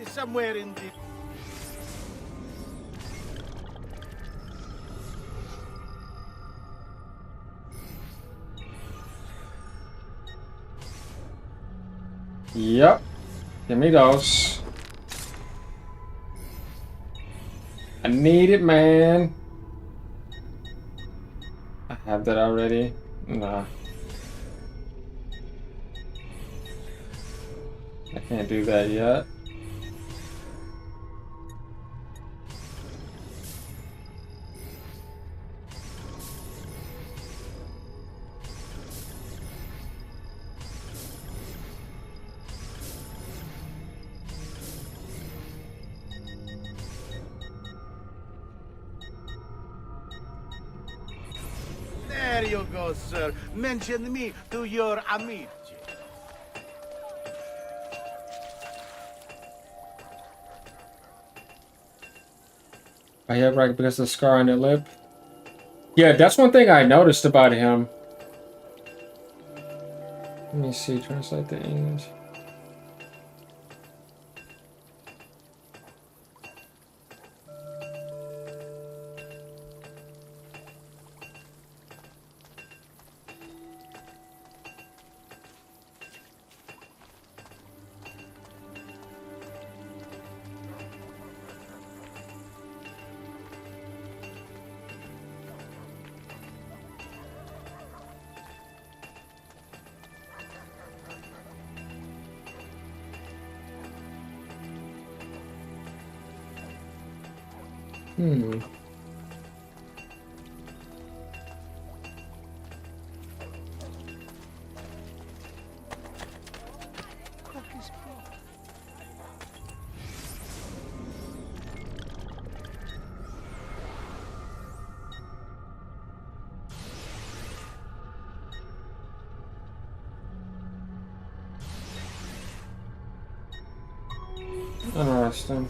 S10: Somewhere in the...
S1: Yep. Give me those. I need it, man. I have that already. Nah. I can't do that yet.
S10: There you go, sir. Mention me to your amici.
S1: I have right because of the scar on the lip. Yeah, that's one thing I noticed about him. Let me see, translate the English. Interesting.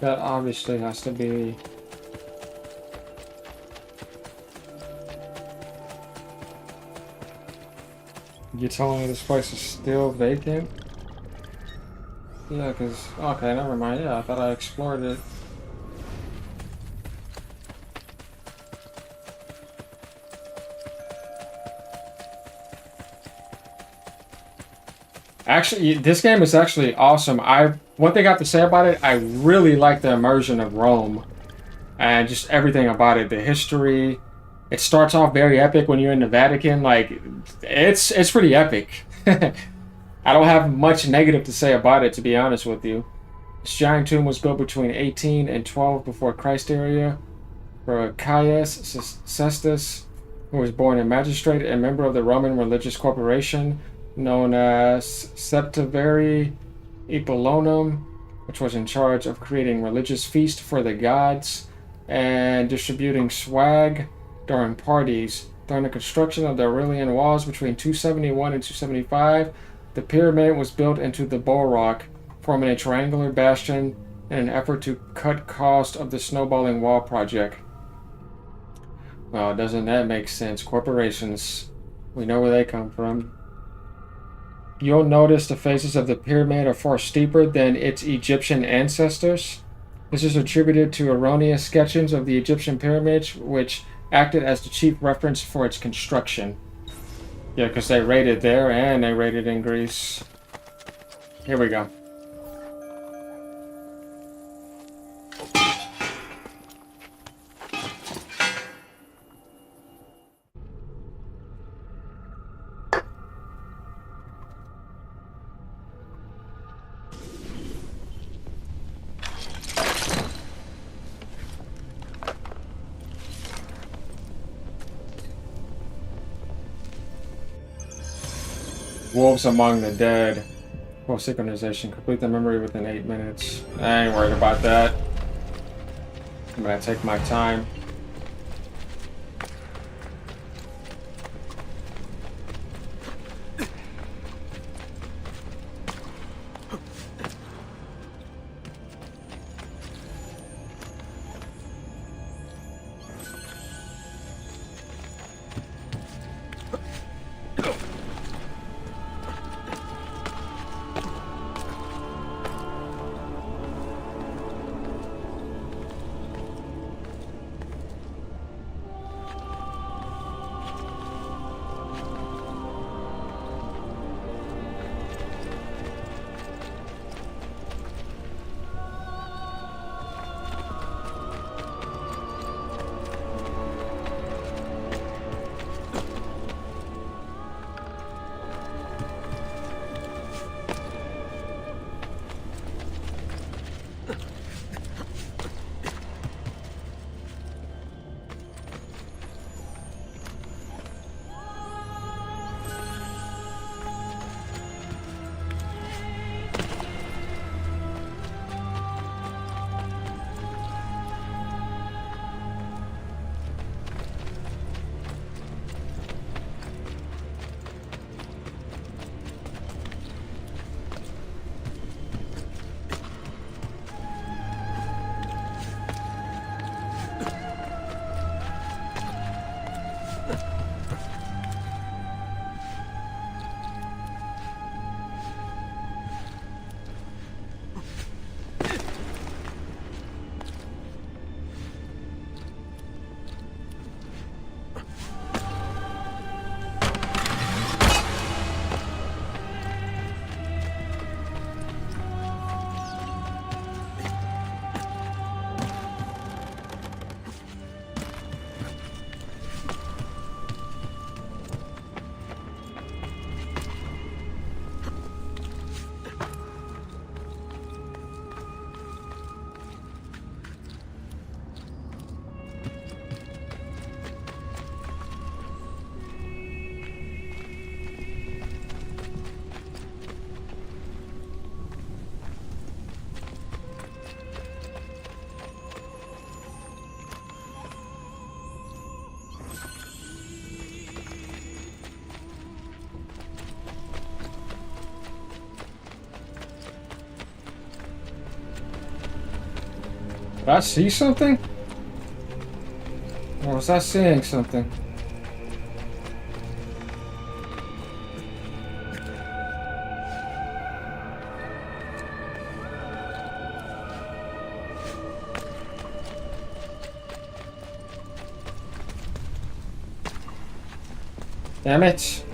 S1: That obviously has to be... You telling me this place is still vacant? Yeah, because... Okay, never mind. Yeah, I thought I explored it. Actually, this game is actually awesome. One thing I have to say about it, I really like the immersion of Rome. And just everything about it. The history. It starts off very epic when you're in the Vatican. Like, it's pretty epic. I don't have much negative to say about it, to be honest with you. This giant tomb was built between 18 and 12 before Christ area for Caius Cestus, who was born a magistrate and member of the Roman religious corporation known as Septivari Epilonum, which was in charge of creating religious feasts for the gods and distributing swag during parties. During the construction of the Aurelian walls between 271 and 275, the pyramid was built into the bulwark, forming a triangular bastion in an effort to cut cost of the snowballing wall project. Well, doesn't that make sense? Corporations, we know where they come from. You'll notice the faces of the pyramid are far steeper than its Egyptian ancestors. This is attributed to erroneous sketchings of the Egyptian pyramids, which acted as the chief reference for its construction. Yeah, because they raided there and they raided in Greece. Here we go. Wolves Among the Dead. Full synchronization. Complete the memory within 8 minutes. I ain't worried about that. I'm gonna take my time. Did I see something? Or was I seeing something? Damn it.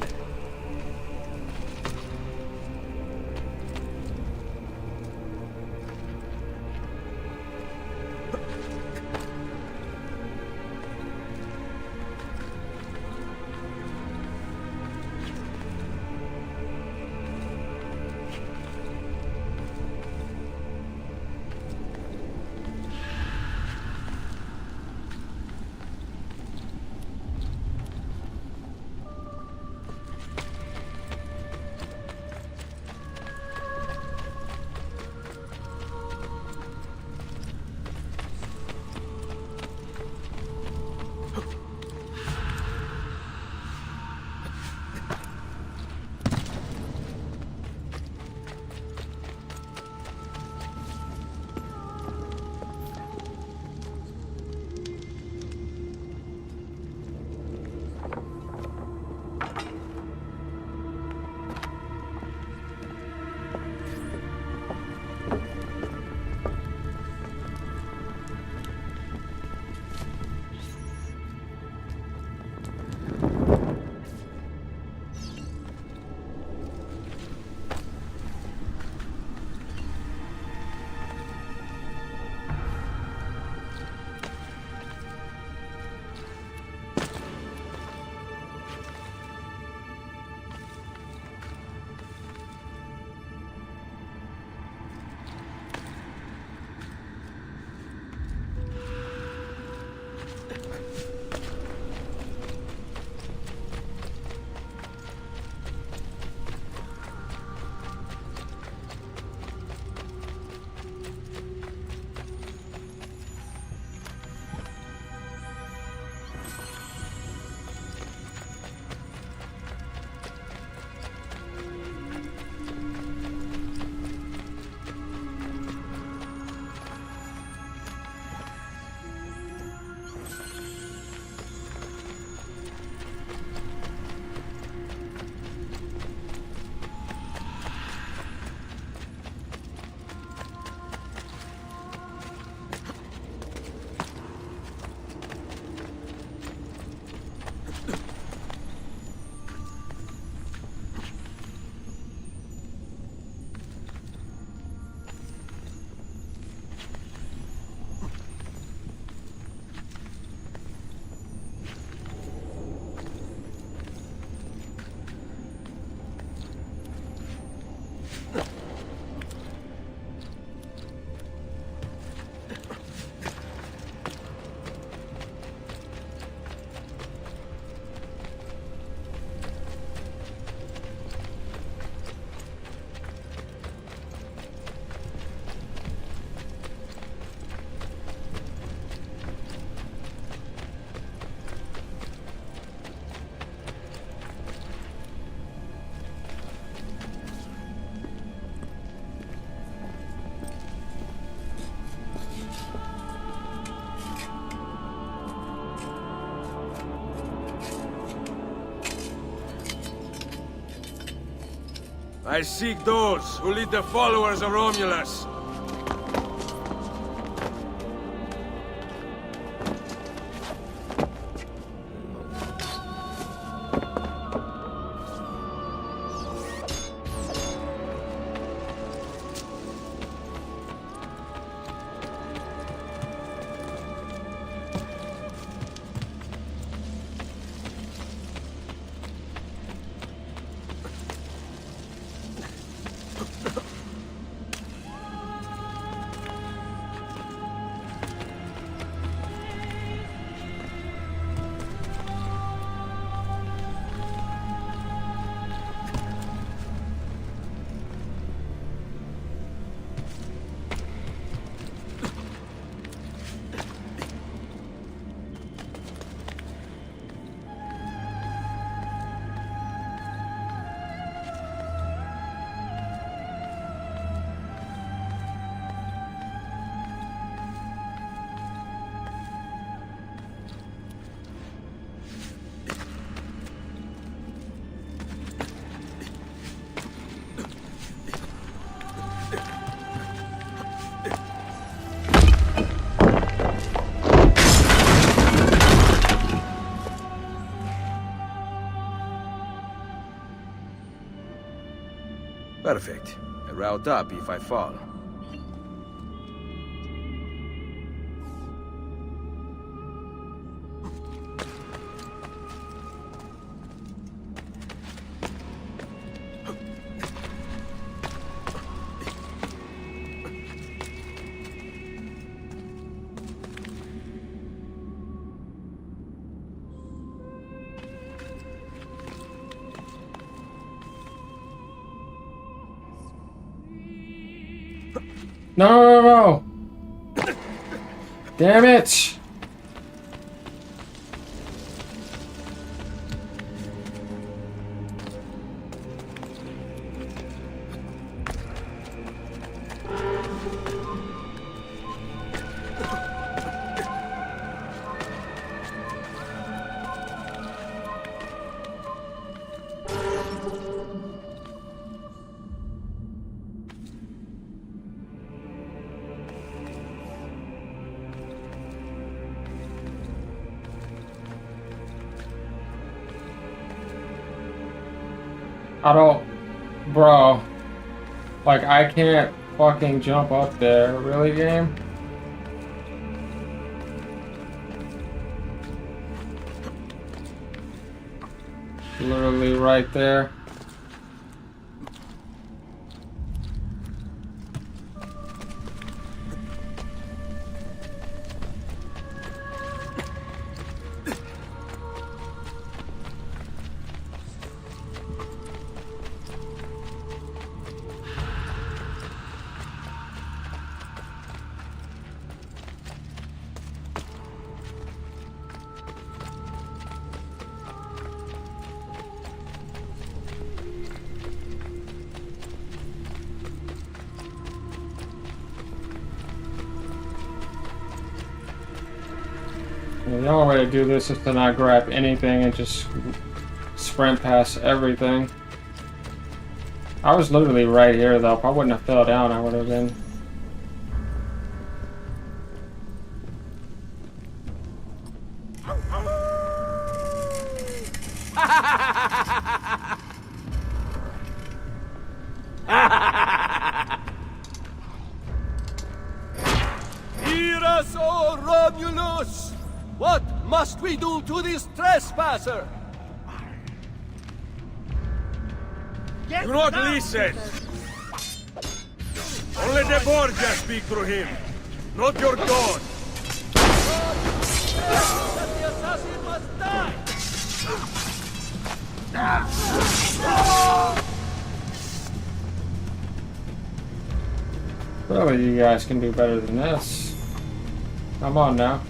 S3: I seek those who lead the followers of Romulus. Perfect. A route up if I fall.
S1: No! Damn it! I don't... Bro. Like, I can't fucking jump up there. Really, game? Literally right there. The only way to do this is to not grab anything and just sprint past everything. I was literally right here though. If I wouldn't have fell down, I would have been.
S11: Hear us, O Romulus! What must we do to this trespasser?
S3: Do not listen! Only the Borgia speak through him, not your god!
S11: That the assassin must die!
S1: Surely you guys can do better than this. Come on now.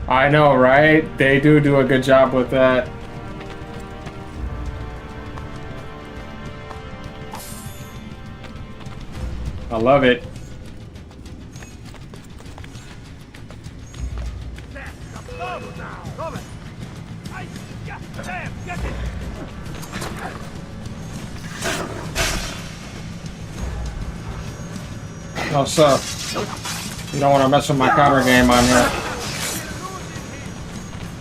S1: I know, right? They do a good job with that. I love it. No, sir. You don't want to mess with my counter game on here.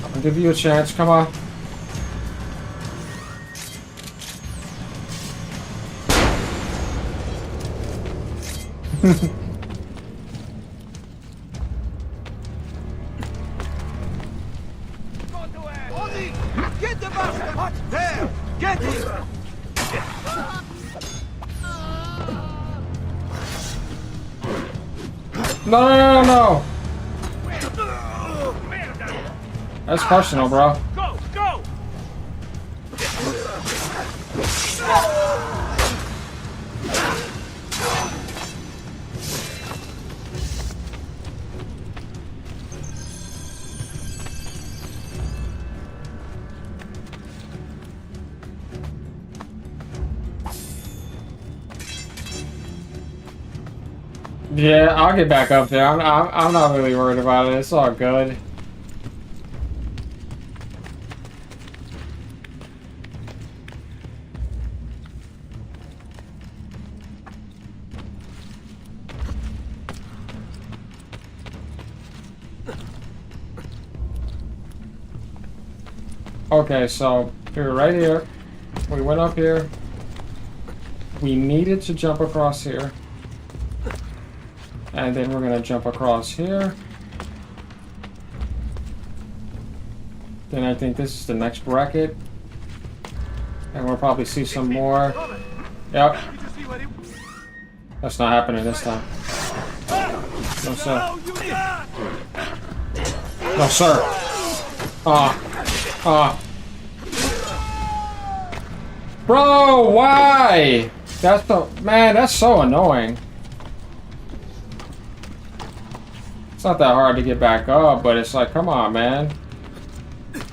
S1: I'll give you a chance. Come on.
S11: Get the bastard! There! Get him!
S1: No. That's personal, bro.
S11: Go! Go!
S1: Yeah, I'll get back up there. I'm not really worried about it. It's all good. Okay, so we were right here. We went up here. We needed to jump across here. And then we're going to jump across here. Then I think this is the next bracket. And we'll probably see some more. Yep. That's not happening this time. No, sir. No, sir. Bro, why? That's the... Man, that's so annoying. It's not that hard to get back up, but it's like, come on, man.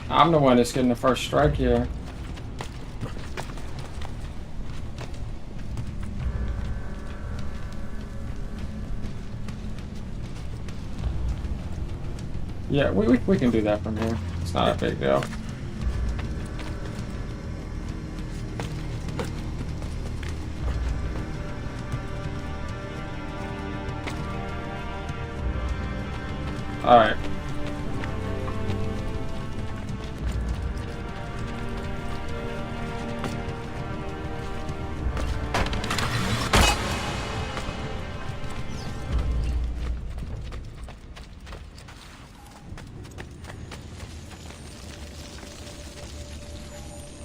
S1: I'm the one that's getting the first strike here. Yeah, we can do that from here. It's not a big deal. All right.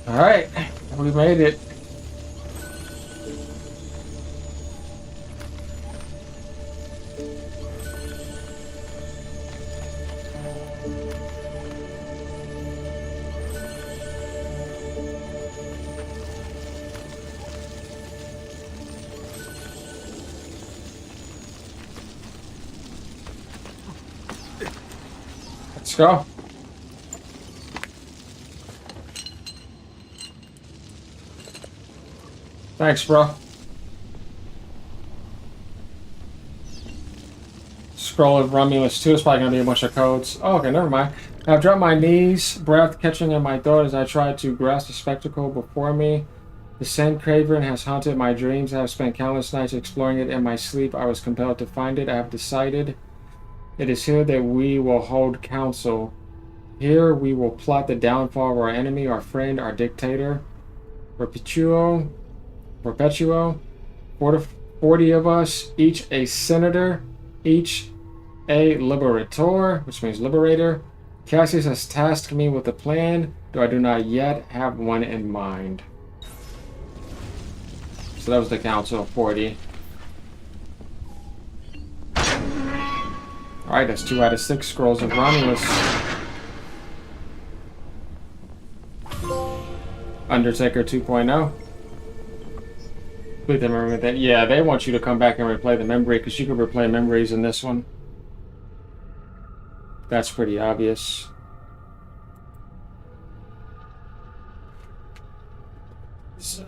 S1: All right, we made it. Let's go. Thanks, bro. Scroll of Romulus 2 is probably going to be a bunch of codes. Oh, okay, never mind. I've dropped my knees, breath catching in my throat as I try to grasp the spectacle before me. The same cavern has haunted my dreams. I have spent countless nights exploring it in my sleep. I was compelled to find it. I have decided it is here that we will hold council. Here we will plot the downfall of our enemy, our friend, our dictator. Perpetuo, 40 of us, each a senator, each a liberator, which means liberator. Cassius has tasked me with a plan, though I do not yet have one in mind. So that was the council of 40. Alright, that's 2 out of 6 scrolls of Romulus. Undertaker 2.0. Complete the memory that. Yeah, they want you to come back and replay the memory because you can replay memories in this one. That's pretty obvious. So,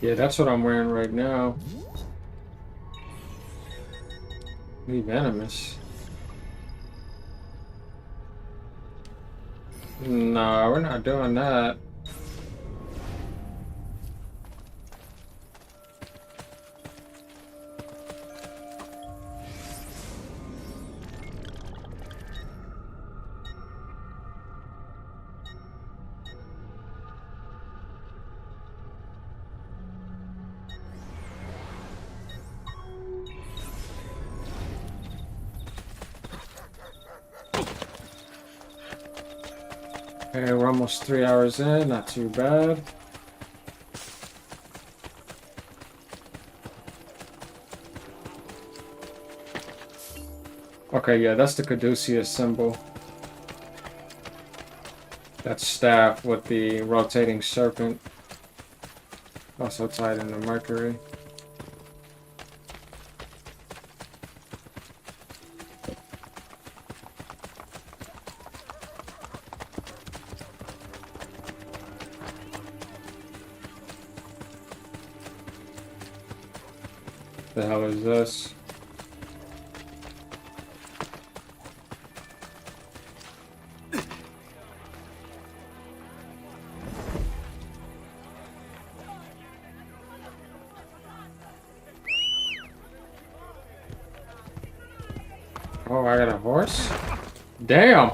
S1: Yeah, that's what I'm wearing right now. Be venomous. No, we're not doing that. Okay, we're almost 3 hours in, not too bad. Okay, yeah, that's the Caduceus symbol. That staff with the rotating serpent. Also tied into Mercury. The hell is this? Oh, I got a horse? Damn!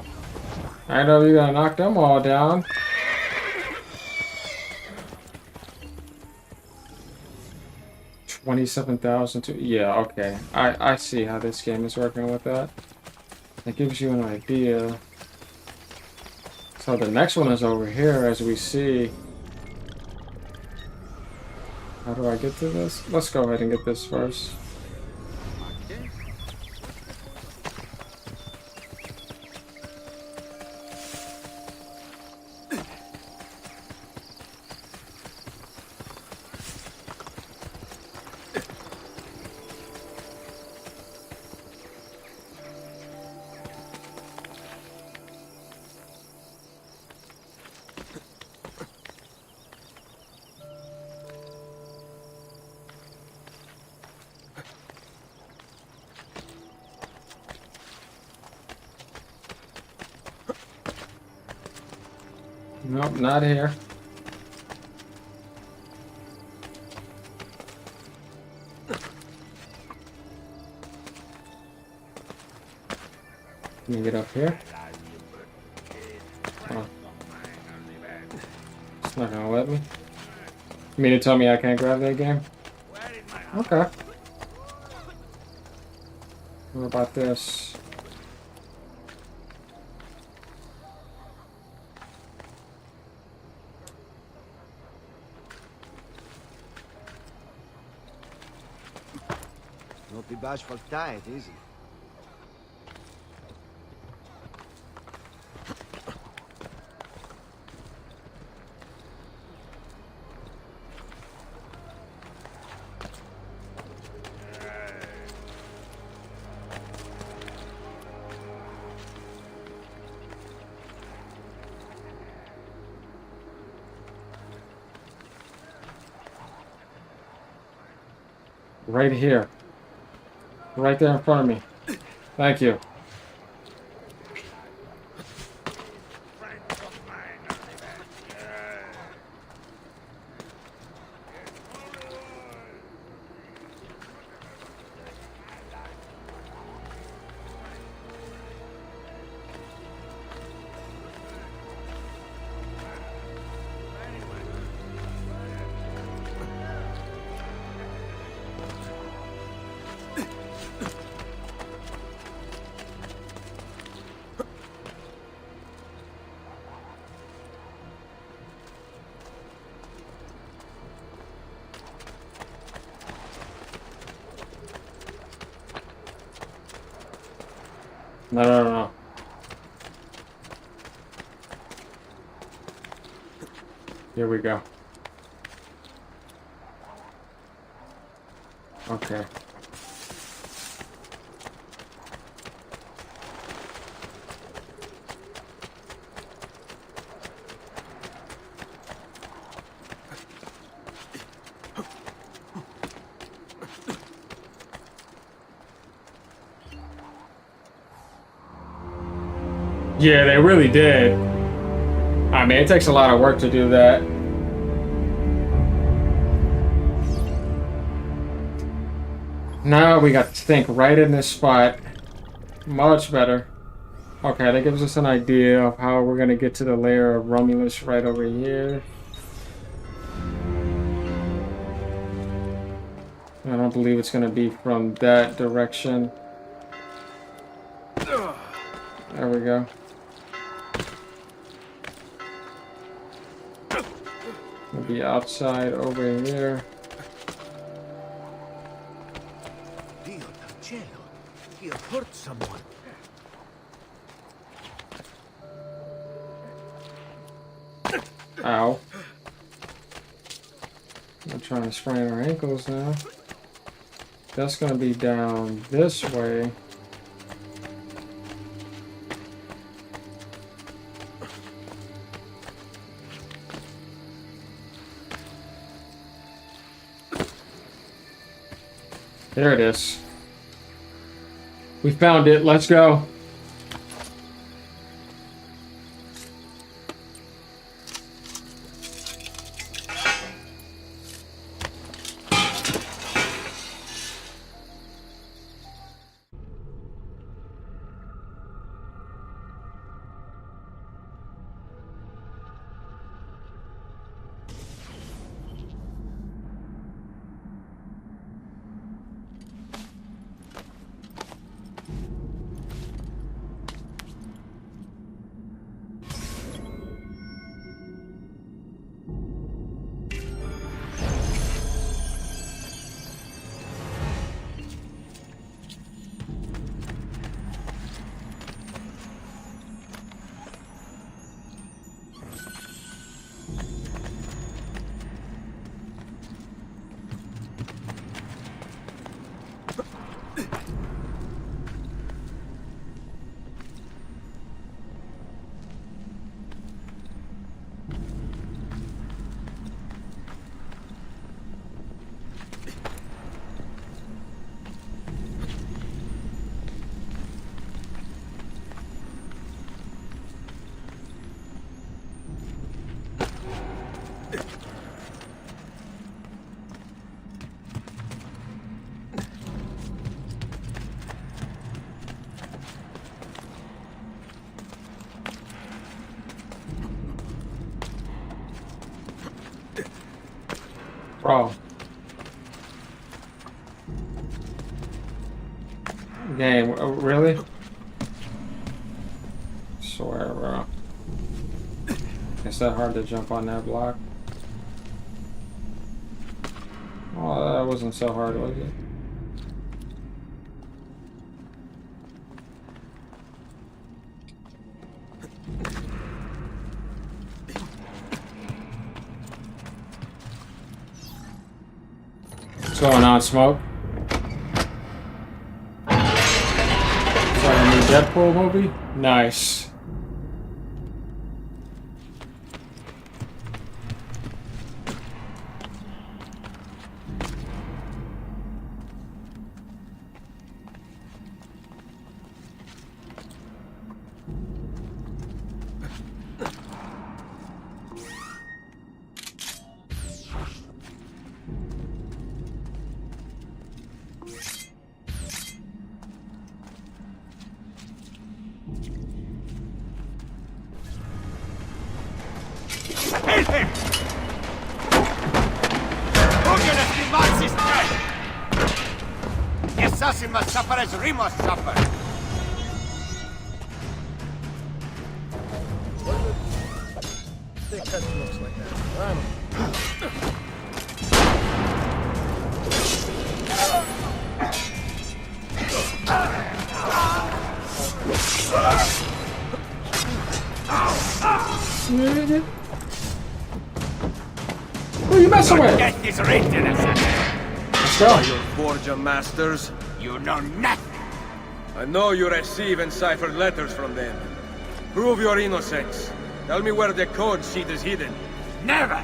S1: I know you're gonna knock them all down. $27,000. Yeah, okay. I see how this game is working with that. It gives you an idea. So the next one is over here, as we see. How do I get to this? Let's go ahead and get this first. Nope, not here. Can you get up here? Oh. It's not gonna let me. You mean to tell me I can't grab that game? Okay. What about this?
S5: Not be bashful tight, is he?
S1: Right here. Right there in front of me. Thank you. No. Here we go. Okay. Yeah, they really did. I mean, it takes a lot of work to do that. Now we got to think right in this spot. Much better. Okay, that gives us an idea of how we're going to get to the lair of Romulus right over here. I don't believe it's going to be from that direction. There we go. It'll be outside over here.
S5: Dio del cielo. He hurt someone.
S1: Ow. I'm trying to sprain our ankles now. That's going to be down this way. There it is. We found it. Let's go. Bro. Game, really? Swear, bro. It's that hard to jump on that block. Oh, that wasn't so hard, was it? What's going on, Smoke? Is that a new Deadpool movie? Nice.
S5: Kill him! Oculus demands his death! The assassin must suffer as Remus suffered!
S3: I think that looks like that.
S1: Who are you messing with?
S5: Death is written, assassin!
S1: Let's go.
S3: Are your forger masters?
S5: You know nothing!
S3: I know you receive enciphered letters from them. Prove your innocence. Tell me where the code sheet is hidden.
S5: Never!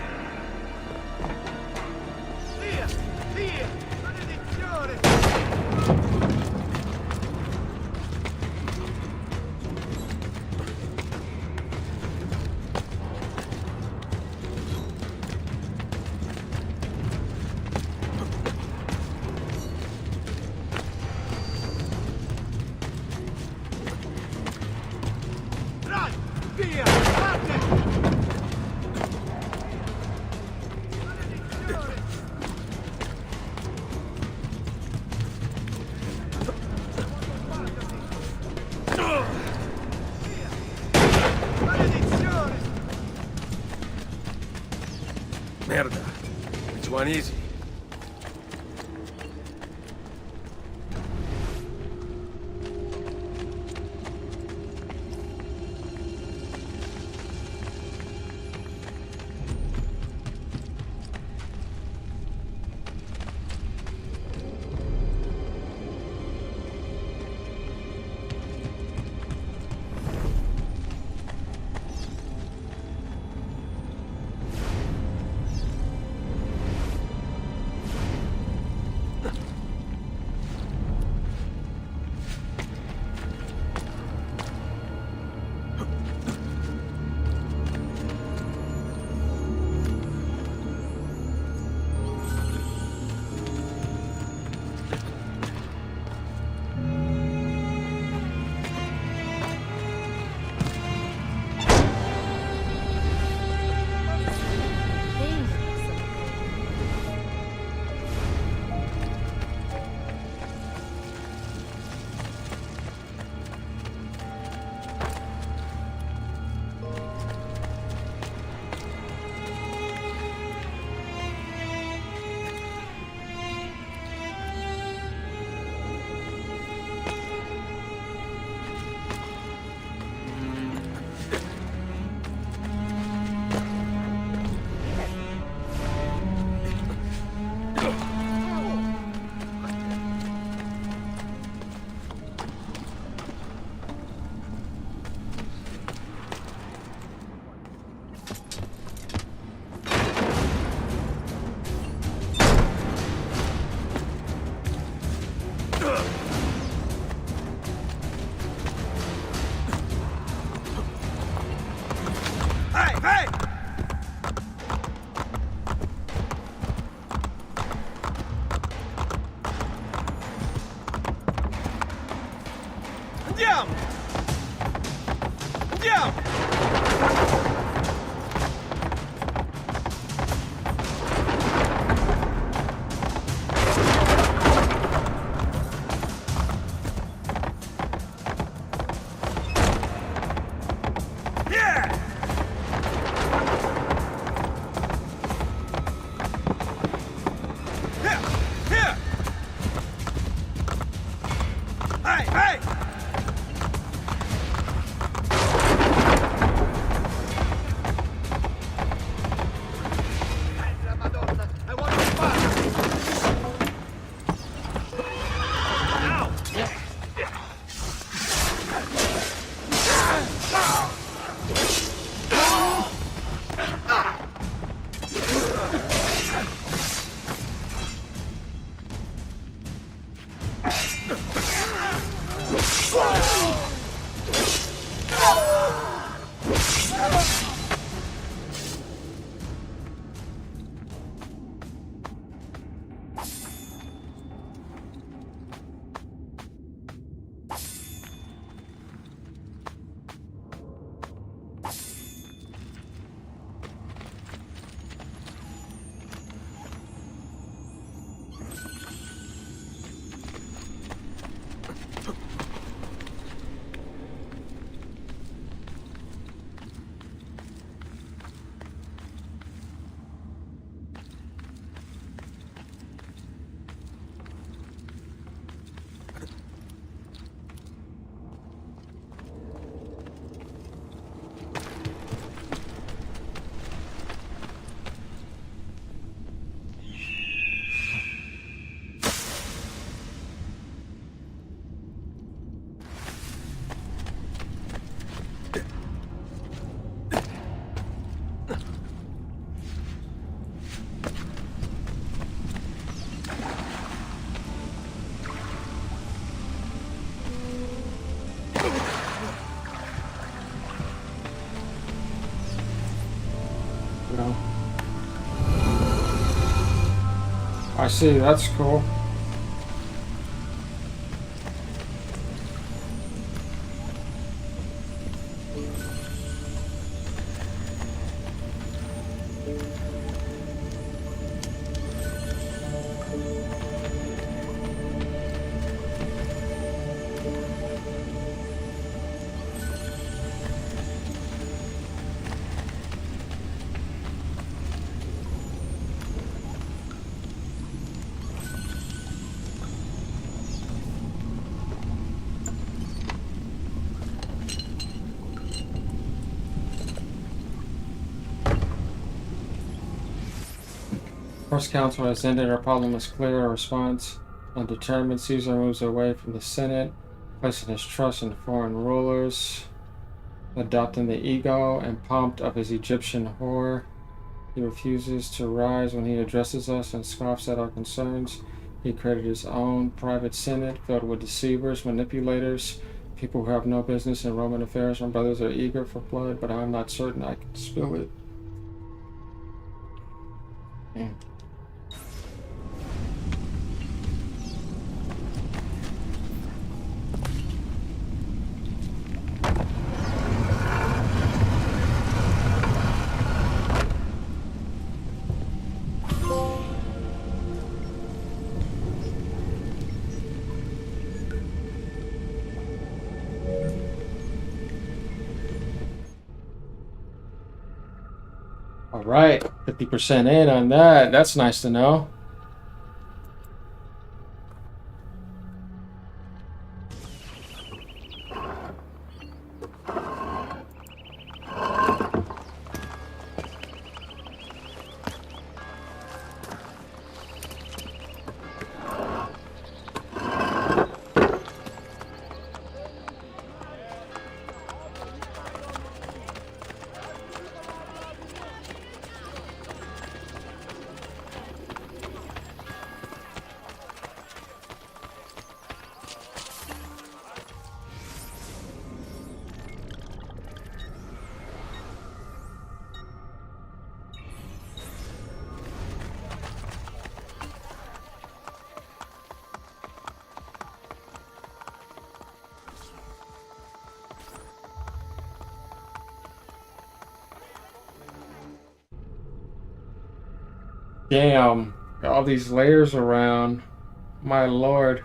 S3: Merda. Which one is he?
S1: I see, that's cool. First council has ended. Our problem is clear. Our response undetermined. Caesar moves away from the Senate, placing his trust in foreign rulers, adopting the ego and pomp of his Egyptian whore. He refuses to rise when he addresses us and scoffs at our concerns. He created his own private senate filled with deceivers, manipulators, people who have no business in Roman affairs. My brothers are eager for blood, but I'm not certain I can spill it. All right, 50% in on that. That's nice to know. Damn, got all these layers around. My lord.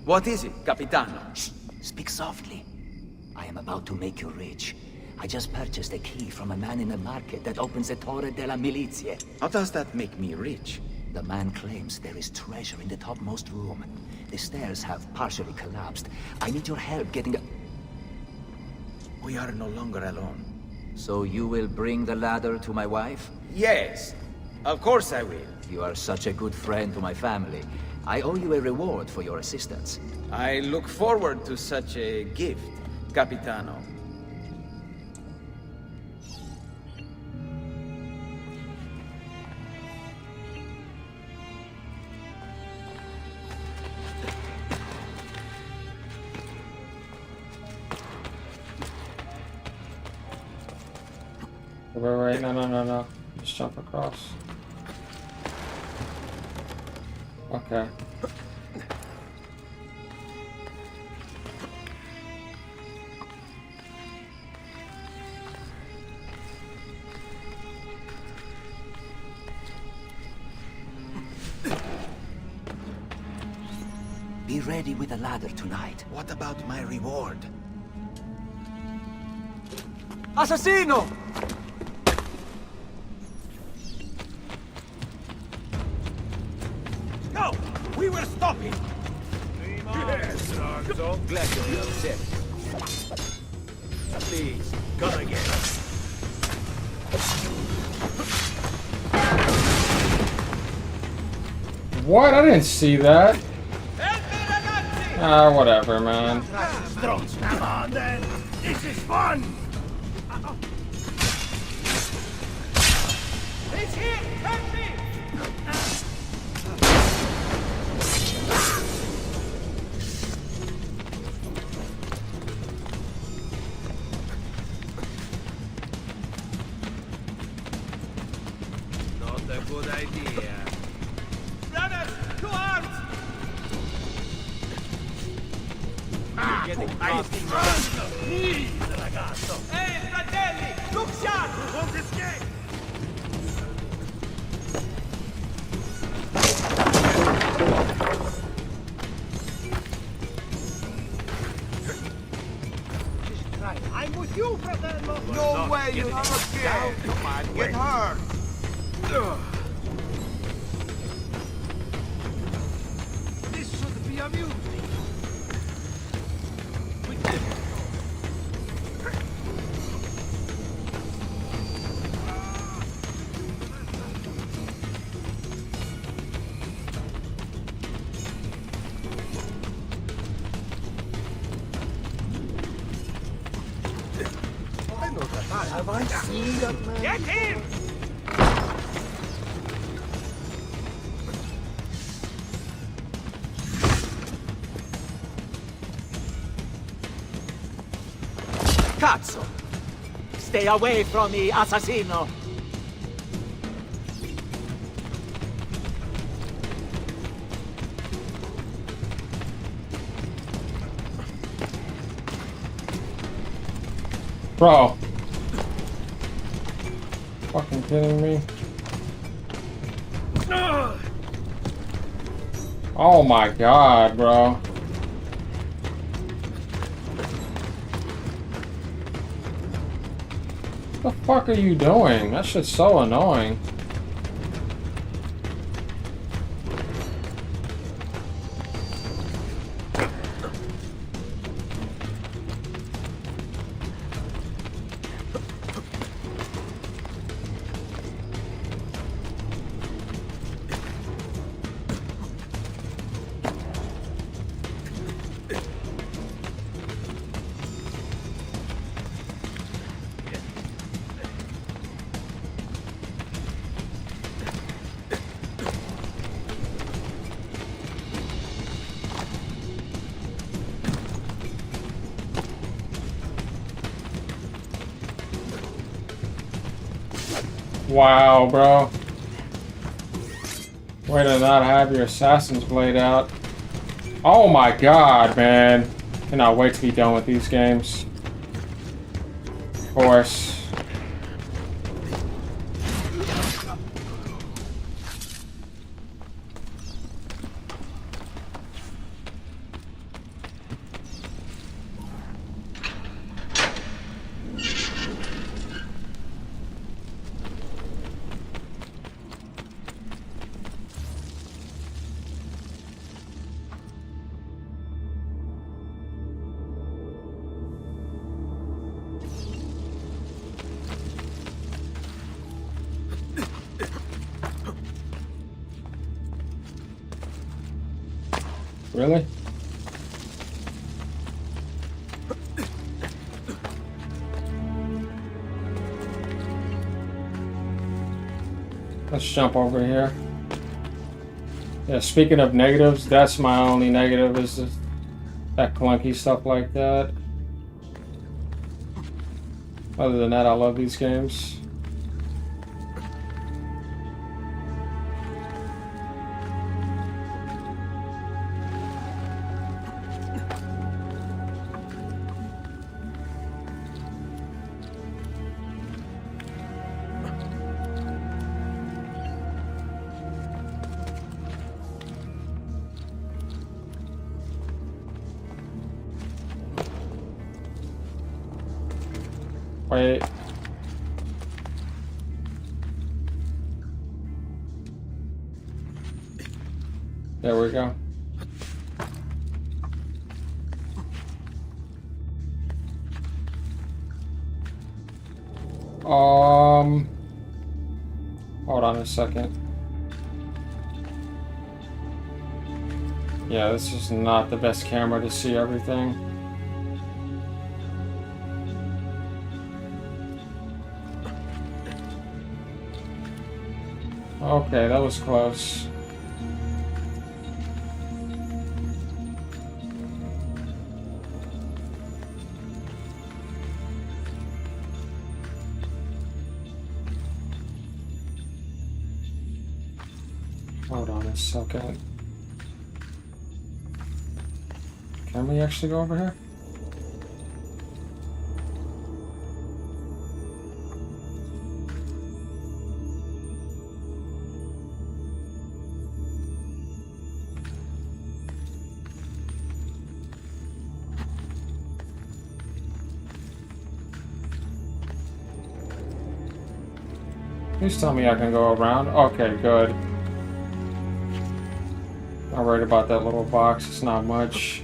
S12: What is it, Capitano?
S6: Shh! Speak softly. I am about to make you rich. I just purchased a key from a man in the market that opens the Torre della Militia.
S12: How does that make me rich?
S6: The man claims there is treasure in the topmost room. The stairs have partially collapsed. I need your help getting...
S12: We are no longer alone.
S6: So you will bring the ladder to my wife?
S12: Yes, of course I will.
S6: You are such a good friend to my family. I owe you a reward for your assistance.
S12: I look forward to such a gift, Capitano.
S1: Wait, no. Just jump across. Okay.
S6: Be ready with a ladder tonight.
S12: What about my reward?
S6: Assassino!
S11: No! We were stopping! Yes, Narzo. Glad to be upset. Please, come again.
S1: What? I didn't see that. Ah, whatever, man.
S10: Come on, then. This is fun.
S11: He's here! Help me! Not a good idea. Brothers, to arms! Ehi, fratelli! Look sharp! You won't escape! I'm with you, fratello!
S10: No way, you're not scared. Come on, get hurt.
S11: This should be be amusing.
S5: Have I seen that man?
S11: Get him!
S6: Cazzo! Stay away from me, assassino!
S1: Bro. Fucking kidding me? Oh my god, bro. What the fuck are you doing? That shit's so annoying. Wow, bro. Way to not have your assassin's blade out. Oh my god, man. Cannot wait to be done with these games. Of course. Really? Let's jump over here. Yeah, speaking of negatives, that's my only negative is that clunky stuff like that. Other than that, I love these games. Wait. There we go. Hold on a second. Yeah, this is not the best camera to see everything. Okay, that was close. Hold on a second. Can we actually go over here? Please tell me I can go around. Okay, good. Not worried about that little box. It's not much.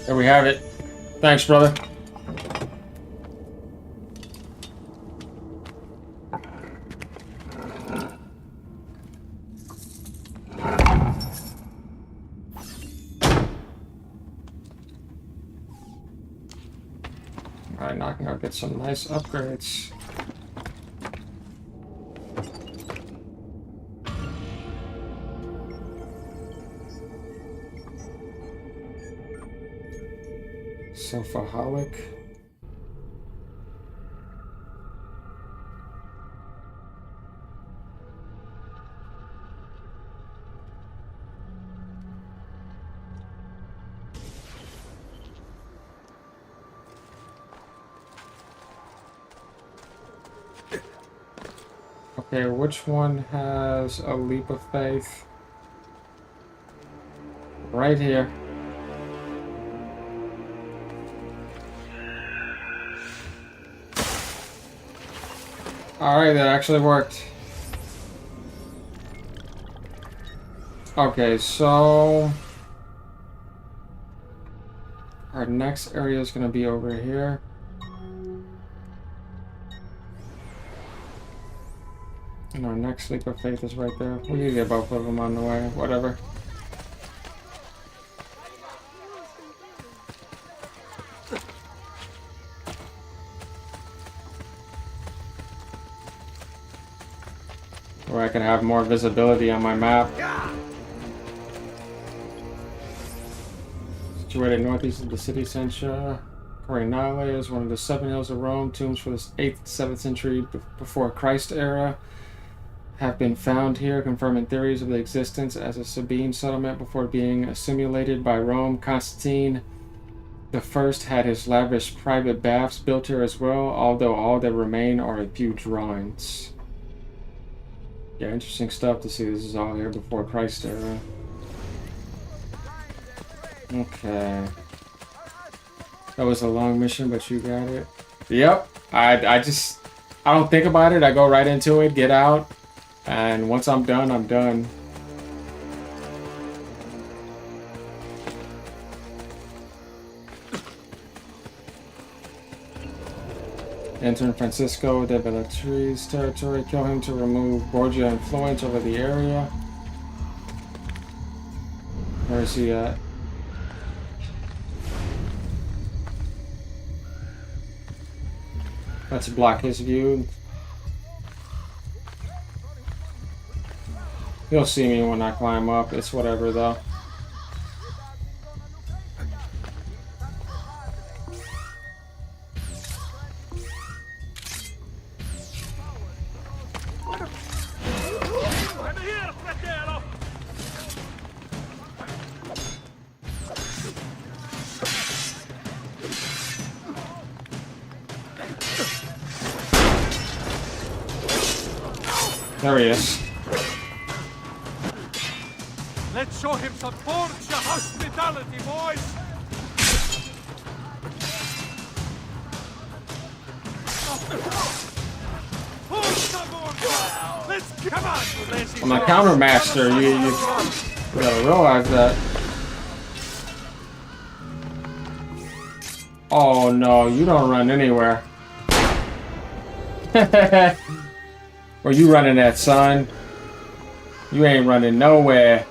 S1: There we have it. Thanks, brother. Alright, now I can go get some nice upgrades. Sophaholic. Okay, which one has a leap of faith? Right here. Alright, that actually worked. Okay, so our next area is going to be over here. And our next leap of faith is right there. We can get both of them on the way, whatever. Where I can have more visibility on my map. Situated northeast of the city center, Corinale is one of the 7 hills of Rome. Tombs for the 8th, 7th century before Christ era have been found here, confirming theories of the existence as a Sabine settlement before being assimilated by Rome. Constantine the First had his lavish private baths built here as well, although all that remain are a few drawings. Yeah, interesting stuff to see. This is all here before Christ era. Okay. That was a long mission, but you got it. Yep. I don't think about it. I go right into it, get out, and once I'm done, I'm done. Enter Francisco de Bellatri's territory. Kill him to remove Borgia influence over the area. Where is he at? Let's block his view. He'll see me when I climb up. It's whatever though. There he is.
S11: Let's show him some Borgia hospitality, boys! Let's come on!
S1: I'm a counter master. You gotta realize that. Oh no, you don't run anywhere. Where you running at, son? You ain't running nowhere.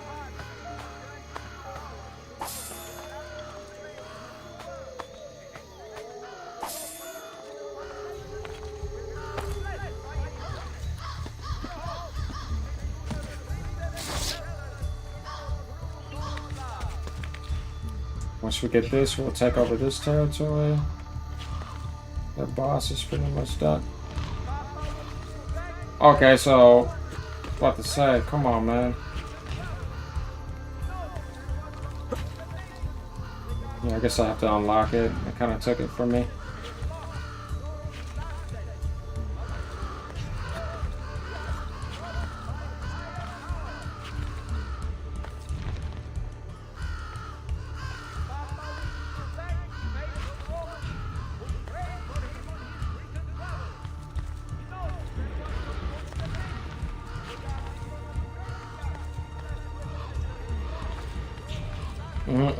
S1: Once we get this, we'll take over this territory. The boss is pretty much done. Okay, so what to say? Come on, man. Yeah, I guess I have to unlock it. It kind of took it from me.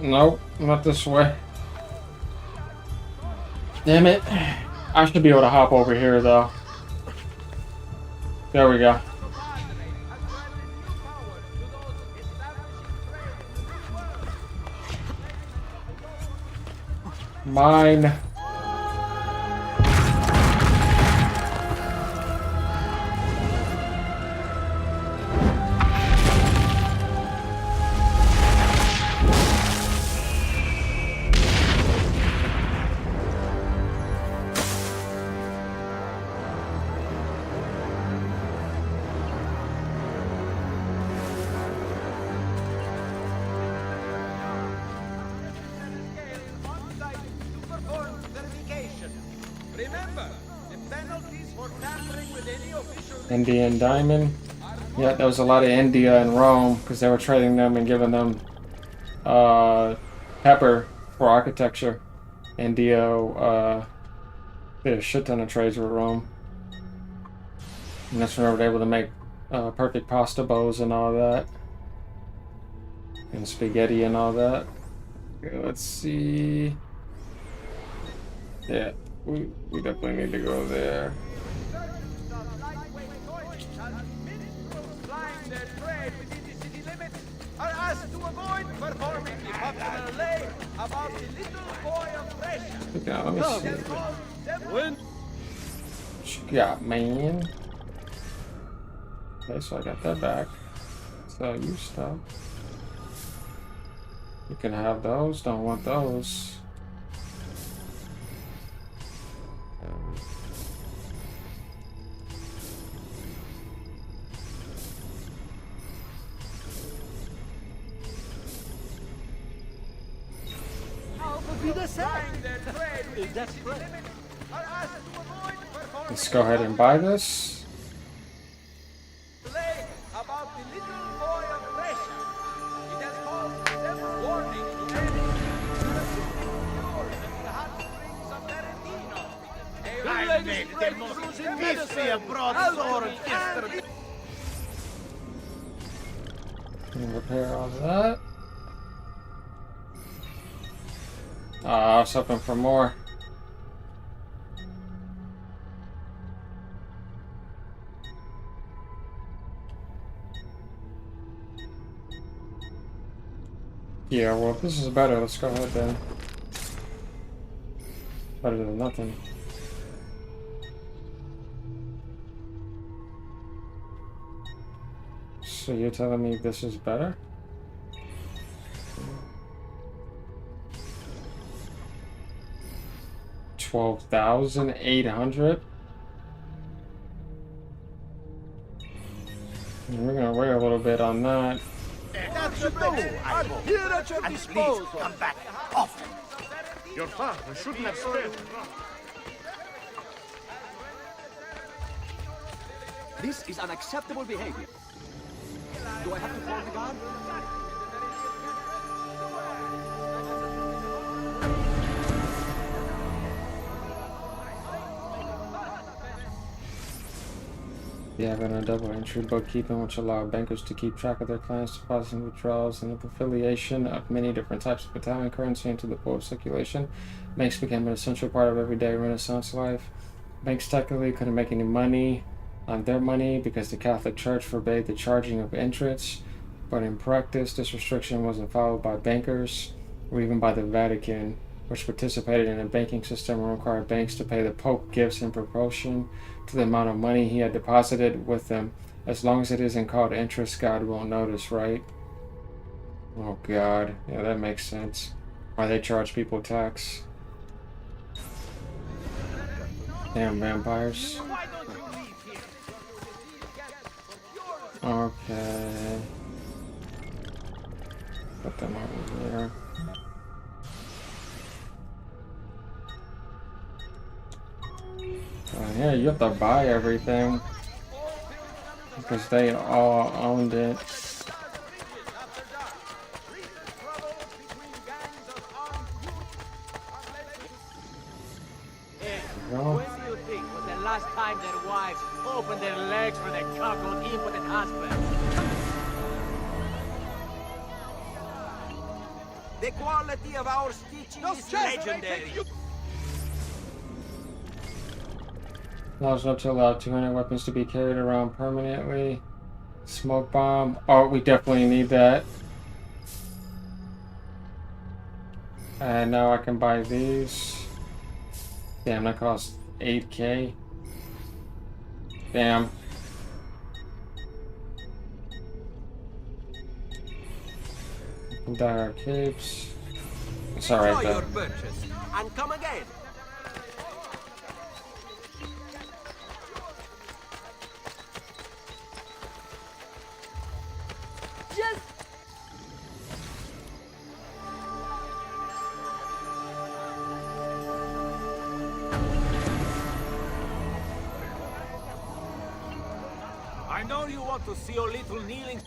S1: Nope, not this way. Damn it. I should be able to hop over here, though. There we go. Mine. Indian diamond. Yeah, there was a lot of India in Rome because they were trading them and giving them pepper for architecture. India did a shit ton of trades with Rome. And that's when they were able to make perfect pasta bows and all that. And spaghetti and all that. Okay, let's see. Yeah, we definitely need to go there. Okay, let me see. What you got, man? Okay, so I got that back. So you stuff. You can have those. Don't want those. Let's go ahead and buy this.
S10: I made the most beastly broadsword yesterday.
S1: Repair all that. I was hoping for more. Yeah, well, if this is better, let's go ahead then. Better than nothing. So you're telling me this is better? $12,800. We're gonna wait a little bit on that.
S10: That should do, I hope.
S11: Here at your
S10: And
S11: disposal.
S10: please come back often.
S11: Your father shouldn't have spared.
S13: This is unacceptable behavior. Do I have to call the guard?
S1: Yeah, having a double entry bookkeeping, which allow bankers to keep track of their clients' deposits and withdrawals, and the affiliation of many different types of Italian currency into the pool of circulation. Banks became an essential part of everyday Renaissance life. Banks technically couldn't make any money on their money because the Catholic Church forbade the charging of interest, but in practice, this restriction wasn't followed by bankers or even by the Vatican, which participated in a banking system and required banks to pay the Pope gifts in proportion to the amount of money he had deposited with them. As long as it isn't called interest, God won't notice, right? Oh God, yeah, that makes sense. Why they charge people tax. Damn vampires. Okay. Put them over there. here, you have to buy everything because they all owned it.
S6: When do you think was the last time their wives opened their legs for their cuckold, impotent husbands?
S13: The quality of our stitching is legendary.
S1: Allows up to allow 200 weapons to be carried around permanently. Smoke bomb. Oh, we definitely need that. And now I can buy these. Damn, that costs 8K. Damn. Dye our capes. It's alright
S13: Enjoy
S1: though.
S13: your purchase and come again.
S4: Just
S6: I know you want to see your little kneeling.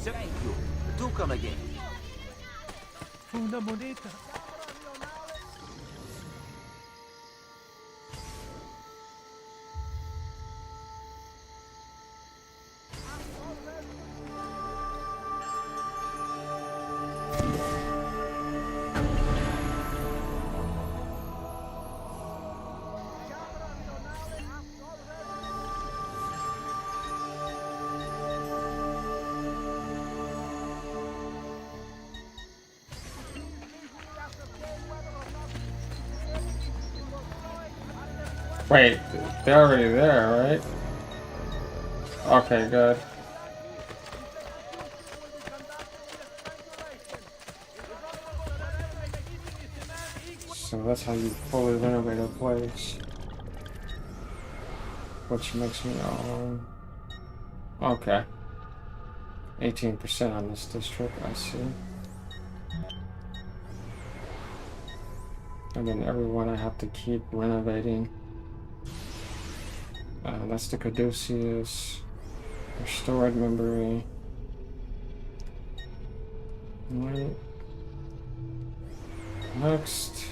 S13: Thank you. Do come again.
S11: Una moneta.
S1: Wait, they're already there, right? Okay, good. So that's how you fully renovate a place. Which makes me okay. 18% on this district, I see. And then everyone I have to keep renovating. That's the Caduceus. Restored memory. Right. Next.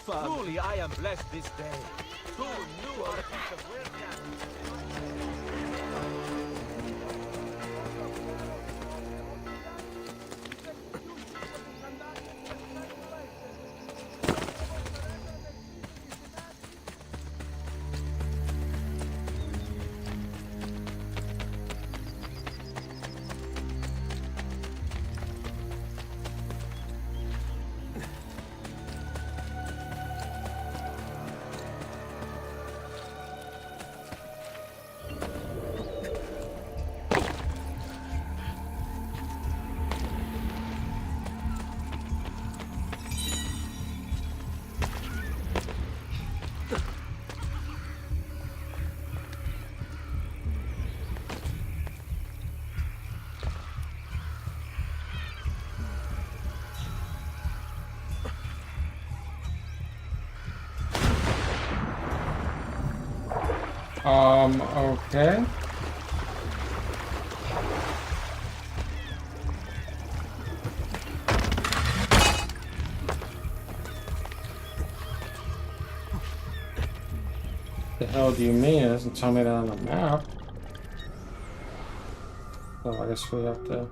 S6: Truly, I am blessed this day. Who knew our piece of work?
S1: Okay. The hell do you mean? It doesn't tell me that on the map. So I guess we have to...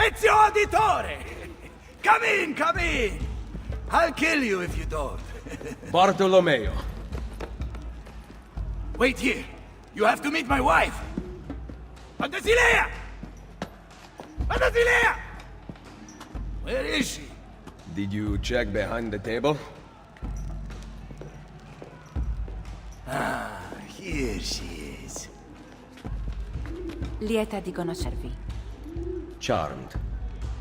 S11: Ezio Auditore! Come in, come in! I'll kill you if you don't.
S3: Bartolomeo.
S11: Wait here. You have to meet my wife. Pantasilea! Pantasilea! Where is she?
S3: Did you check behind the table?
S11: Ah, here she is.
S14: Lieta di conoscervi.
S3: Charmed.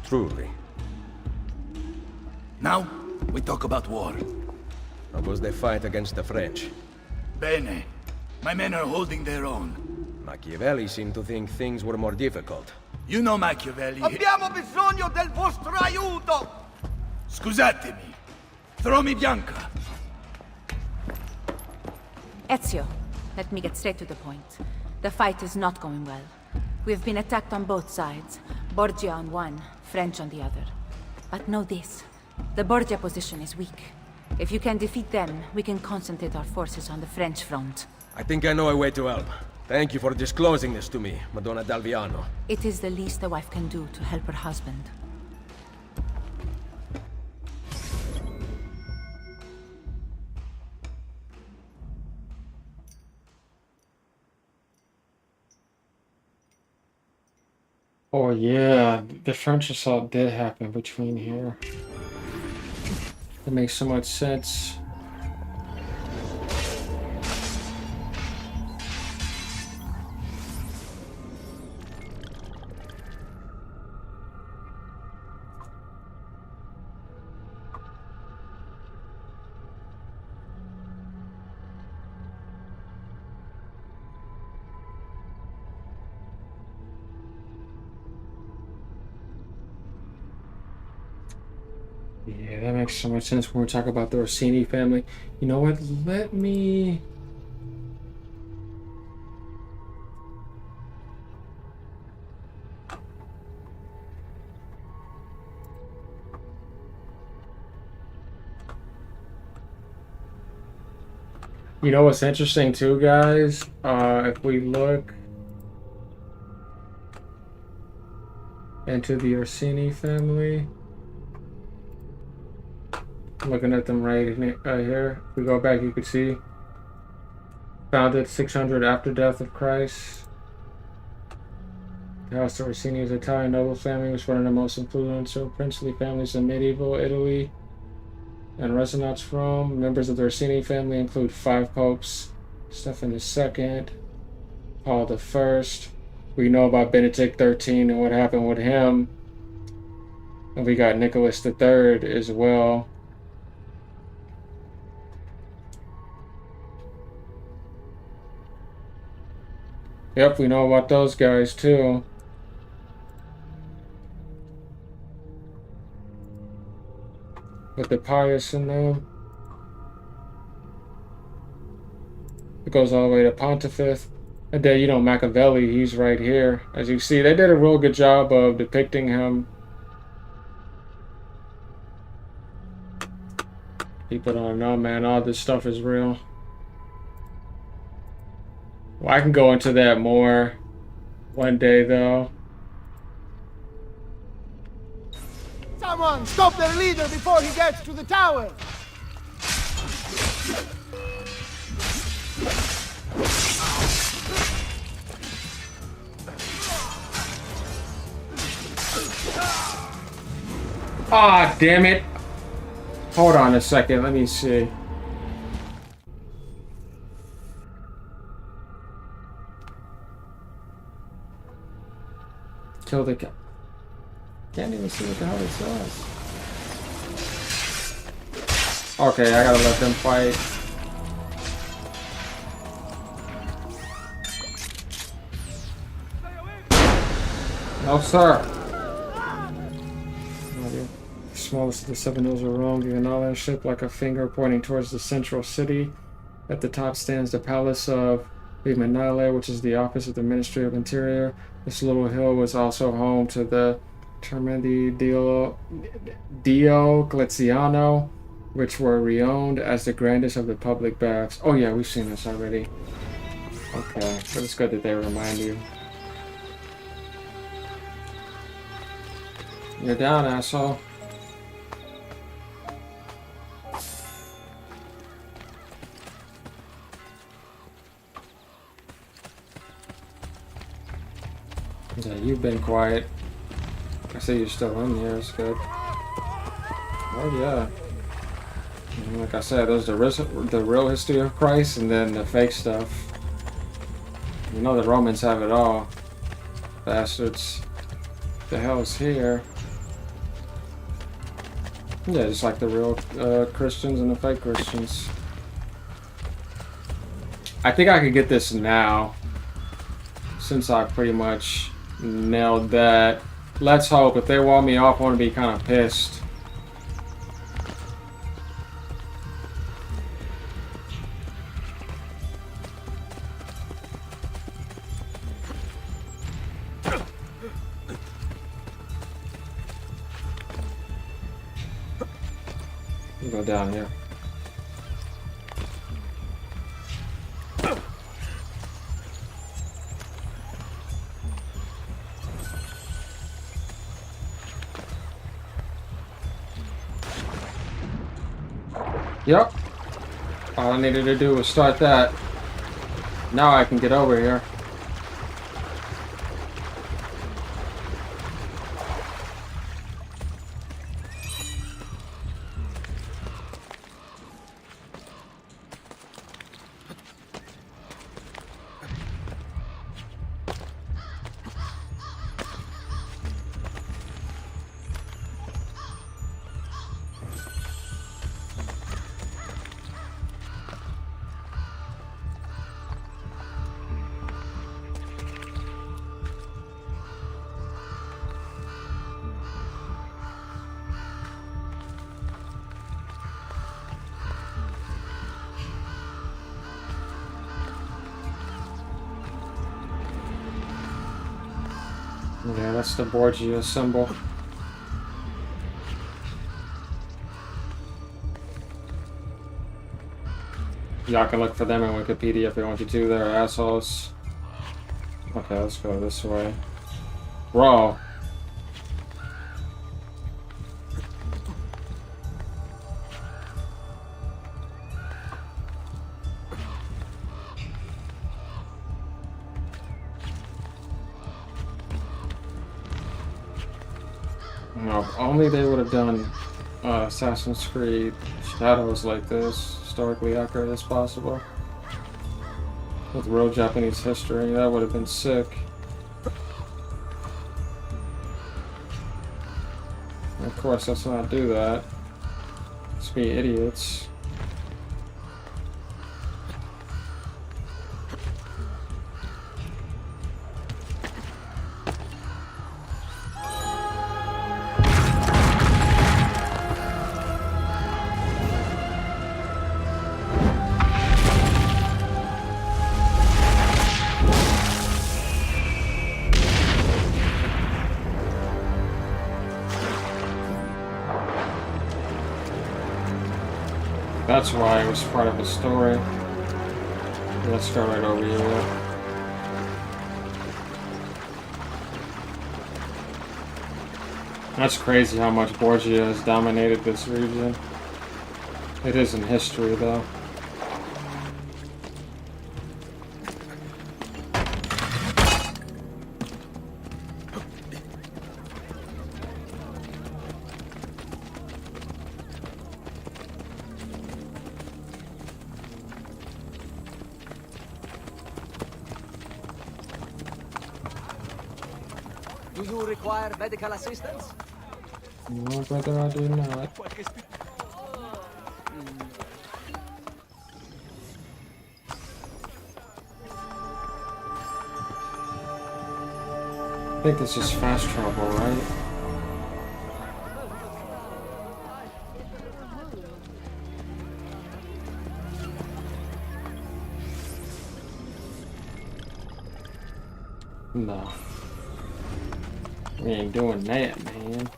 S3: Truly.
S11: Now, we talk about war.
S3: How was the fight against the French?
S11: Bene. My men are holding their own.
S3: Machiavelli seemed to think things were more difficult.
S11: You know Machiavelli.
S10: Abbiamo bisogno del vostro aiuto!
S11: Scusatemi. Throw me Bianca.
S14: Ezio, let me get straight to the point. The fight is not going well. We have been attacked on both sides. Borgia on one, French on the other. But know this. The Borgia position is weak. If you can defeat them, we can concentrate our forces on the French front.
S3: I think I know a way to help. Thank you for disclosing this to me, Madonna d'Alviano.
S14: It is the least a wife can do to help her husband.
S1: Oh yeah, the French assault did happen between here. That makes so much sense. Yeah, that makes so much sense when we talk about the Orsini family. You know what? Let me... You know what's interesting too, guys? If we look into the Orsini family, looking at them right here. If we go back, you can see founded 600 after death of Christ. The House of Orsini is an Italian noble family, was one of the most influential princely families in medieval Italy and Renaissance Rome. Members of the Orsini family include 5 popes: Stephen II, Paul I. We know about Benedict XIII and what happened with him, and we got Nicholas III as well. Yep, we know about those guys too. With the pious in them. It goes all the way to Pontifex. And then, you know, Machiavelli, he's right here. As you see, they did a real good job of depicting him. People don't know, man. All this stuff is real. Well, I can go into that more one day, though.
S10: Someone stop their leader before he gets to the tower!
S1: Ah, damn it. Hold on a second, let me see. Kill the guy. Can't even see what the hell it says. Okay, I gotta let them fight. No, sir. Smallest of the 7 hills of Rome, the island shaped like a finger pointing towards the central city. At the top stands the palace of Viminale, which is the office of the Ministry of Interior. This little hill was also home to the Termini Diocletiano, which were renowned as the grandest of the public baths. Oh yeah, we've seen this already. Okay, but it's good that they remind you. You're down, asshole. Yeah, you've been quiet. I see you're still in here. It's good. Oh yeah. And like I said, there's the real history of Christ, and then the fake stuff. You know the Romans have it all. Bastards. The hell's here? Yeah, just like the real Christians and the fake Christians. I think I could get this now, since I pretty much nailed that. Let's hope. If they wall me off, I want to be kind of pissed. Go down here. Yep. All I needed to do was start that. Now I can get over here. Yeah, that's the Borgia symbol. Y'all can look for them in Wikipedia if you want you to. They're assholes. Okay, let's go this way. Bro. No, if only they would have done Assassin's Creed Shadows like this, historically accurate as possible. With real Japanese history, that would have been sick. And of course, let's not do that. Let's be idiots. That's why it was part of the story. Let's go right over here. That's crazy how much Borgia has dominated this region. It is in history, though.
S6: Do you require medical assistance?
S1: No, brother, I do not. I think this is fast travel, right? No. We ain't doing that, man.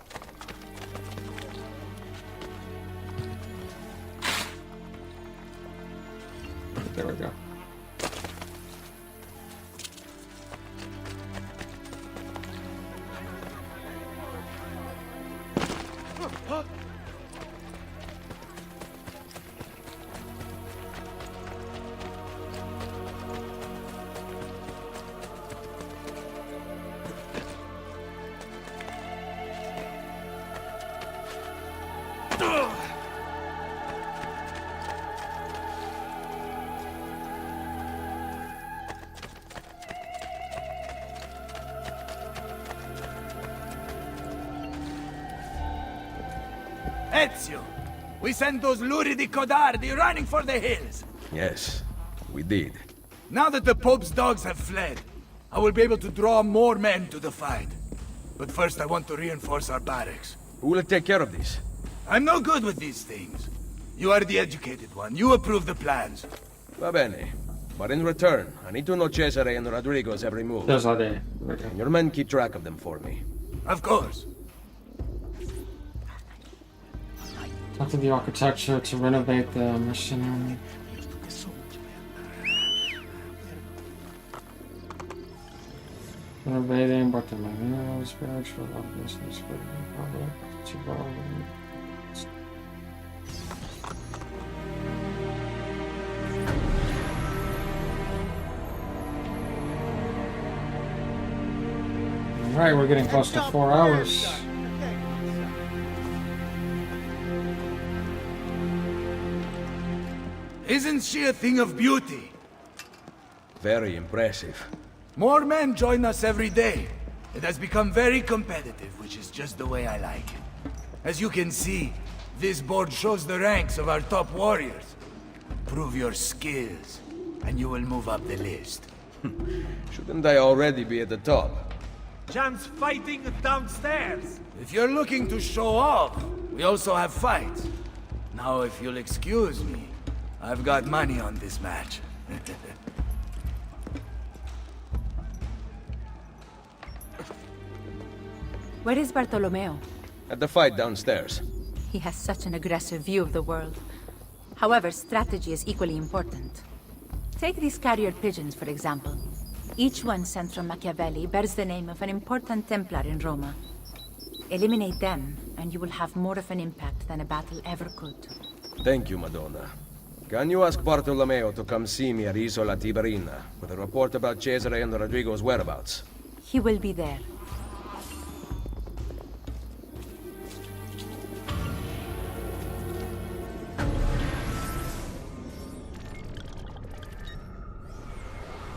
S1: There we go.
S15: Ezio, we sent those luridi codardi running for the hills.
S3: Yes, we did.
S15: Now that the Pope's dogs have fled, I will be able to draw more men to the fight. But first I want to reinforce our barracks.
S3: Who will take care of this?
S15: I'm no good with these things. You are the educated one. You approve the plans.
S3: Va bene. But in return, I need to know Cesare and Rodrigo's every move.
S1: Those are they.
S3: And your men keep track of them for me.
S15: Of course.
S1: Talk to the architecture to renovate the machinery. Renovating Bartolomeo's barracks for a lot of business, but Alright, we're getting close to 4 hours.
S15: Isn't she a thing of beauty?
S3: Very impressive.
S15: More men join us every day. It has become very competitive, which is just the way I like it. As you can see, this board shows the ranks of our top warriors. Prove your skills, and you will move up the list.
S3: Shouldn't I already be at the top?
S10: Jan's fighting downstairs.
S15: If you're looking to show off, we also have fights. Now, if you'll excuse me, I've got money on this match.
S14: Where is Bartolomeo?
S3: At the fight downstairs.
S14: He has such an aggressive view of the world. However, strategy is equally important. Take these carrier pigeons, for example. Each one sent from Machiavelli bears the name of an important Templar in Roma. Eliminate them, and you will have more of an impact than a battle ever could.
S3: Thank you, Madonna. Can you ask Bartolomeo to come see me at Isola Tiberina with a report about Cesare and Rodrigo's whereabouts?
S14: He will be there.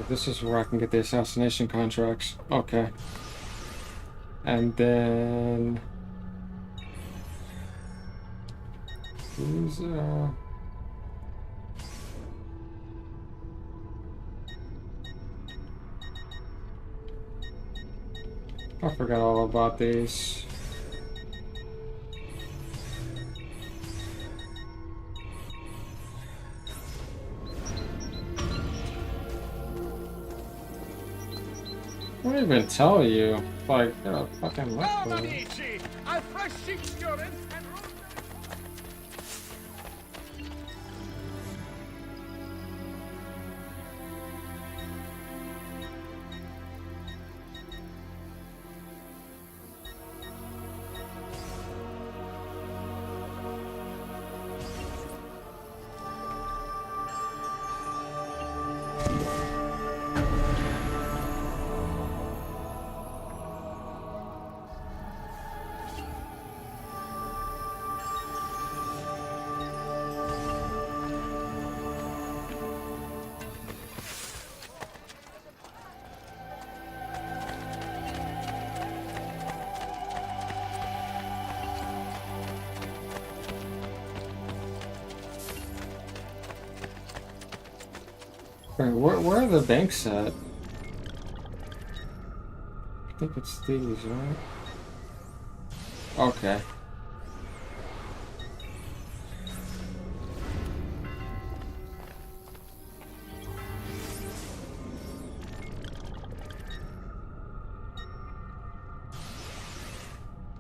S1: This is where I can get the assassination contracts. Okay. And then... These, I forgot all about these. I won't even tell you. Like, get a fucking look for it.
S10: A fresh sheep's urine and
S1: Wait, where are the banks at? I think it's these, right? Okay.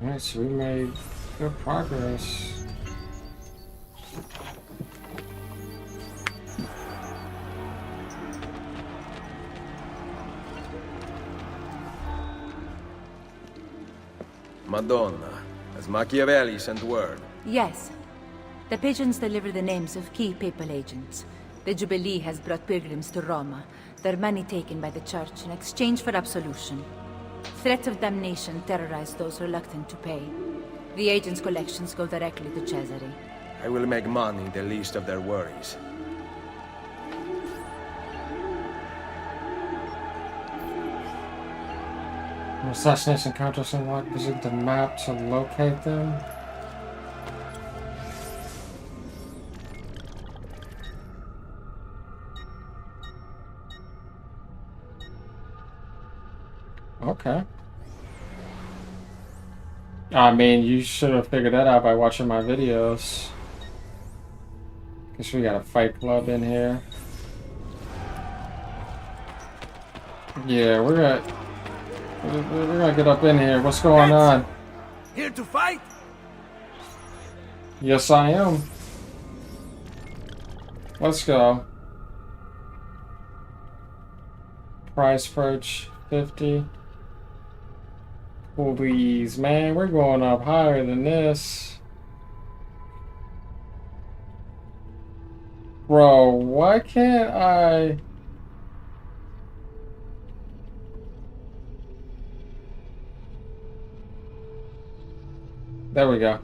S1: Alright, so we made good progress.
S3: Madonna, has Machiavelli sent word?
S14: Yes. The pigeons deliver the names of key papal agents. The Jubilee has brought pilgrims to Roma, their money taken by the church in exchange for absolution. Threats of damnation terrorize those reluctant to pay. The agents' collections go directly to Cesare.
S3: I will make money the least of their worries.
S1: Assassination contracts unlocked. Visit the map to locate them. Okay. I mean, you should have figured that out by watching my videos. Guess we got a fight club in here. Yeah, we're gonna get up in here. What's going on?
S15: Here to fight?
S1: Yes, I am. Let's go. Price perch 50. Please, man, we're going up higher than this. Bro, why can't I... There we go.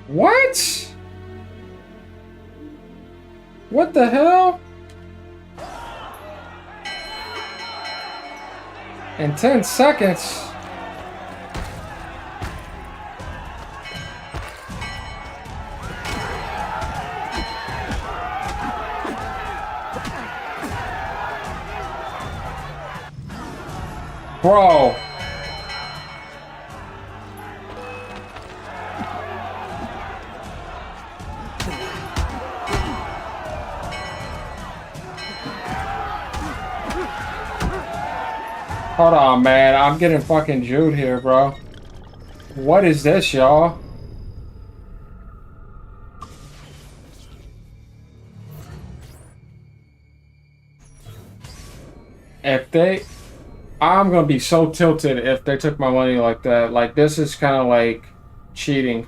S1: What? What the hell? In 10 seconds. Bro. Hold on, man. I'm getting fucking Jude here, bro. What is this, y'all? If they... I'm gonna be so tilted if they took my money like that. Like, this is kind of like cheating.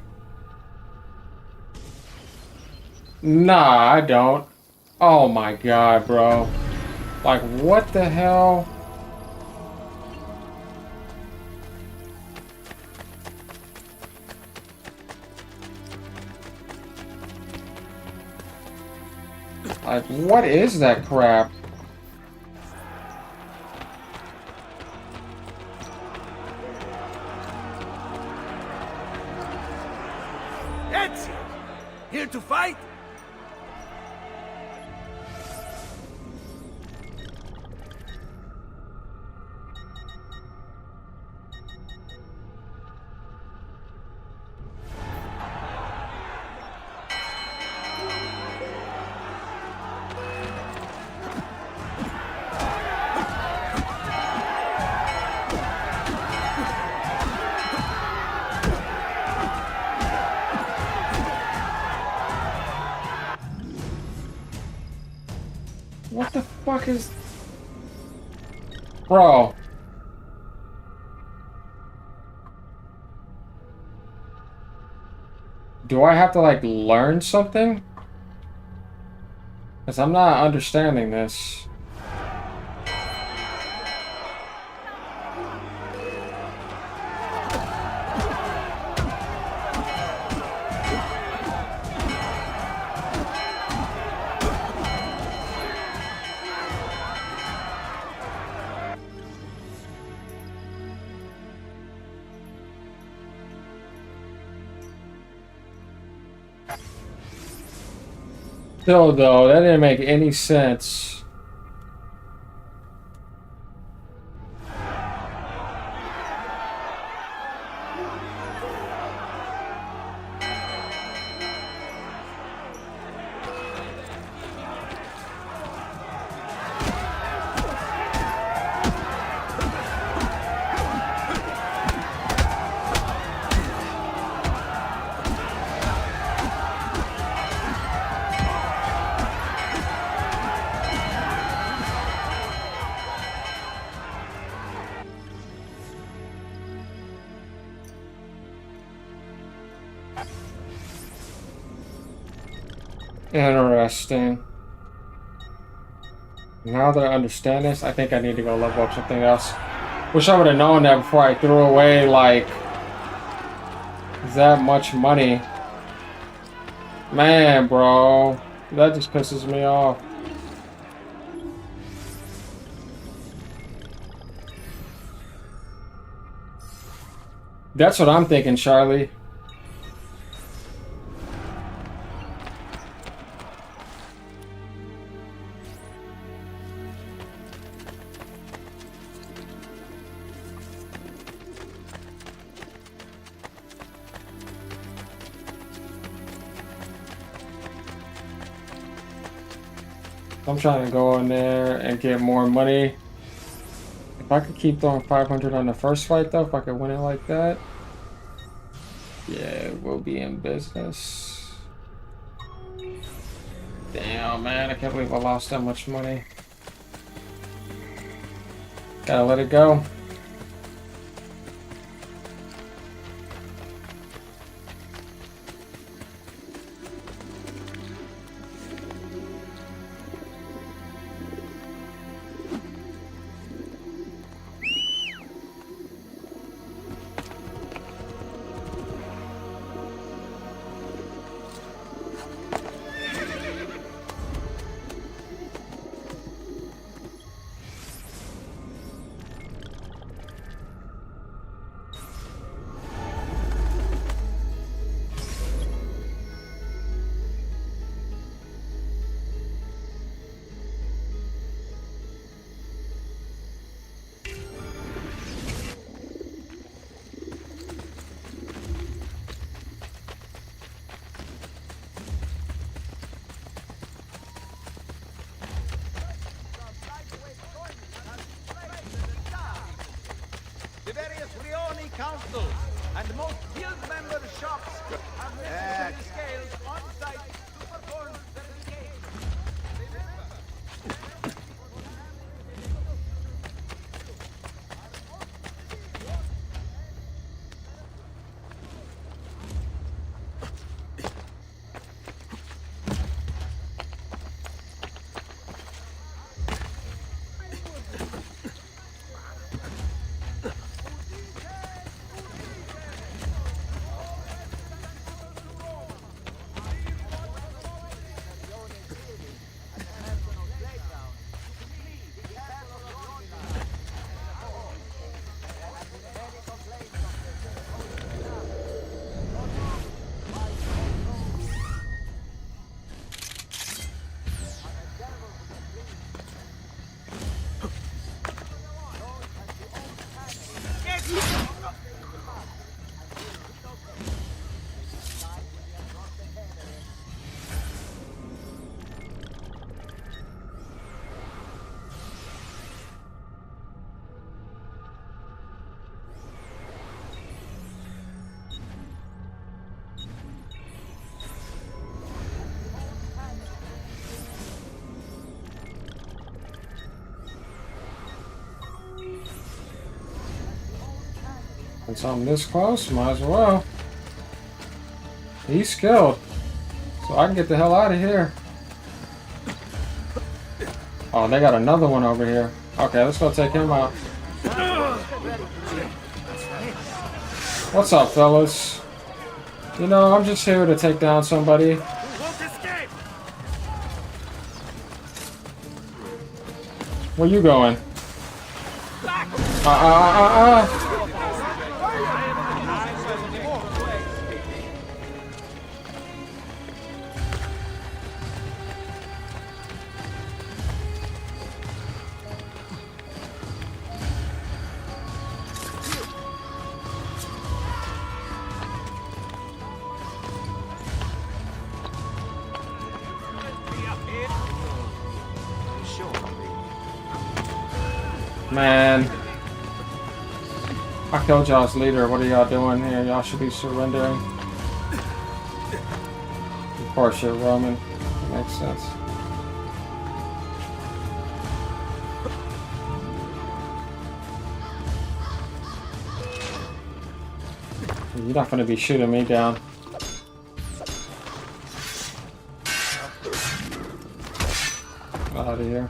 S1: Nah, I don't. Oh my god, bro. Like, what the hell? Like, what is that crap?
S15: Ezio! Here to fight?
S1: What the fuck is... Bro. Do I have to, like, learn something? Because I'm not understanding this. Still, though, that didn't make any sense. Interesting. Now that I understand this, I think I need to go level up something else. Wish I would have known that before I threw away, like, that much money. Man, bro. That just pisses me off. That's what I'm thinking, Charlie. I'm trying to go in there and get more money. If I could keep throwing 500 on the first fight, though, if I could win it like that, yeah, we'll be in business. Damn, man, I can't believe I lost that much money. Gotta let it go.
S10: The various Rioni councils and most guild member shops have necessary scales on site to perform verification.
S1: Since I'm this close, might as well. He's skilled, so I can get the hell out of here. Oh, they got another one over here. Okay, let's go take him out. What's up, fellas? You know, I'm just here to take down somebody. Where you going? Man, I killed y'all's leader. What are y'all doing here? Y'all should be surrendering. Of course you're Roman. That makes sense. You're not going to be shooting me down. Out of here.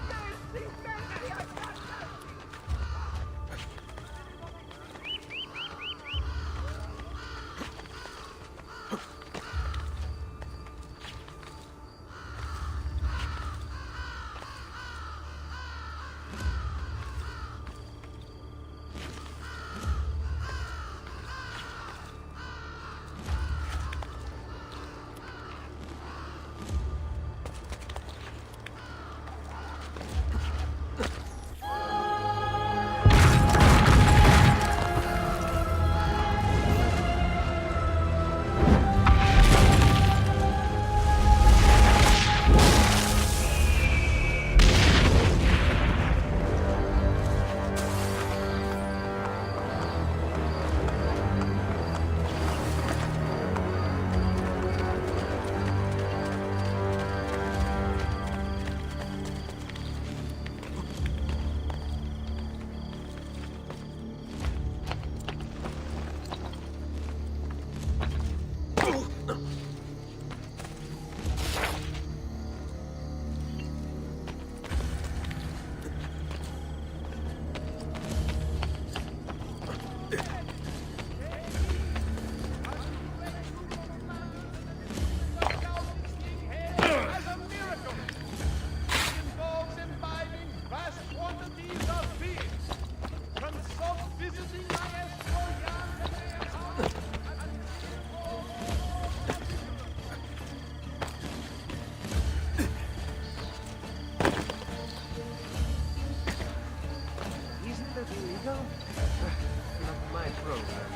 S8: My program.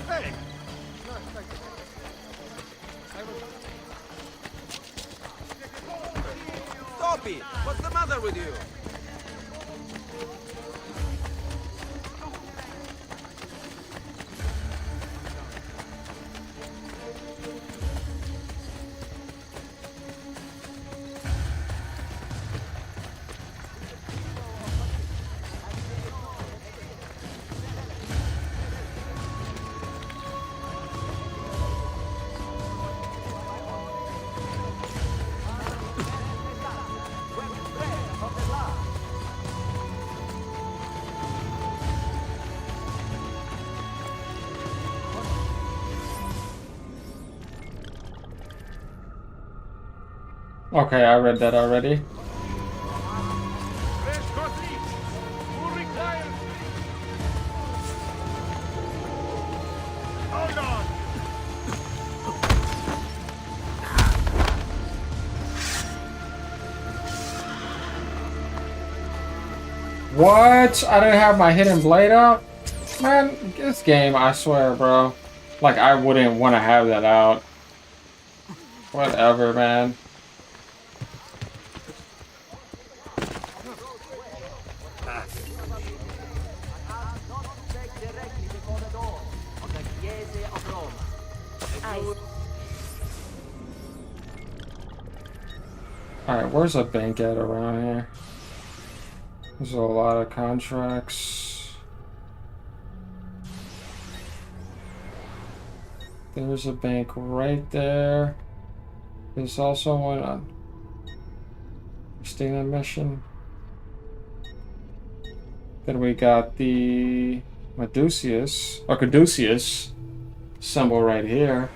S10: Hey!
S12: Stop it! What's the matter with you?
S1: Okay, I read that already.
S10: Hold on!
S1: What? I didn't have my hidden blade out? Man, this game, I swear, bro. Like, I wouldn't want to have that out. Whatever, man. Alright, where's a bank at around here? There's a lot of contracts. There's a bank right there. There's also one on Christina mission. Then we got the Caduceus symbol right here.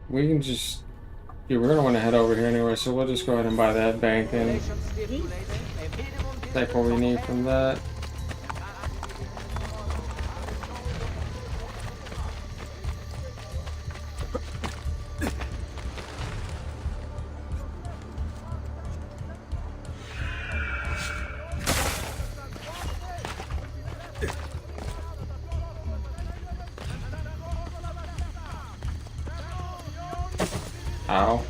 S1: We can just... Yeah, we're gonna want to head over here anyway, so we'll just go ahead and buy that bank and take what we need from that. Ow.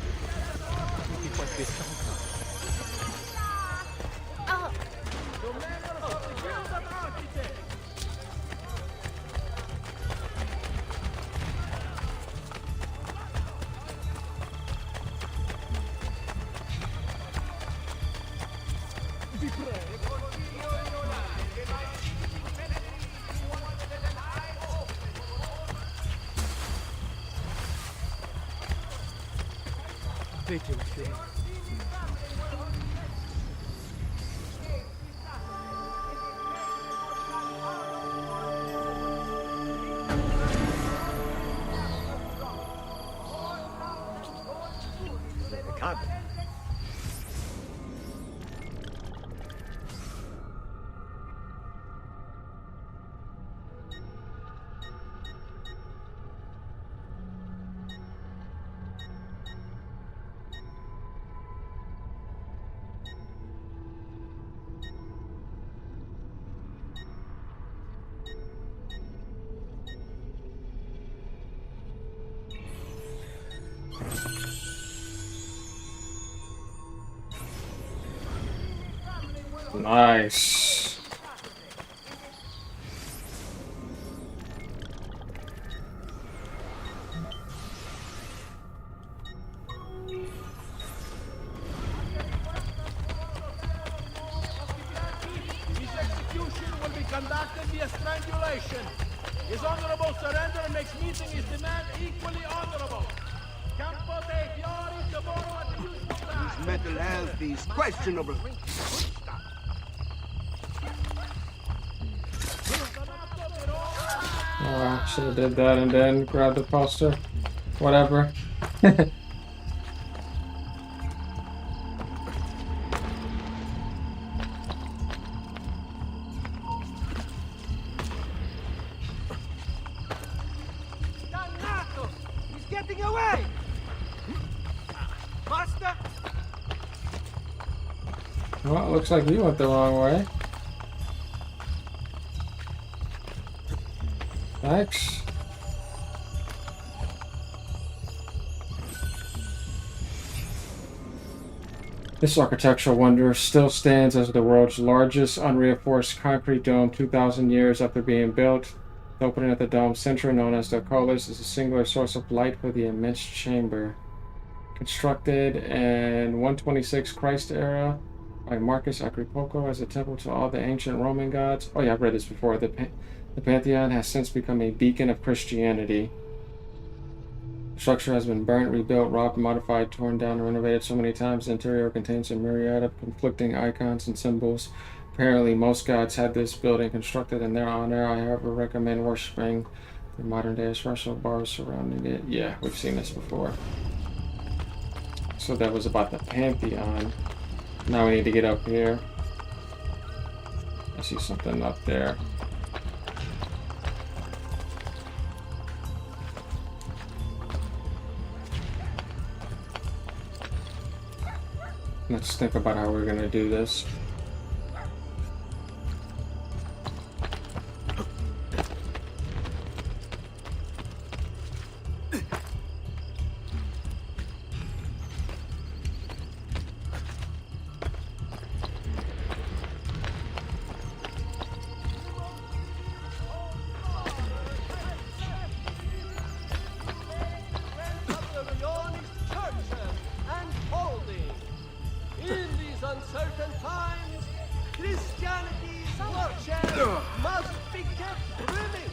S1: Nice.
S10: His execution will be conducted via strangulation. His honorable surrender makes meeting his demand equally honorable. Campo dei Fiori tomorrow at the usual time.
S5: His mental health is questionable.
S1: Oh, should have did that and then grabbed the poster. Whatever.
S11: leading away! Master!
S1: Well, it looks like we went the wrong way. Thanks. This architectural wonder still stands as the world's largest unreinforced concrete dome 2,000 years after being built. The opening at the dome's center, known as the Oculus, is a singular source of light for the immense chamber. Constructed in 126 Christ era by Marcus Agricola as a temple to all the ancient Roman gods. Oh yeah, I've read this before. The Pantheon has since become a beacon of Christianity. The structure has been burnt, rebuilt, robbed, modified, torn down, and renovated so many times. The interior contains a myriad of conflicting icons and symbols. Apparently, most gods had this building constructed in their honor. I, however, recommend worshiping the modern-day espresso bars surrounding it. Yeah, we've seen this before. So that was about the Pantheon. Now we need to get up here. I see something up there. Let's think about how we're gonna do this.
S11: Uncertain times, Christianity's worship must be kept brimming.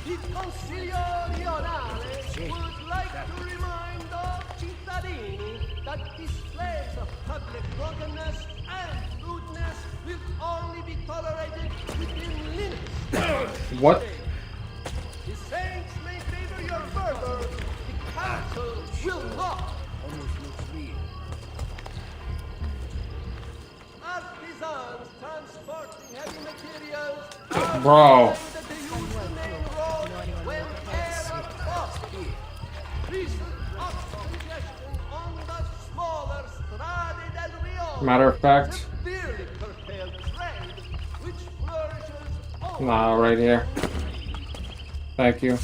S11: Il Consiglio Rionale would like to remind all cittadini that displays of public drunkenness and lewdness will only be tolerated within limits.
S1: What?
S11: The saints may favor your fervor. Council will not. Almost looks real. Artisans transporting heavy materials.
S1: Bro. Matter of fact. Nah, right here. Thank you.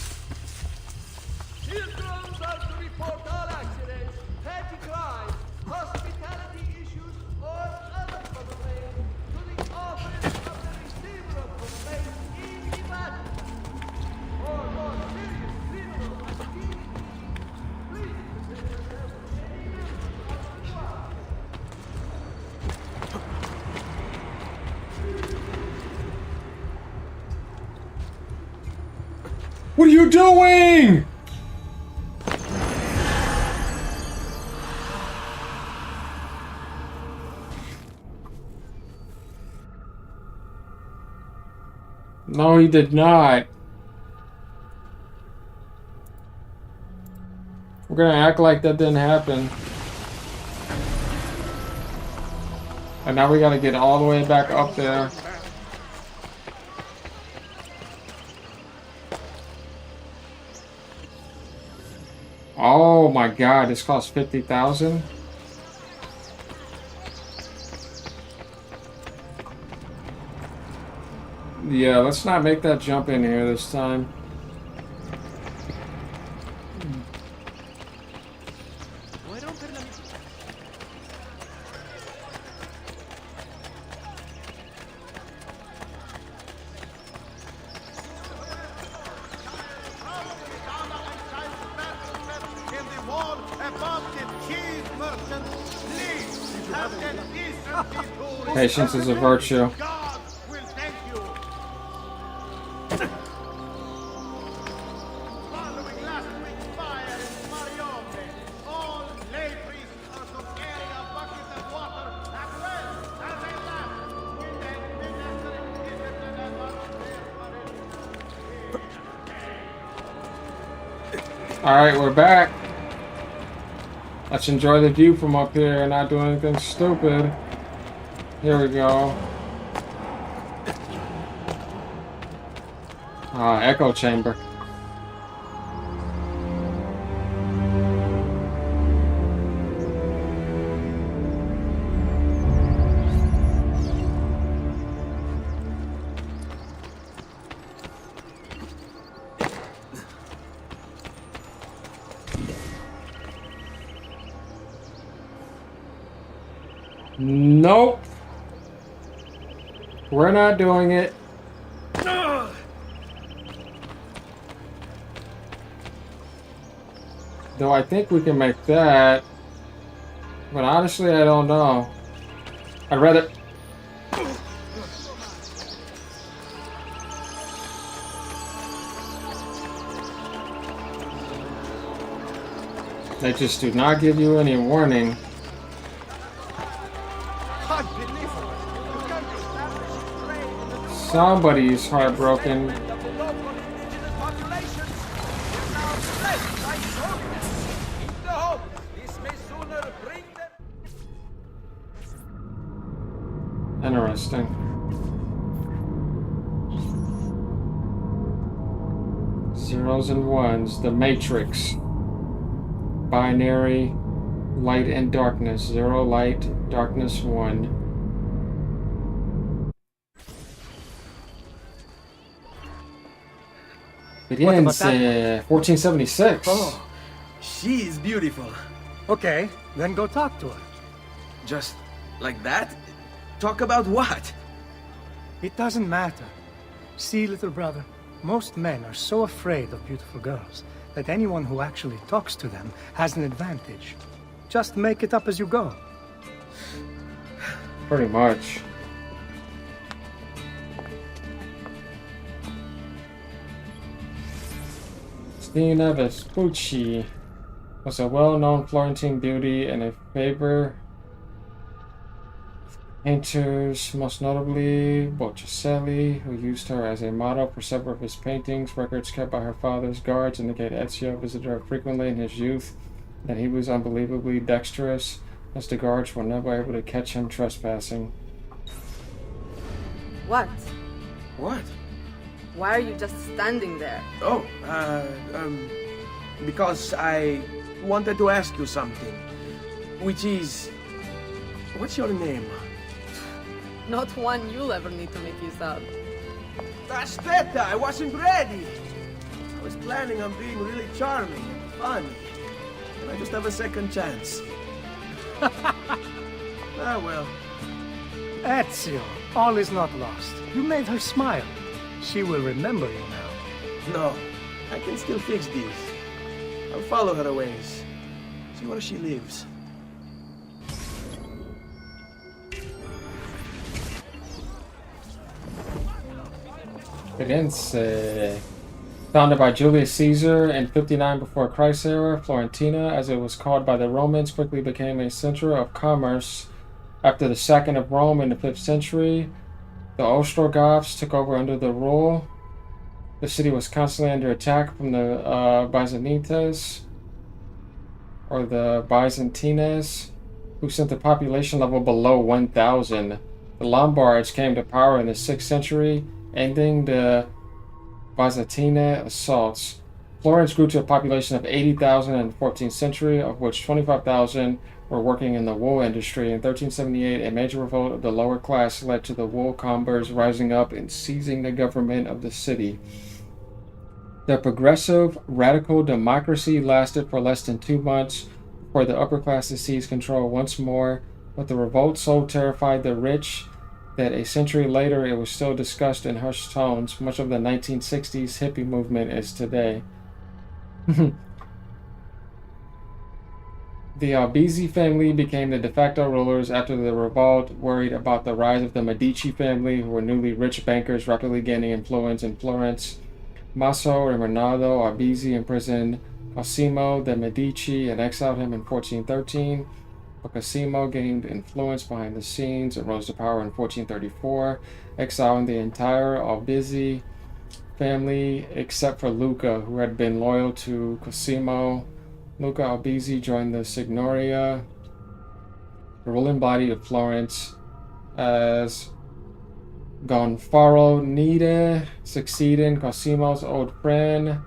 S1: What are you doing? No, he did not. We're gonna act like that didn't happen. And now we gotta get all the way back up there. Oh my god, this costs 50,000? Yeah, let's not make that jump in here this time. Patience is a virtue. Alright, we're back. Let's enjoy the view from up here and not do anything stupid. Here we go. Echo chamber. Nope. We're not doing it. Though I think we can make that. But honestly, I don't know. I'd rather... They just do not give you any warning. Somebody's heartbroken. Interesting. Zeros and ones. The Matrix. Binary. Light and darkness. 0 light, darkness 1. Begins 1476.
S16: Oh, she is beautiful. Okay, then go talk to her.
S12: Just like that? Talk about what?
S16: It doesn't matter. See, little brother, most men are so afraid of beautiful girls that anyone who actually talks to them has an advantage. Just make it up as you go.
S1: Pretty much. Stina Vespucci was a well-known Florentine beauty and a favorite of painters, most notably Botticelli, who used her as a model for several of his paintings. Records kept by her father's guards indicate Ezio visited her frequently in his youth, that he was unbelievably dexterous, as the guards were never able to catch him trespassing.
S4: What?
S12: What?
S4: Why are you just standing there?
S12: Oh, because I wanted to ask you something. Which is... What's your name?
S4: Not one you'll ever need to make use of.
S12: Aspetta, I wasn't ready! I was planning on being really charming and funny. And I just have a second chance. Ah, well.
S16: Ezio, all is not lost. You made her smile. She will remember you now.
S12: No, I can still fix this. I'll follow her a ways. See where she lives.
S1: Firenze. Founded by Julius Caesar in 59 before Christ era, Florentina, as it was called by the Romans, quickly became a center of commerce. After the sacking of Rome in the 5th century, the Ostrogoths took over under their rule. The city was constantly under attack from the Byzantines, or the Byzantines, who sent the population level below 1,000. The Lombards came to power in the 6th century, ending the Byzantine assaults. Florence grew to a population of 80,000 in the 14th century, of which 25,000 were working in the wool industry. In 1378, a major revolt of the lower class led to the wool combers rising up and seizing the government of the city. The progressive, radical democracy lasted for less than 2 months before the upper classes seized control once more, but the revolt so terrified the rich that a century later it was still discussed in hushed tones. Much of the 1960s hippie movement is today. The Albizzi family became the de facto rulers after the revolt, worried about the rise of the Medici family, who were newly rich bankers rapidly gaining influence in Florence. Maso and Renato Albizzi imprisoned Cosimo de' Medici and exiled him in 1413. But Cosimo gained influence behind the scenes and rose to power in 1434, exiling the entire Albizzi family except for Luca, who had been loyal to Cosimo. Luca Albizzi joined the Signoria, the ruling body of Florence, as Gonfaro Nide succeeding Cosimo's old friend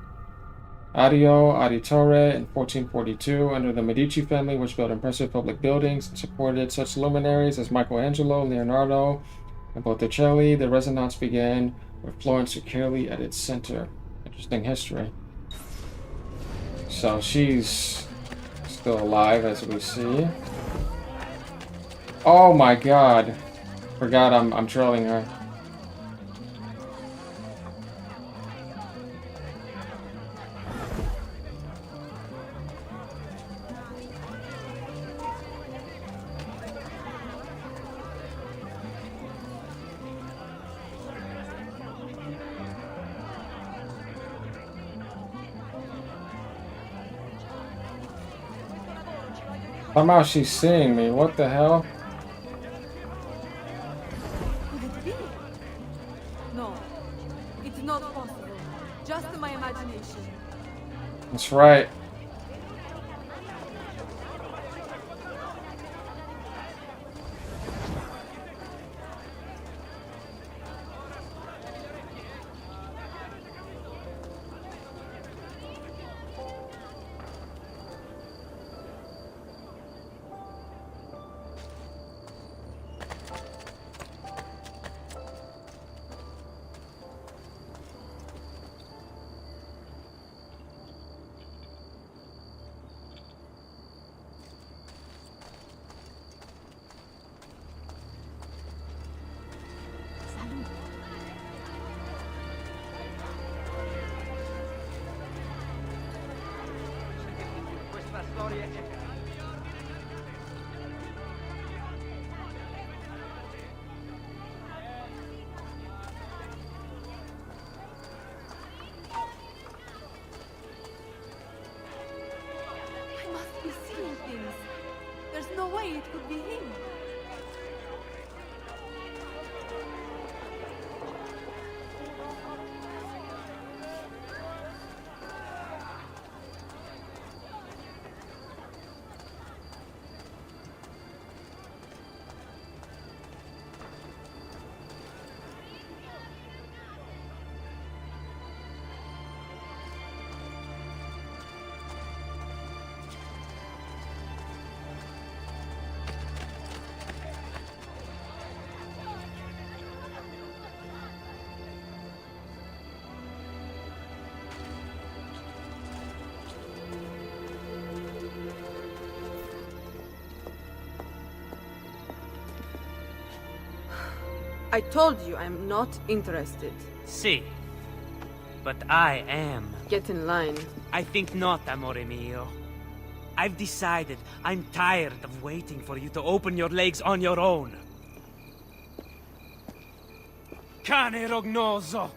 S1: Adio Auditore in 1442 under the Medici family, which built impressive public buildings and supported such luminaries as Michelangelo, Leonardo, and Botticelli. The Renaissance began with Florence securely at its center. Interesting history. So she's still alive, as we see. Oh my god. Forgot I'm trailing her. Somehow she's seeing me. What the hell?
S4: Could it be? No, it's not possible. Just my imagination.
S1: That's right.
S4: I must be seeing things. There's no way it could be him. I told you I'm not interested.
S8: See. But I am.
S4: Get in line.
S8: I think not, amore mio. I've decided I'm tired of waiting for you to open your legs on your own. Cane rognoso!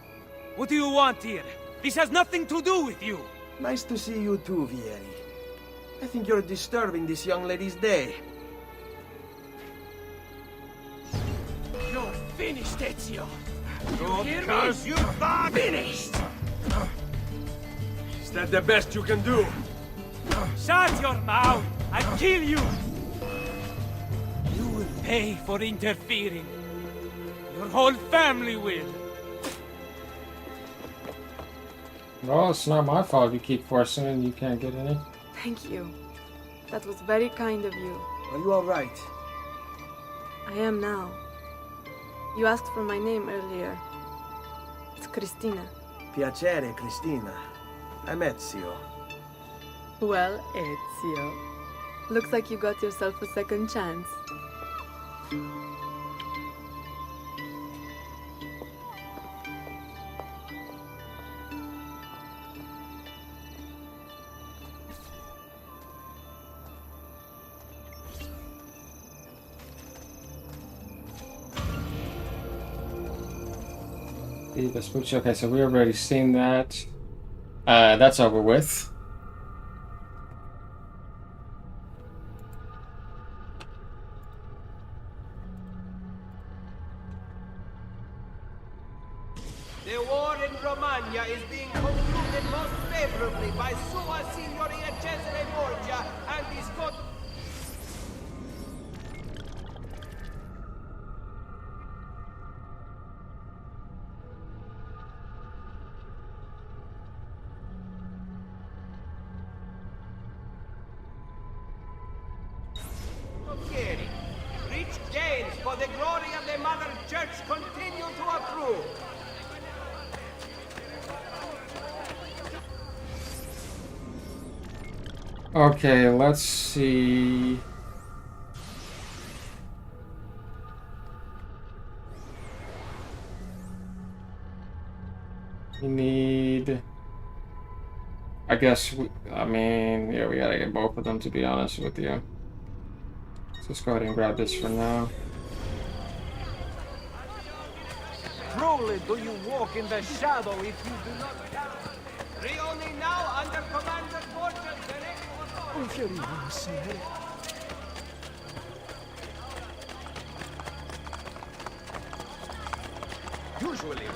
S8: What do you want here? This has nothing to do with you!
S12: Nice to see you too, Vieri. I think you're disturbing this young lady's day.
S11: You're finished, Ezio.
S3: You
S11: hear
S3: because
S11: me?
S3: you're
S11: Finished!
S3: Is that the best you can do?
S8: Shut your mouth! I'll kill you! You will pay for interfering. Your whole family will.
S1: Well, it's not my fault you keep forcing and you can't get any.
S4: Thank you. That was very kind of you.
S12: Are you all right?
S4: I am now. You asked for my name earlier. It's Cristina.
S12: Piacere, Cristina. I'm Ezio.
S4: Well, Ezio. Looks like you got yourself a second chance.
S1: Vespucci. Okay, so we already seen that. That's over with.
S11: The war in Romagna is being concluded most favorably by Sua Signoria Cesare Borgia and his god. the glory of the Mother Church continue to approve.
S1: Okay, let's see. We need... I guess, I mean, yeah, we gotta get both of them, to be honest with you. Let's just go ahead and grab this for now.
S6: Truly do you walk in the shadow if you do not count.
S11: Rioni now under Commander Borgia,
S3: Usually.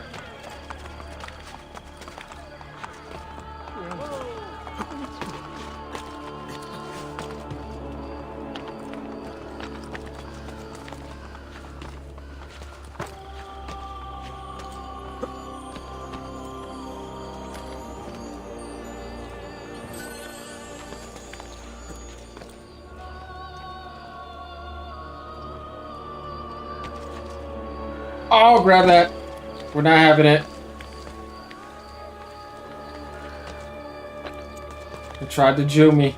S1: Oh, grab that. We're not having it. He tried to Jew me.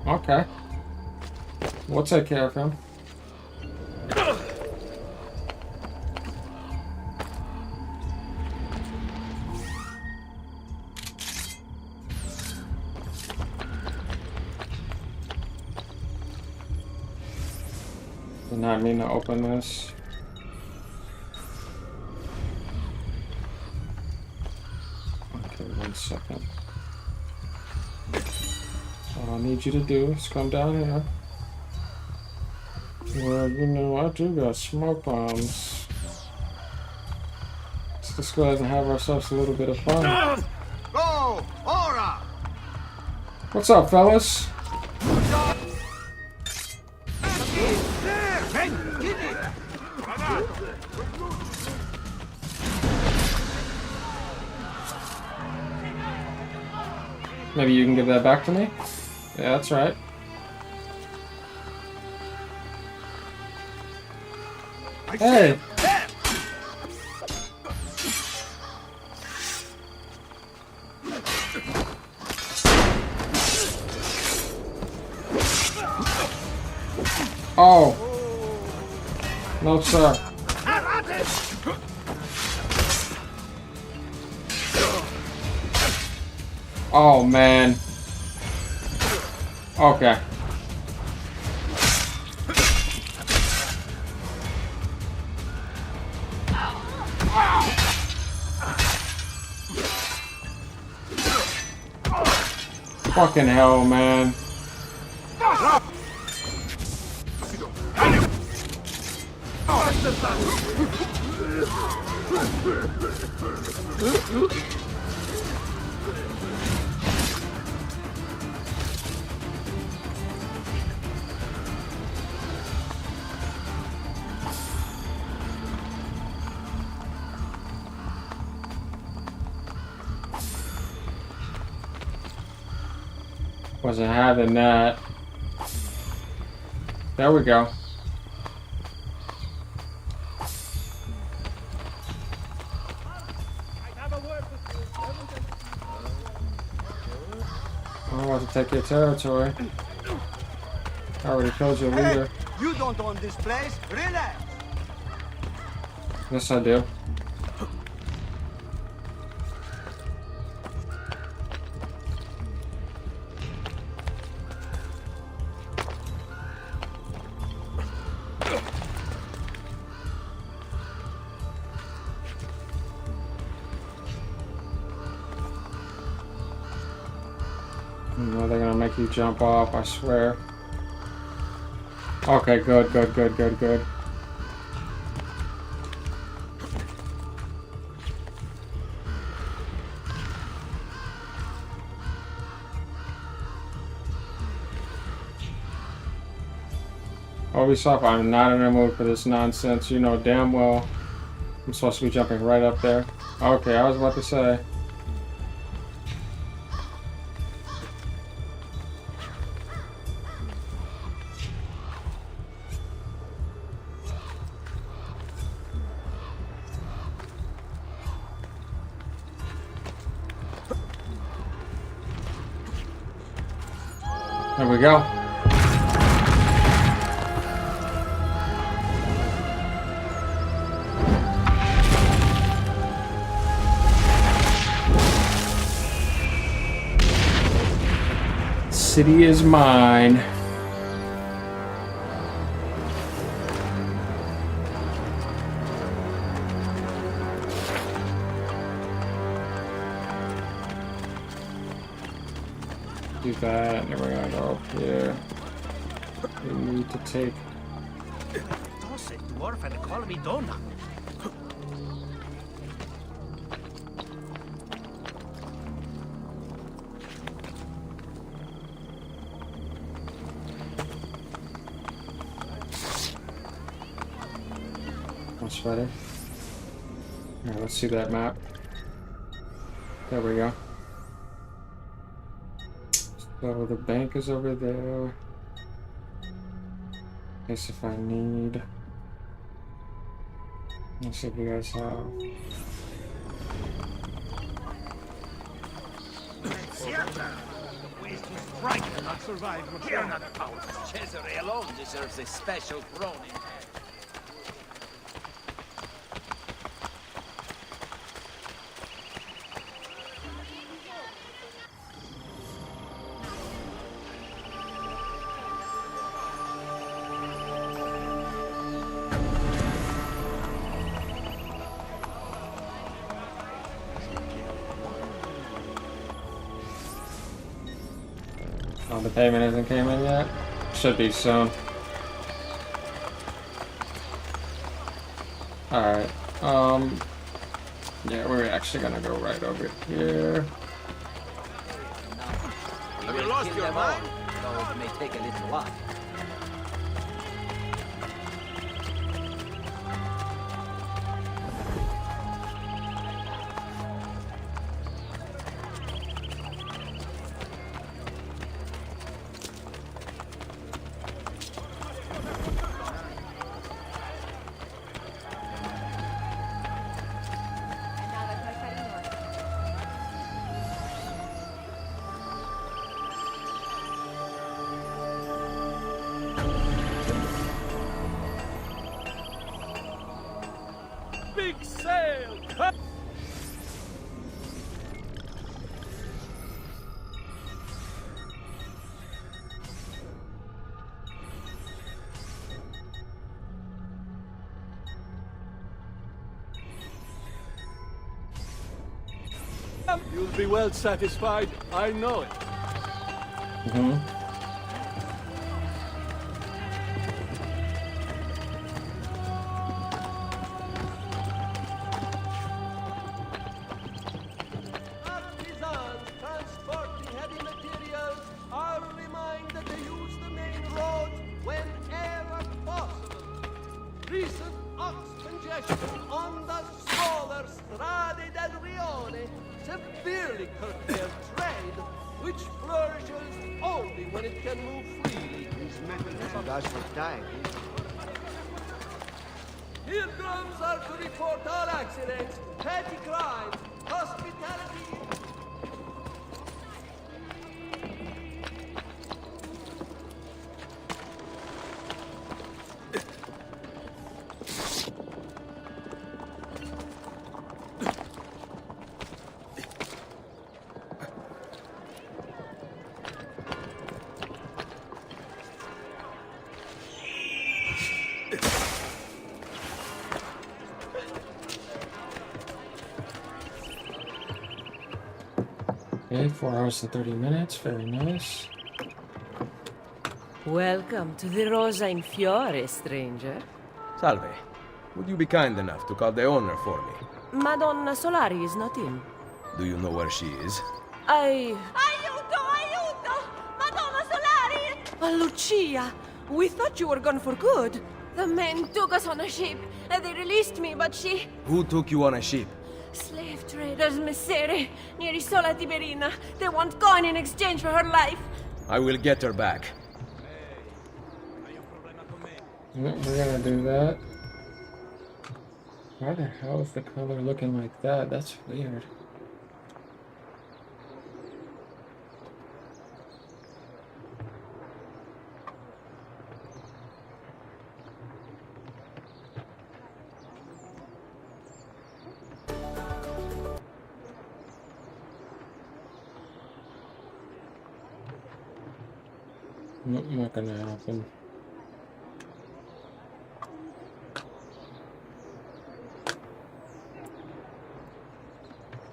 S1: Okay. We'll take care of him. Did not mean to open this. Okay, 1 second. All I need you to do is come down here. Well, you know, I do got smoke bombs. Let's just go ahead and have ourselves a little bit of fun.
S5: Go! Ora!
S1: What's up, fellas? Maybe you can give that back to me? Yeah, that's right. Hey! Oh! No, sir. Oh, man. Okay. Fucking hell, man. Wasn't having that. There we go. I'm about to take your territory. I already killed your leader.
S5: You don't own this place. Relax.
S1: Yes, I do. No, they're gonna make you jump off, I swear. Okay, good, good, good, good, good. Ubisoft, I'm not in the mood for this nonsense. You know damn well I'm supposed to be jumping right up there. Okay, I was about to say. There we go. City is mine. Do that, and then we're gonna go up here. We need to take. Much better. Alright, let's see that map. There we go. So the bank is over there. In case if I need. Let's see if you guys have.
S11: Ways to strike and not survive. Here are not the powers. Cesare alone deserves a special throne in heaven.
S1: Oh, the payment hasn't came in yet. Should be soon. Alright. Yeah, we're actually gonna go right over here.
S6: Have you lost your mind? Though it may take a little while.
S10: Big sail! You'll be well satisfied, I know it.
S11: Artisans transporting heavy materials are reminded to use the main roads whenever possible. Recent ox congestion on the smaller Strade del Rione severely curtailed trade, which flourishes only when it can move freely.
S5: These mechanisms does for time.
S11: Pilgrims are to report all accidents, petty crimes, hospitality.
S1: Okay, 4 hours and 30 minutes. Very nice.
S17: Welcome to the Rosa in Fiore, stranger.
S3: Salve. Would you be kind enough to call the owner for me?
S17: Madonna Solari is not in.
S3: Do you know where she is?
S17: Aiuto! Aiuto! Madonna Solari! Oh, Lucia! We thought you were gone for good.
S4: The men took us on a ship, and they released me, but she...
S3: Who took you on a ship?
S4: Slave traders, Messere, near Isola Tiberina. They want coin in exchange for her life.
S3: I will get her back.
S1: We're gonna do that. Why the hell is the color looking like that? That's weird. Not gonna happen.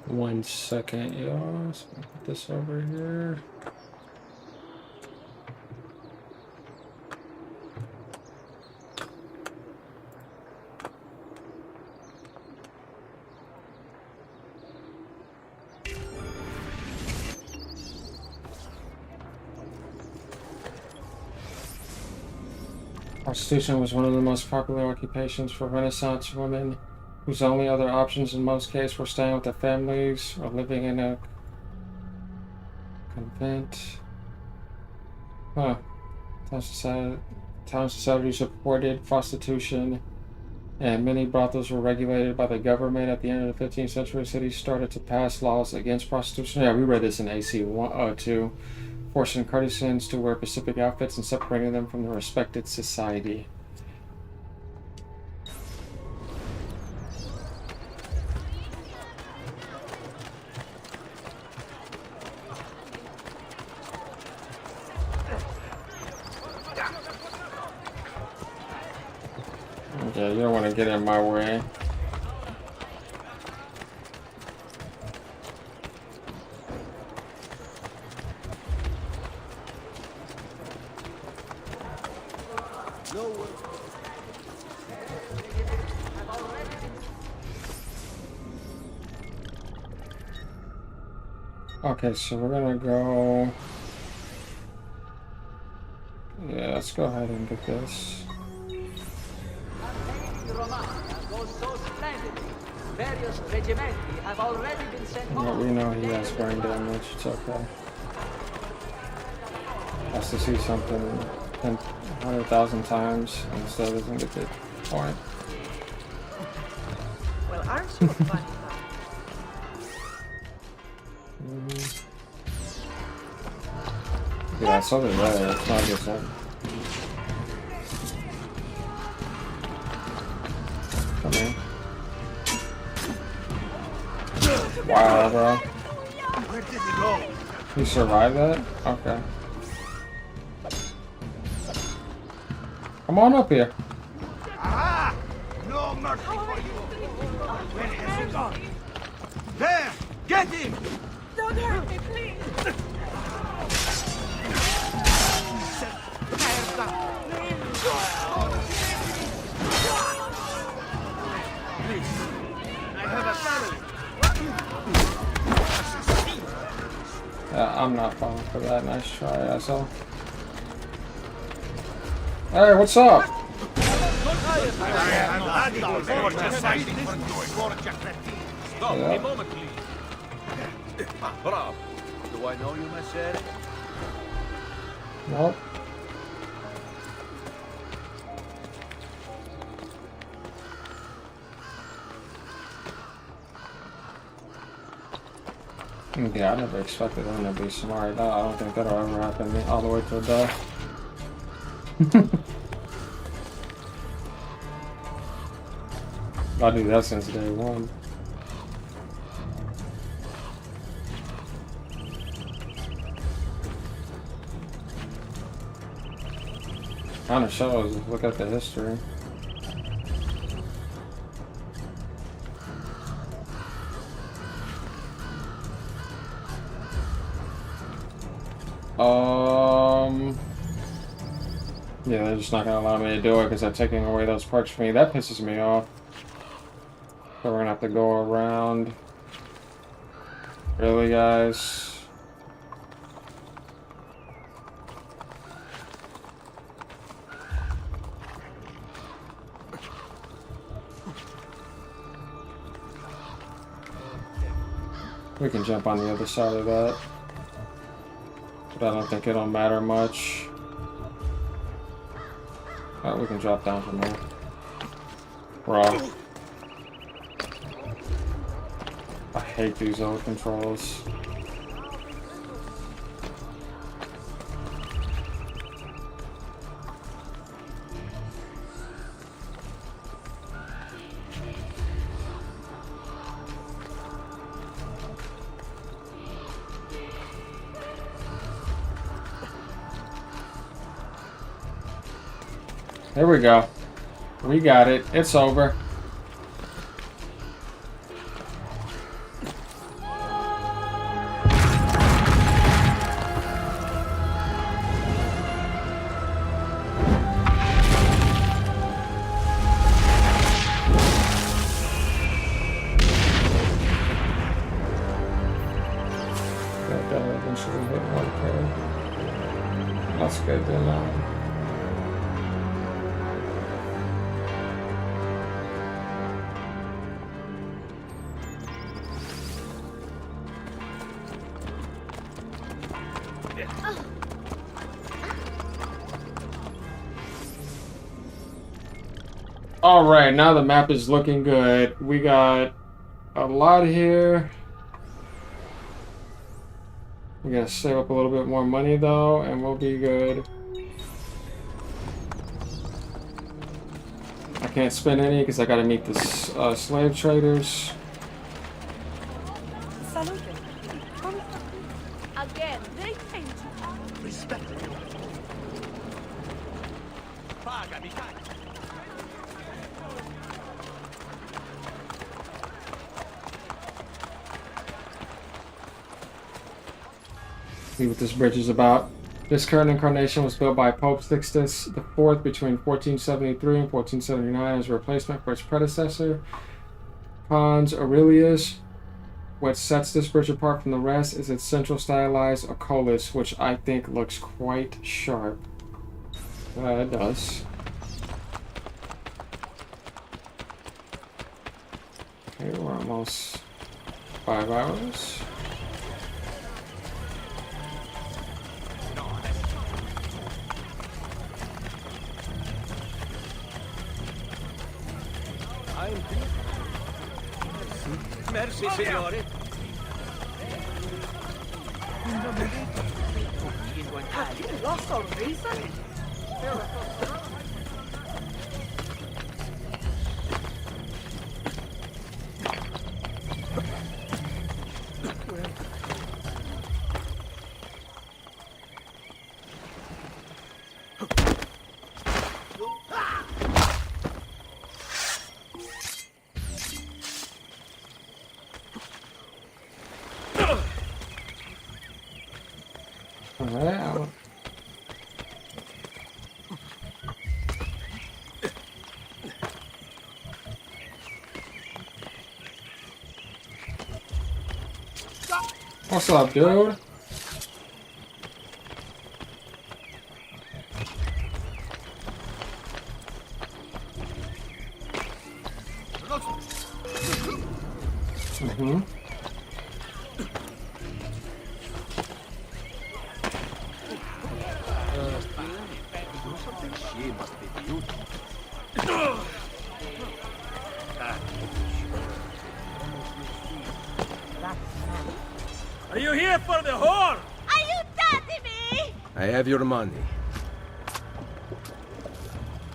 S1: One second, y'all. So put this over here. Prostitution was one of the most popular occupations for Renaissance women, whose only other options in most cases were staying with their families or living in a convent. Huh. Town society supported prostitution, and many brothels were regulated by the government. At the end of the 15th century, cities started to pass laws against prostitution. Yeah, we read this in AC 2. Forcing courtesans to wear specific outfits and separating them from the respected society. Okay, you don't want to get in my way. Okay, so we're gonna go. Yeah, let's go ahead and get this. Well, we know he has brain damage, it's okay. Has to see something 100,000 times and still doesn't get the point.
S17: Well, aren't you a funny guy?
S1: Yeah, something there. It's not just that. Come here. Wow, bro.
S10: Where did he go?
S1: You survived that? Okay. Come on up here.
S10: Aha! No mercy for you. Where has he gone? There! Get him!
S17: Don't hurt me, please!
S10: I have a family.
S1: I'm not falling for that. Nice try, asshole. Hey, what's up?
S10: Stop a moment, please. Bravo. Do I know you, Messer?
S1: Nope. Yeah, I never expected him to be smart. I don't think that'll ever happen to me all the way to death. I do that since day one. Kind of shows. Look at the history. Yeah, they're just not gonna allow me to do it because they're taking away those perks from me. That pisses me off. So we're gonna have to go around. Really, guys? We can jump on the other side of that. But I don't think it'll matter much. Alright, we can drop down from there. Bro. I hate these old controls. There we go. We got it. It's over. That eventually hit 1K. That's good then. Alright, now the map is looking good. We got a lot here. We gotta save up a little bit more money though, and we'll be good. I can't spend any because I gotta meet the slave traders.
S17: Again, they came to respect you.
S1: See what this bridge is about. This current incarnation was built by Pope Sixtus IV between 1473 and 1479 as a replacement for its predecessor, Pons Aurelius. What sets this bridge apart from the rest is its central stylized oculus, which I think looks quite sharp. It does. Okay, we're almost 5 hours.
S6: Merci, signore.
S17: Have you lost all reason?
S1: Alright, what's up, dude?
S10: Are you here for the whore?
S17: Are you daddy me?
S3: I have your money.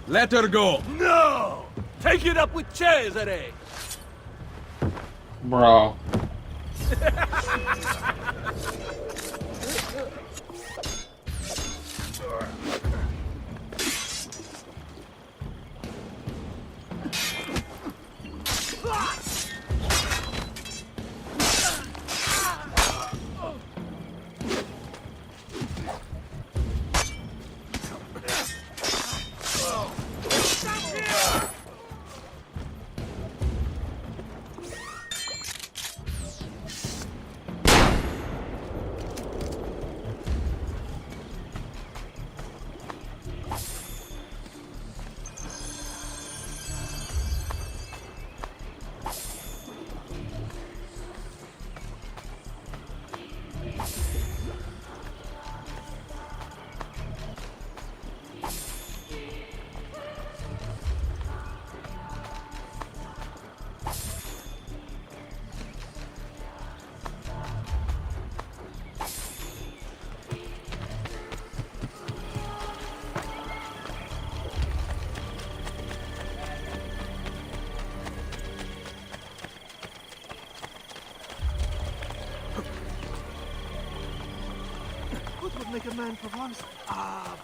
S3: Let her go!
S10: No! Take it up with Cesare!
S1: Bro.
S10: What would make a man for once? Ah,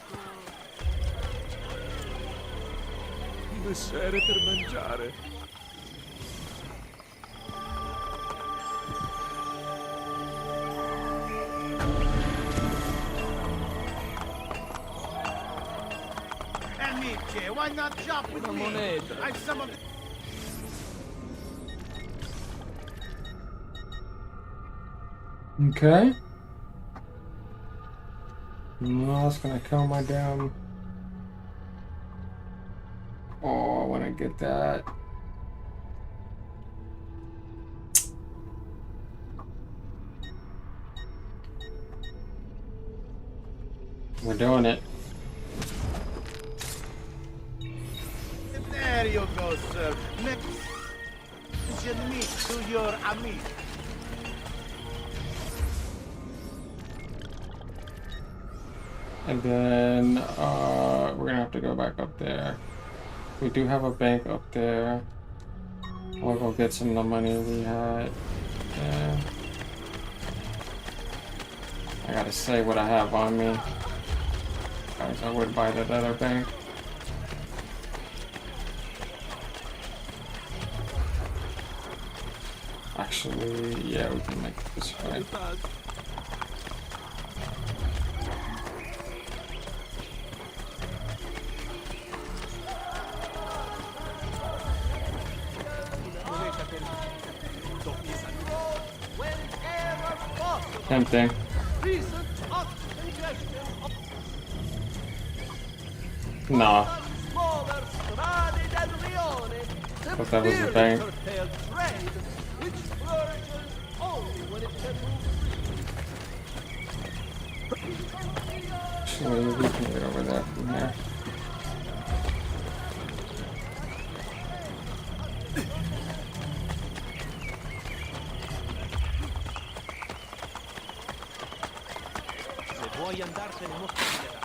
S3: Messere per mangiare.
S10: Amici, why not jump with me?
S3: moneta.
S10: I've some of the...
S1: Okay. No, it's gonna kill my damn. Oh, I wanna get that. We're doing it.
S10: There you go, sir. Next, mention me to your amici.
S1: And then we're gonna have to go back up there. We do have a bank up there. We'll go get some of the money we had. Yeah. I gotta say what I have on me. Guys, I would buy that other bank. Actually, yeah, we can make it this way. Tempting. Nah. But that was the bank. Actually, we can get over there from here.
S6: Vuoi andarsene mostrare?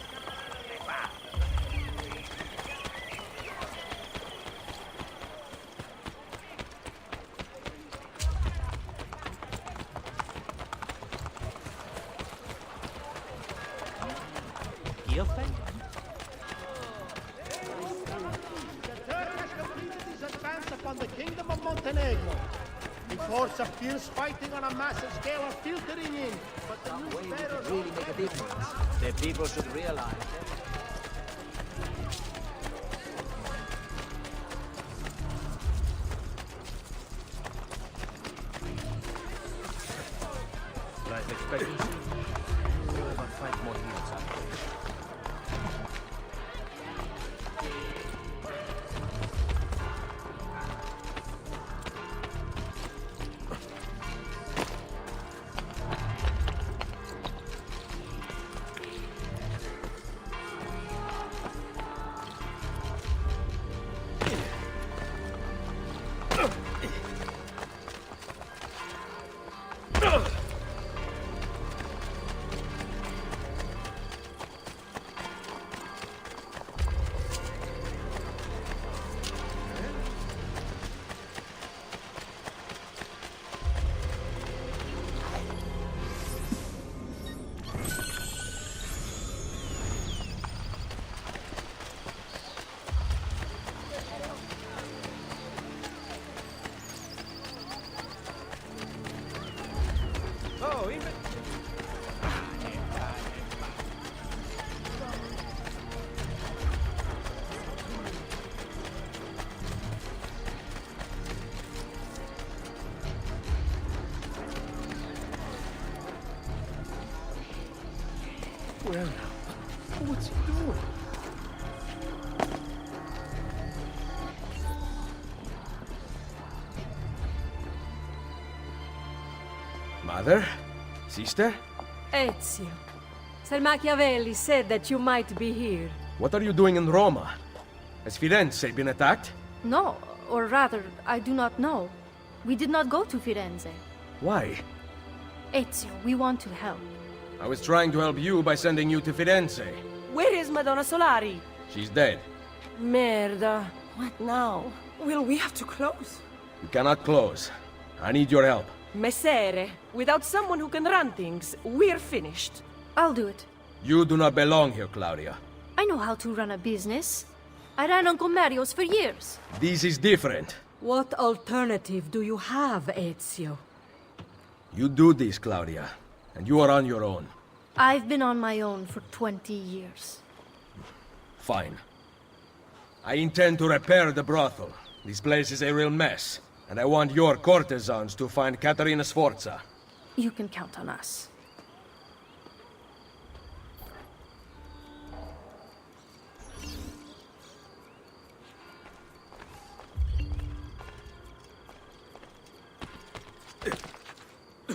S6: Io fai?
S10: The Turk has completed his advance upon the Kingdom of Montenegro. Reports of fierce fighting on a massive scale are filtering in, but the news bearers
S6: Really make a difference. The people should realize that.
S2: Life expectancy? You have 5 more years after.
S10: Well, what's he doing?
S3: Mother? Sister?
S17: Ezio. Sir Machiavelli said that you might be here.
S3: What are you doing in Roma? Has Firenze been attacked?
S17: No, or rather, I do not know. We did not go to Firenze.
S3: Why?
S17: Ezio, we want to help.
S3: I was trying to help you by sending you to Firenze.
S17: Where is Madonna Solari?
S3: She's dead.
S17: Merda. What now? Will we have to close?
S3: You cannot close. I need your help.
S17: Messere, without someone who can run things, we're finished. I'll do it.
S3: You do not belong here, Claudia.
S17: I know how to run a business. I ran Uncle Mario's for years.
S3: This is different.
S18: What alternative do you have, Ezio?
S3: You do this, Claudia, and you are on your own.
S17: I've been on my own for 20 years.
S3: Fine. I intend to repair the brothel. This place is a real mess, and I want your courtesans to find Caterina Sforza.
S17: You can count on us.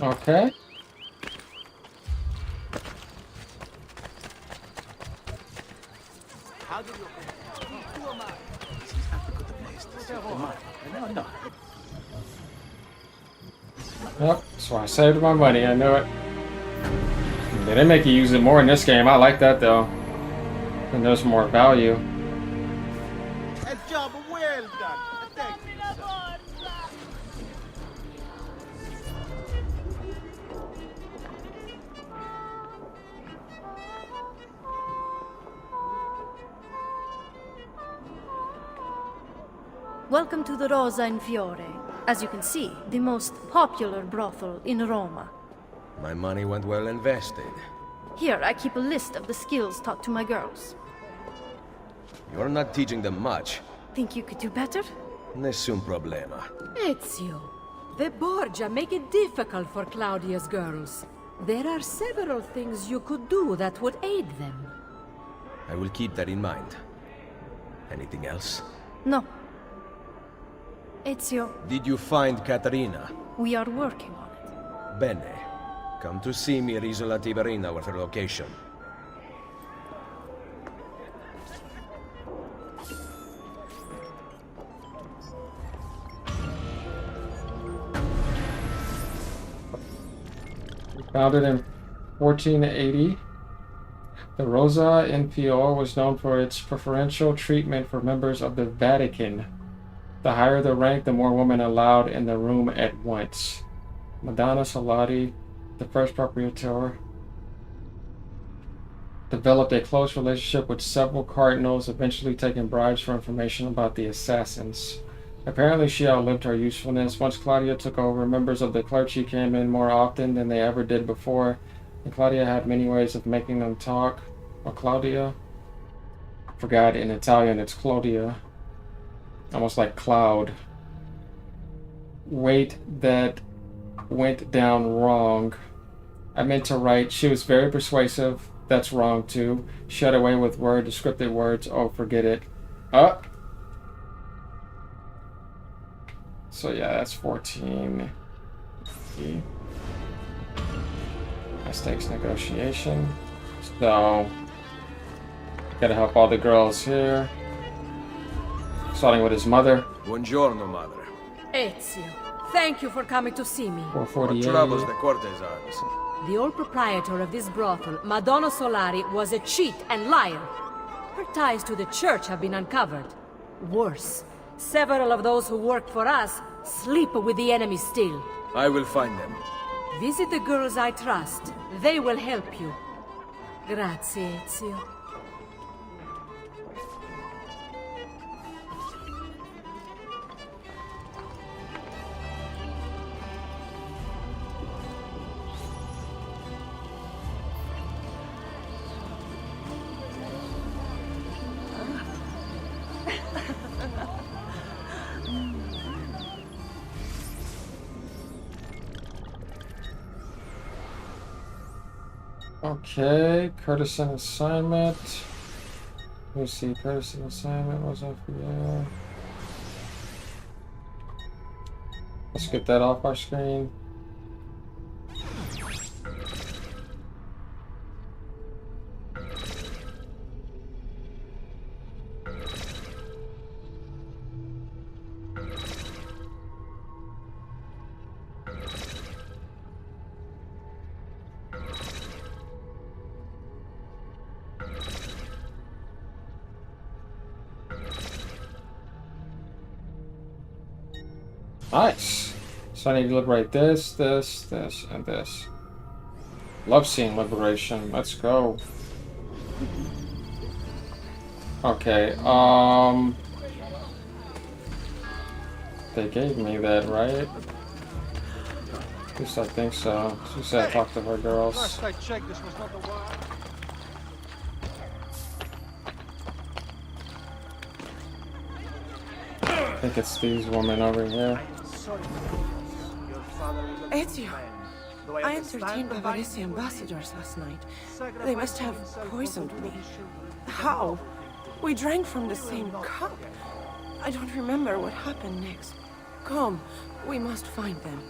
S1: Okay.
S13: How did you...
S9: No.
S1: Yep, so I saved my money, I knew it. They didn't make you use it more in this game. I like that though. And there's more value.
S10: A job well done. Thank you.
S17: Welcome to the Rosa in Fiore. As you can see, the most popular brothel in Roma.
S3: My money went well invested.
S17: Here, I keep a list of the skills taught to my girls.
S3: You're not teaching them much.
S17: Think you could do better?
S3: Nessun problema.
S18: Ezio, the Borgia make it difficult for Claudia's girls. There are several things you could do that would aid them.
S3: I will keep that in mind. Anything else?
S17: No. Ezio,
S3: Did you find Caterina?
S17: we are working on it.
S3: Bene. Come to see me at Isola Tiberina with her location.
S1: Founded in 1480, the Rosa in Fiore was known for its preferential treatment for members of the Vatican. The higher the rank, the more women allowed in the room at once. Madonna Solari, the first proprietor, developed a close relationship with several cardinals, eventually taking bribes for information about the assassins. Apparently she outlived her usefulness. Once Claudia took over, members of the clergy came in more often than they ever did before, and Claudia had many ways of making them talk. Or Claudia? I forgot, in Italian it's Claudia. Almost like cloud. Weight that went down wrong. I meant to write, she was very persuasive. That's wrong too. Shut away with descriptive words. Oh, forget it. So yeah, that's 14. Stakes negotiation. So, gotta help all the girls here. Starting with his mother.
S3: Buongiorno, madre.
S18: Ezio, thank you for coming to see me.
S1: 448.
S3: What troubles the courtesans?
S18: The old proprietor of this brothel, Madonna Solari, was a cheat and liar. Her ties to the church have been uncovered. Worse, several of those who worked for us sleep with the enemy still.
S3: I will find them.
S18: Visit the girls I trust. They will help you. Grazie, Ezio.
S1: Okay, courtesan assignment. Let's see, courtesan assignment was up here. Let's get that off our screen. Nice. So I need to liberate this, this, and this. Love seeing liberation. Let's go. Okay, they gave me that, right? At least I think so. She said talk to her girls.
S10: Last I checked, this was not the one.
S1: I think it's these women over here.
S17: Ezio, I entertained Bavarese ambassadors last night. They must have poisoned me. How? We drank from the same cup. I don't remember what happened next. Come, we must find them.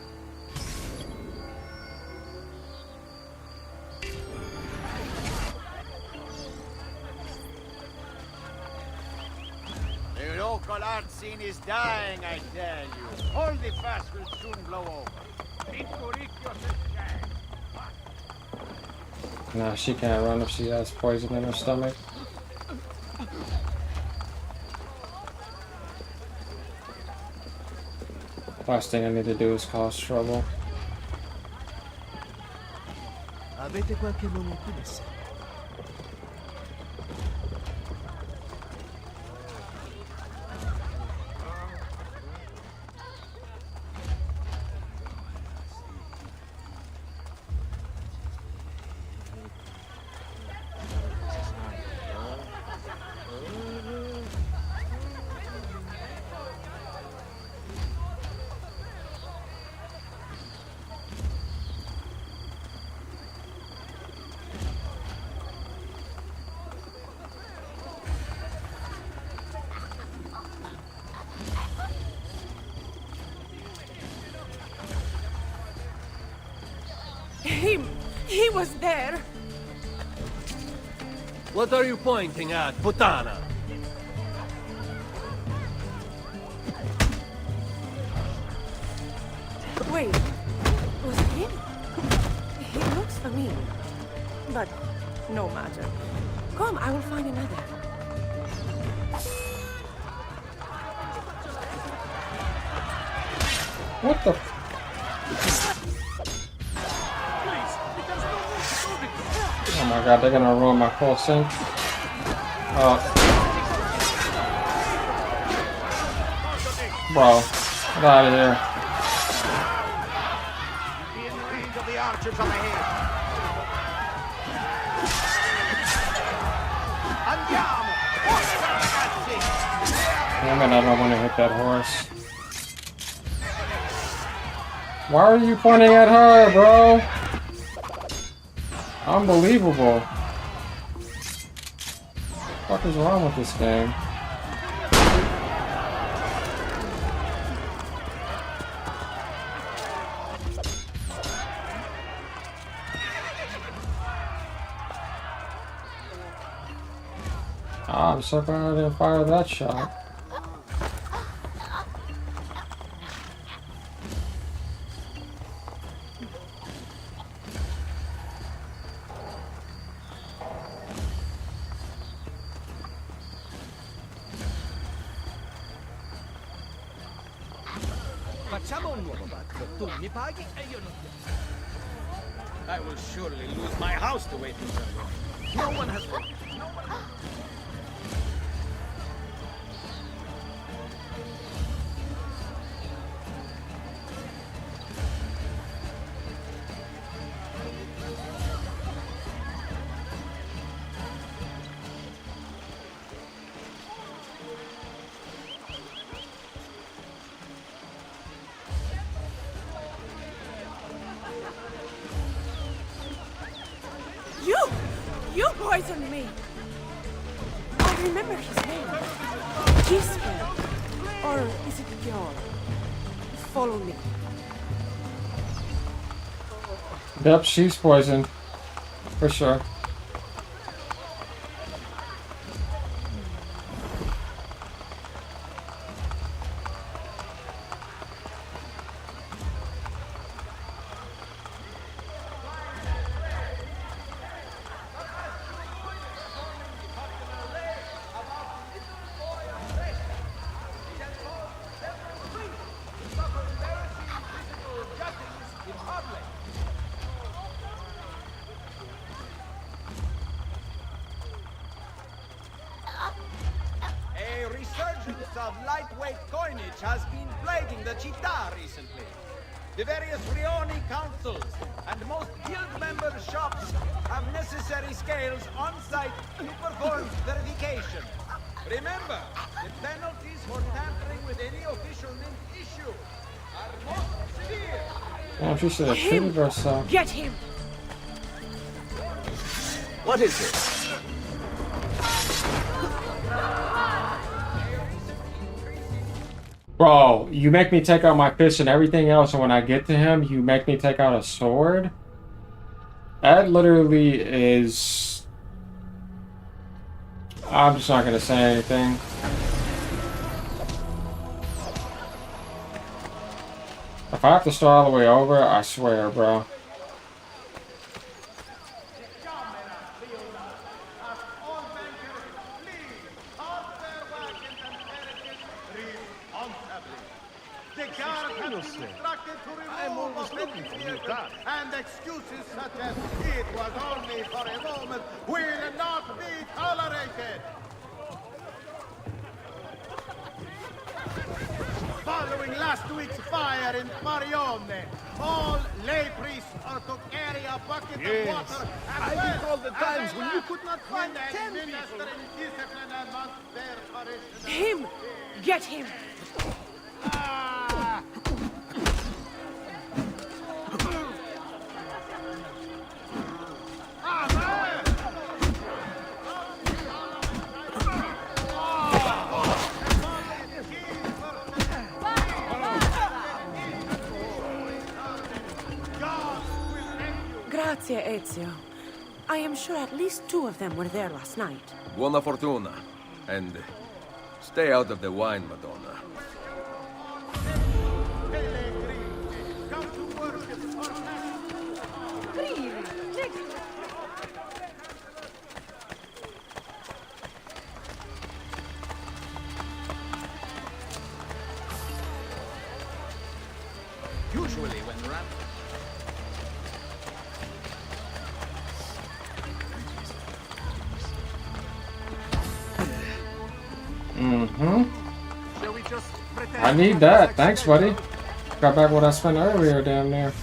S5: The local art scene is dying, I tell you. All the fuss will soon blow over.
S1: Nah, she can't run if she has poison in her stomach. Last thing I need to do is cause trouble.
S12: Avete qualche nome qui messa?
S17: He was there.
S13: What are you pointing at, Putana?
S17: Wait, was it him? He looks familiar. But no matter. Come, I will find another.
S1: What the? Oh my god, they're gonna ruin my whole scene. Bro, get out of here.
S5: In range of the archers on ahead. Andiamo! Forza, ragazzi!
S1: Damn it, I don't want to hit that horse. Why are you pointing at her, bro? Unbelievable. What the fuck is wrong with this game? I'm so glad I didn't fire that shot.
S13: Facciamo un nuovo patto. Tu mi paghi e io non ti. I will surely lose my house the way things are going. No one has.
S17: You poisoned me! I remember his name. Gisper. Or is it Bjorn? Follow me.
S1: Yep, she's poisoned. For sure.
S13: of lightweight coinage has been plaguing the Città recently. The various Rioni councils and most guild members' shops have necessary scales on site to perform verification. Remember, the penalties for tampering with any official mint issue are most severe.
S1: Oh, she should have treated herself.
S18: Get him!
S3: What is it?
S1: Bro, you make me take out my fist and everything else, and when I get to him, you make me take out a sword? That literally is... I'm just not gonna say anything. If I have to start all the way over, I swear, bro.
S10: I'm always looking for new cars. And excuses such as it was only for a moment will not be tolerated. Following last week's fire in Marione, all lay priests are to carry a bucket of water.
S13: I recall the times when you could not find 10 people.
S18: Him! Get him!
S17: Grazie, Ezio. I am sure at least 2 of them were there last night.
S3: Buona fortuna. And stay out of the wine, Madonna.
S13: Usually when rap...
S1: I need that. Thanks, buddy. Got back what I spent earlier down there.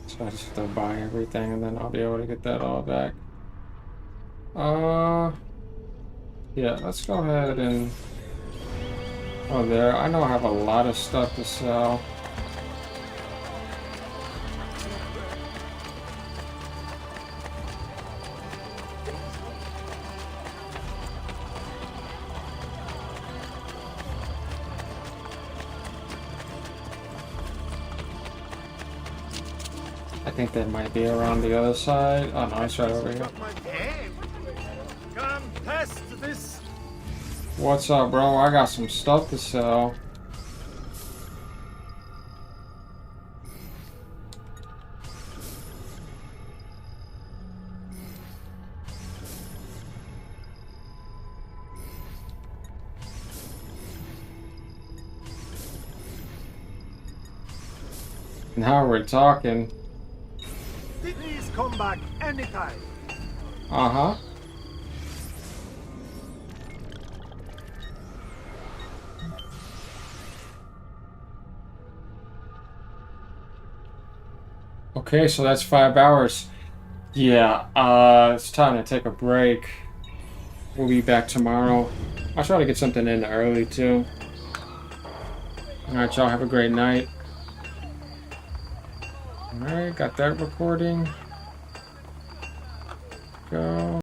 S1: So I just have to buy everything and then I'll be able to get that all back. Yeah, let's go ahead and... Oh, there. I know I have a lot of stuff to sell. I think that might be around the other side. Oh no, it's right over here.
S10: Come test this.
S1: What's up, bro? I got some stuff to sell. Now we're talking.
S10: Please come back anytime.
S1: Uh-huh. Okay, so that's 5 hours. Yeah, it's time to take a break. We'll be back tomorrow. I'll try to get something in early, too. Alright, y'all, have a great night. Alright, got that recording. Go.